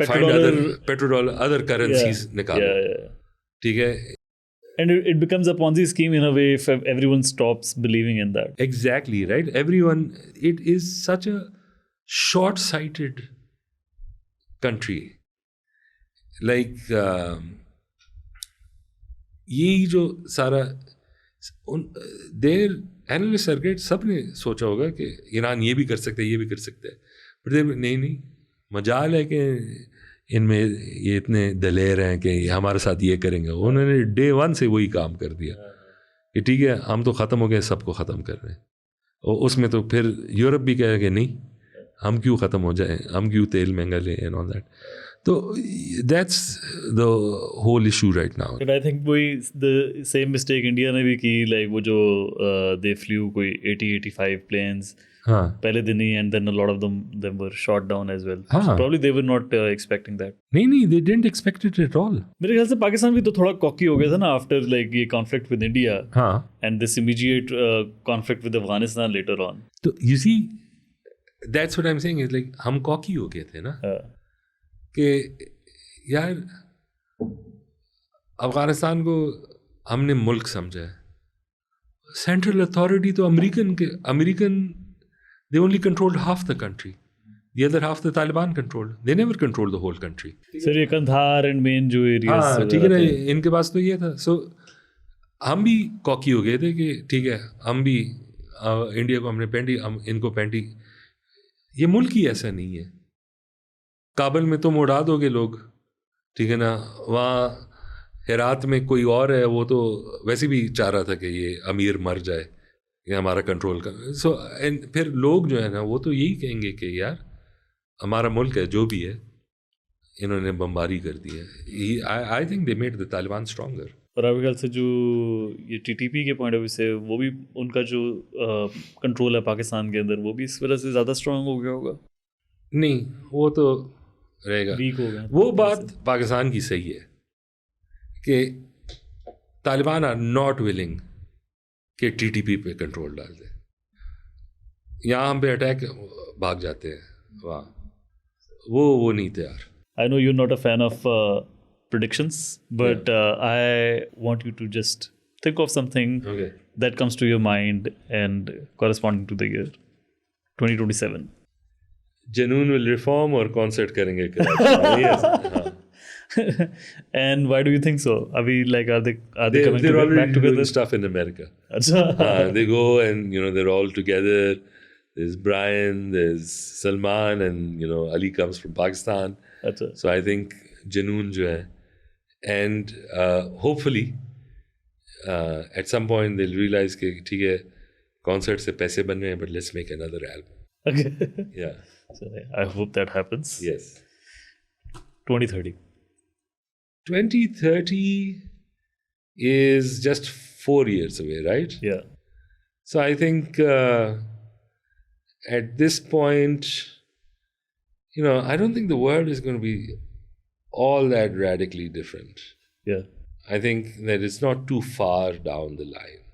find other petrodollar, other currencies निकालो. ठीक है. And it becomes a Ponzi scheme in a way if everyone stops believing in that. Exactly, right? Everyone, it is such a short-sighted country. Like, यही जो सारा देर एनालिस्ट सर्किट सब ने सोचा होगा कि ईरान ये भी कर सकता है, ये भी कर सकता है. बट नहीं, मजाल है कि इनमें ये इतने दलेर हैं कि हमारे साथ ये करेंगे. उन्होंने day 1 से वही काम कर दिया कि ठीक है हम तो ख़त्म हो गए, सबको ख़त्म कर रहे हैं. और उसमें तो फिर यूरोप भी कहे कि नहीं, हम क्यों ख़त्म हो जाएं, हम क्यों तेल महंगा लें एंड ऑल दैट. तो that's the whole issue right now. But I think वही the same mistake इंडिया ने भी की, like वो जो they flew कोई 80-85 planes हाँ पहले दिन ही, and then a lot of them were shot down as well. हाँ. So probably they were not expecting that. नहीं, they didn't expect it at all. मेरे ख्याल से पाकिस्तान भी तो थोड़ा कॉकी हो गया था ना after like ये conflict with India हाँ. and this immediate conflict with Afghanistan later on. तो you see, that's what I'm saying is like हम कॉकी हो गए थे ना कि यार अफगानिस्तान को हमने मुल्क समझा है. सेंट्रल अथॉरिटी तो American they only controlled half the country. The other half the Taliban controlled. They never controlled the whole country. Sir, ये कंधार and main जो areas हाँ ठीक है ना, इनके पास तो ये था. So हम भी कॉकी हो गए थे कि ठीक है हम भी इंडिया को हमने पेंटी, हम इनको पेंटी. ये मुल्क ही ऐसा नहीं है. काबल में तुम उड़ा दोगे लोग, ठीक है ना. वहाँ हेरात में कोई और है, वो तो वैसे भी चाह रहा था कि ये अमीर मर जाए, ये हमारा कंट्रोल का. सो एंड फिर लोग जो है ना वो तो यही कहेंगे कि यार हमारा मुल्क है, जो भी है इन्होंने बमबारी कर दी है. I think they made the Taliban stronger. और आपके ख्याल से जो ये टीटीपी के पॉइंट ऑफ व्यू से वो भी उनका जो कंट्रोल है पाकिस्तान के अंदर, वो भी इस वजह से ज़्यादा स्ट्रांग हो गया होगा? नहीं, वो तो रहेगा, वीक हो गया. वो बात पाकिस्तान की सही है कि तालिबान आर नॉट विलिंग कि टीटीपी पे कंट्रोल डाल दे. यहाँ हम पे अटैक भाग जाते हैं वहाँ, वो नहीं तैयार. I know you not a fan of predictions, but I want you to just think of something that comes to your mind and corresponding to the year 2027. Janoon will reform or concert करेंगे Karachi. Yes. And why do you think so? Are we like are they coming they're already back together? doing stuff in America. Achha. They go and they're all together. There's Brian, there's Salman, and Ali comes from Pakistan. Achha. So I think Janoon जो है, and hopefully at some point they'll realize कि ठीक है concert से पैसे बन रहे हैं, but let's make another album. Okay. Yeah. So I hope that happens. Yes. 2030. 2030 is just 4 years away, right? Yeah. So I think at this point, I don't think the world is going to be all that radically different. Yeah. I think that it's not too far down the line.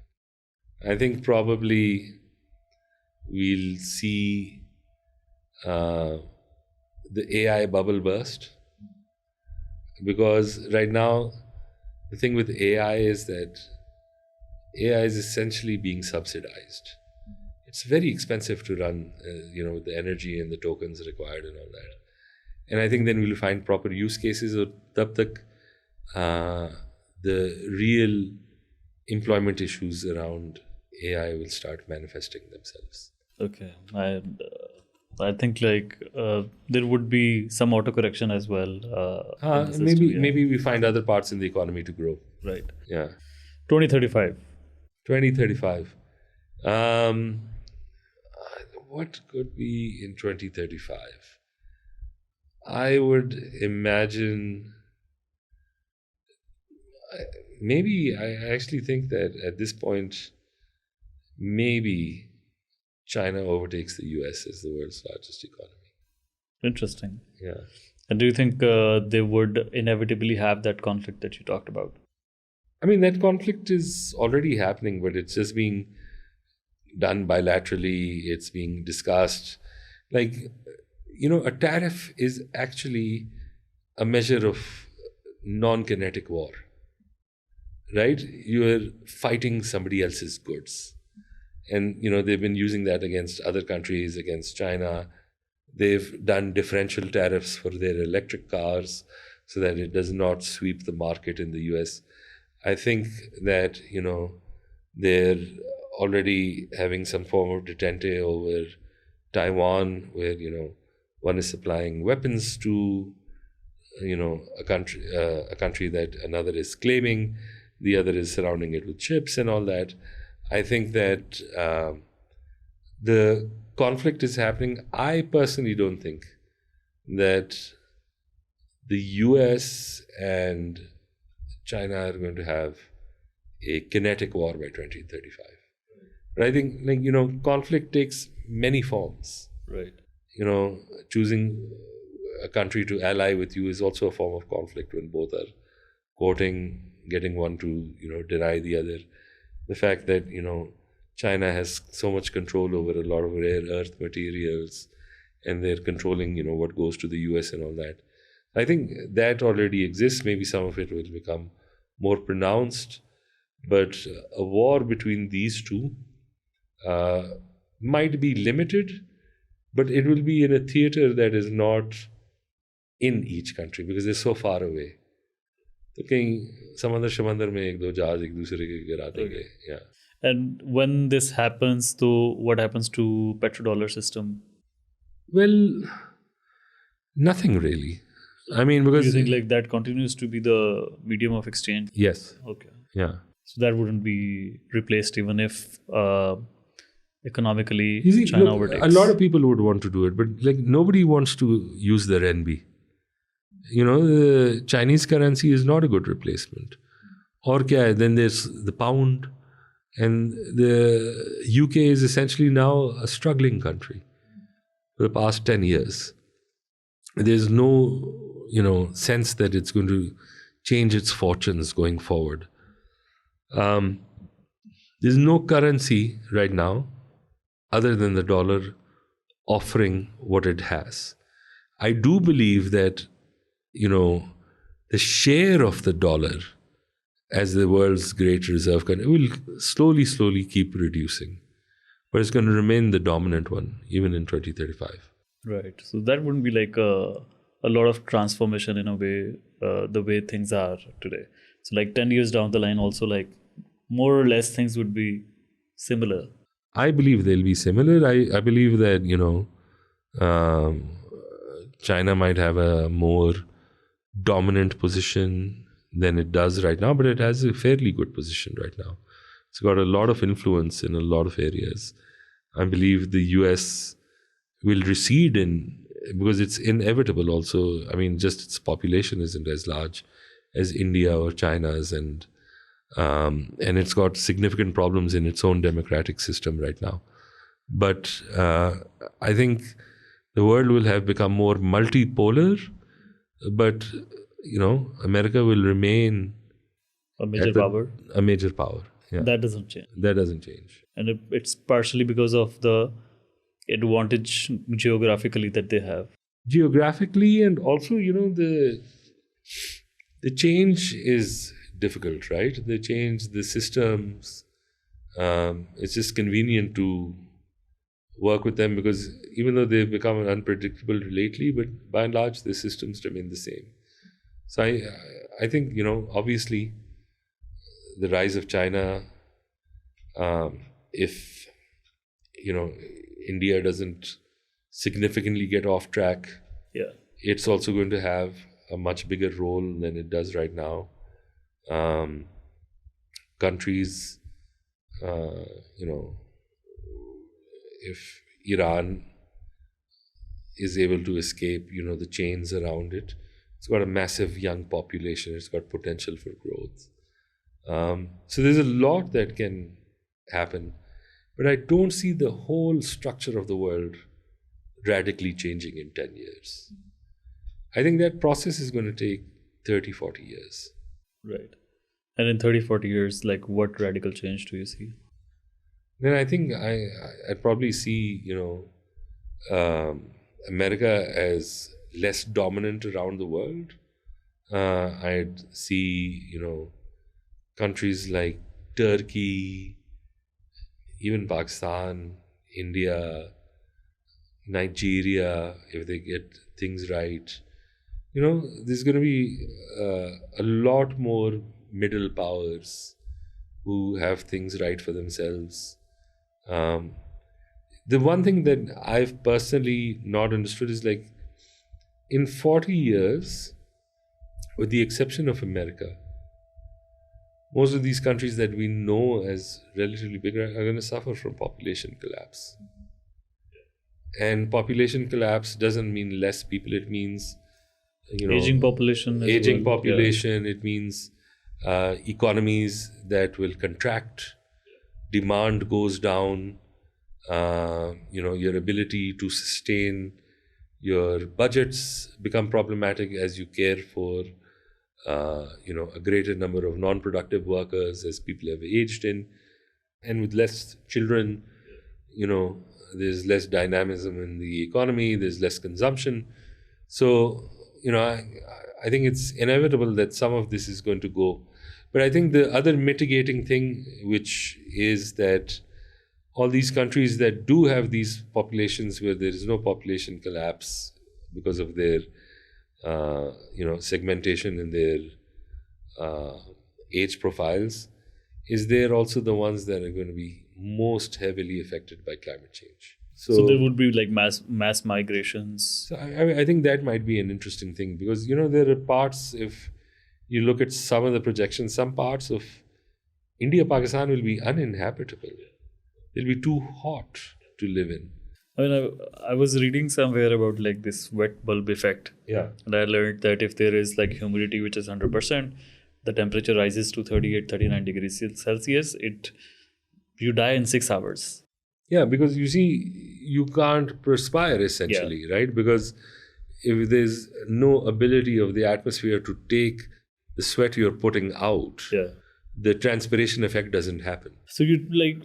I think probably we'll see the AI bubble burst, because right now the thing with AI is that AI is essentially being subsidized. It's very expensive to run, the energy and the tokens required and all that. And I think then we'll find proper use cases. Or tab tak the real employment issues around AI will start manifesting themselves. Okay. I think like there would be some autocorrection as well. Maybe we find other parts in the economy to grow. Right. Yeah. 2035. 2035. What could be in 2035? I would imagine, maybe I actually think that at this point, maybe China overtakes the US as the world's largest economy. Interesting. Yeah. And do you think they would inevitably have that conflict that you talked about? I mean, that conflict is already happening, but it's just being done bilaterally. It's being discussed. Like, a tariff is actually a measure of non-kinetic war, right? You're fighting somebody else's goods. And, they've been using that against other countries, against China. They've done differential tariffs for their electric cars so that it does not sweep the market in the US. I think that, they're already having some form of detente over Taiwan, where, one is supplying weapons to a country that another is claiming, the other is surrounding it with ships and all that. I think that the conflict is happening. I personally don't think that the US and China are going to have a kinetic war by 2035. But I think, conflict takes many forms. Right. Choosing a country to ally with you is also a form of conflict when both are courting, getting one to, deny the other. The fact that, China has so much control over a lot of rare earth materials and they're controlling, what goes to the US and all that. I think that already exists. Maybe some of it will become more pronounced. But a war between these two might be limited, but it will be in a theater that is not in each country because they're so far away. तो कहीं समंदर शमंदर में एक दो जहाज एक दूसरे के गिरा देंगे. Yeah. And when this happens, though, what happens to petrodollar system? Well, nothing really. I mean, because Do you think like that continues to be the medium of exchange? yes, Okay. yeah. So that wouldn't be replaced even if economically You see, China look, overtakes. a lot of people would want to do it, but like nobody wants to use the renminbi. The Chinese currency is not a good replacement. Or kya hai? Then there's the pound, and the UK is essentially now a struggling country for the past 10 years. There's no, sense that it's going to change its fortunes going forward. There's no currency right now other than the dollar offering what it has. I do believe that, the share of the dollar as the world's great reserve currency will slowly keep reducing. But it's going to remain the dominant one, even in 2035. Right. So that wouldn't be like a lot of transformation in a way, the way things are today. So like 10 years down the line also, like more or less things would be similar. I believe they'll be similar. I believe that, China might have a more dominant position than it does right now, but it has a fairly good position right now. It's got a lot of influence in a lot of areas. I believe the US will recede because it's inevitable also. I mean, just its population isn't as large as India or China's, and it's got significant problems in its own democratic system right now. But I think the world will have become more multipolar, but America will remain A major power. a major power. Yeah. That doesn't change. That doesn't change. And it's partially because of the advantage geographically that they have. Geographically, and also, the change is difficult, right? The change, the systems, it's just convenient to work with them because even though they've become unpredictable lately, but by and large, the systems remain the same. So I think, obviously, the rise of China, if, India doesn't significantly get off track, Yeah. it's also going to have a much bigger role than it does right now. Countries, if Iran is able to escape, the chains around it, it's got a massive young population, it's got potential for growth. So there's a lot that can happen, but I don't see the whole structure of the world radically changing in 10 years. I think that process is going to take 30, 40 years. Right. And in 30, 40 years, like what radical change do you see? Then I think I'd probably see, America as less dominant around the world. I'd see, countries like Turkey, even Pakistan, India, Nigeria, if they get things right. There's going to be a lot more middle powers who have things right for themselves. The one thing that I've personally not understood is like in 40 years, with the exception of America, most of these countries that we know as relatively big are going to suffer from population collapse. And population collapse doesn't mean less people. It means, aging population. Aging population. It means economies that will contract. Demand goes down. Your ability to sustain your budgets become problematic as you care for a greater number of non-productive workers as people have aged in. And with less children, there's less dynamism in the economy, there's less consumption. So, I think it's inevitable that some of this is going to go. But I think the other mitigating thing, which is that all these countries that do have these populations where there is no population collapse because of their segmentation in their age profiles, is they're also the ones that are going to be most heavily affected by climate change. So there would be like mass migrations. So I think that might be an interesting thing, because there are parts, if you look at some of the projections, some parts of India, Pakistan will be uninhabitable. They'll be too hot to live in. I mean, I was reading somewhere about like this wet bulb effect. Yeah. And I learned that if there is like humidity which is 100%, the temperature rises to 38, 39 degrees Celsius, you die in 6 hours. Yeah, because you see, you can't perspire essentially, right? Because if there's no ability of the atmosphere to take the sweat you're putting out, the transpiration effect doesn't happen. So you like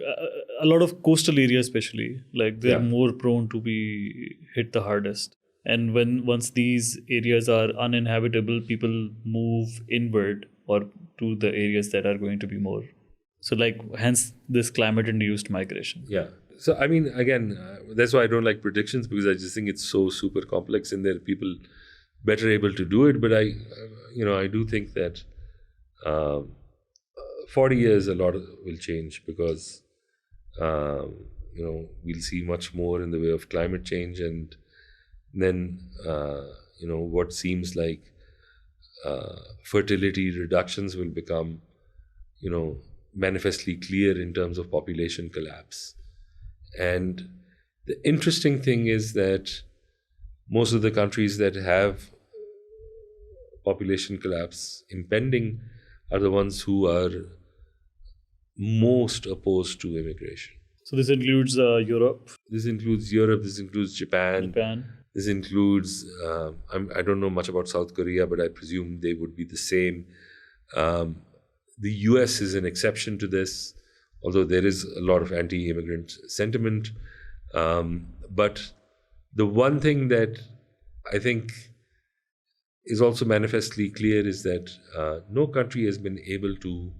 a lot of coastal areas, especially, like they're more prone to be hit the hardest. And once these areas are uninhabitable, people move inward or to the areas that are going to be more. So hence this climate-induced migration. Yeah. So I mean, again, that's why I don't like predictions, because I just think it's so super complex and there are people better able to do it. But I do think that 40 years, a lot will change, because, we'll see much more in the way of climate change. And then, what seems like fertility reductions will become, manifestly clear in terms of population collapse. And the interesting thing is that most of the countries that have population collapse impending are the ones who are most opposed to immigration. So this includes Europe? This includes Europe, this includes Japan. This includes, I don't know much about South Korea, but I presume they would be the same. The US is an exception to this, although there is a lot of anti-immigrant sentiment. But the one thing that I think is also manifestly clear is that no country has been able to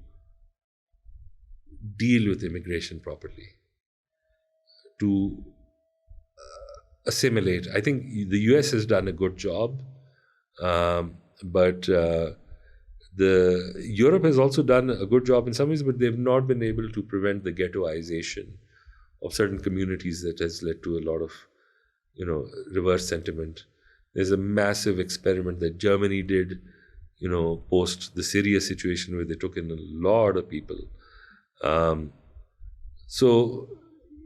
deal with immigration properly, to assimilate. I think the US has done a good job, but Europe has also done a good job in some ways, but they've not been able to prevent the ghettoization of certain communities that has led to a lot of, reverse sentiment. There's a massive experiment that Germany did, post the Syria situation, where they took in a lot of people. So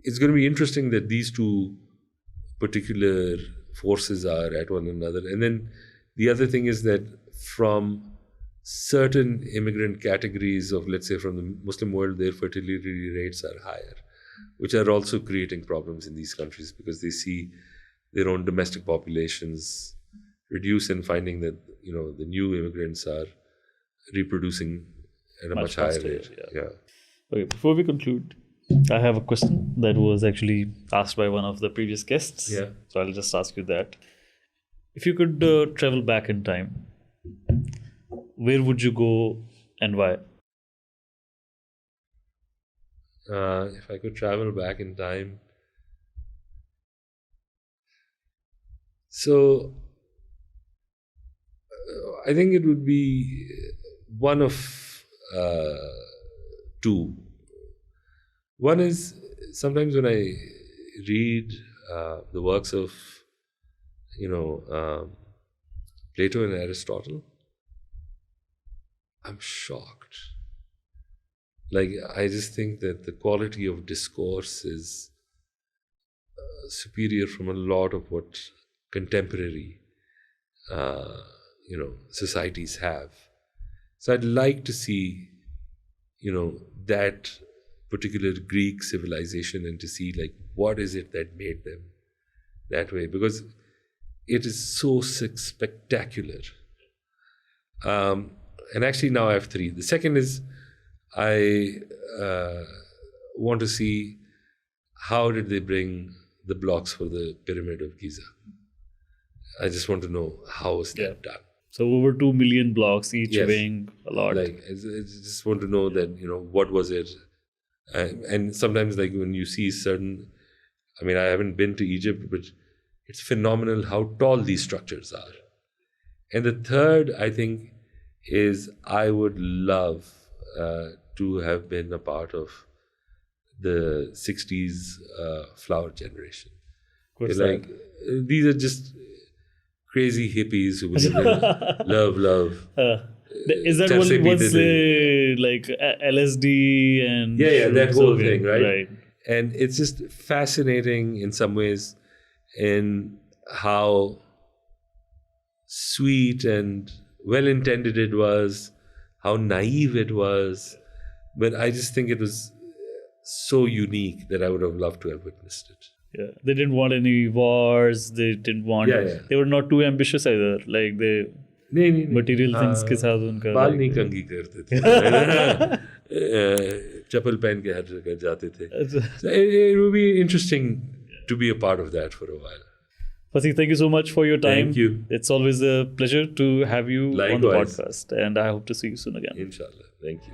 it's going to be interesting that these two particular forces are at one another. And then the other thing is that from certain immigrant categories of, let's say, from the Muslim world, their fertility rates are higher, which are also creating problems in these countries, because they see their own domestic populations reduce and finding that, the new immigrants are reproducing at a much higher rate. Yeah. Okay, before we conclude, I have a question that was actually asked by one of the previous guests. Yeah. So I'll just ask you that. If you could travel back in time, where would you go and why? If I could travel back in time. So I think it would be one of two. One is, sometimes when I read the works of, Plato and Aristotle, I'm shocked. Like, I just think that the quality of discourse is superior from a lot of what contemporary, societies have. So I'd like to see, that particular Greek civilization and to see like what is it that made them that way, because it is so spectacular. And actually now I have three. The second is I want to see how did they bring the blocks for the Pyramid of Giza. I just want to know how is that done. So over 2 million blocks, each weighing a lot. Like, I just want to know that, what was it? And sometimes like when you see certain, I mean, I haven't been to Egypt, but it's phenomenal how tall these structures are. And the third, I think, is I would love to have been a part of the 60s flower generation. Like, these are just crazy hippies who believe in love. Is that what was like LSD and that whole thing, right? Right. And it's just fascinating in some ways in how sweet and well-intended it was, how naive it was, but I just think it was so unique that I would have loved to have witnessed it. Yeah, they didn't want any wars. They didn't want. They were not too ambitious either. Like they material things के साथ उनका. बाल नहीं कंघी करते थे. चप्पल पहन के हर जगह जाते थे. So it would be interesting to be a part of that for a while. Fasi, thank you so much for your time. Thank you. It's always a pleasure to have you on the podcast, and I hope to see you soon again. Inshallah. Thank you.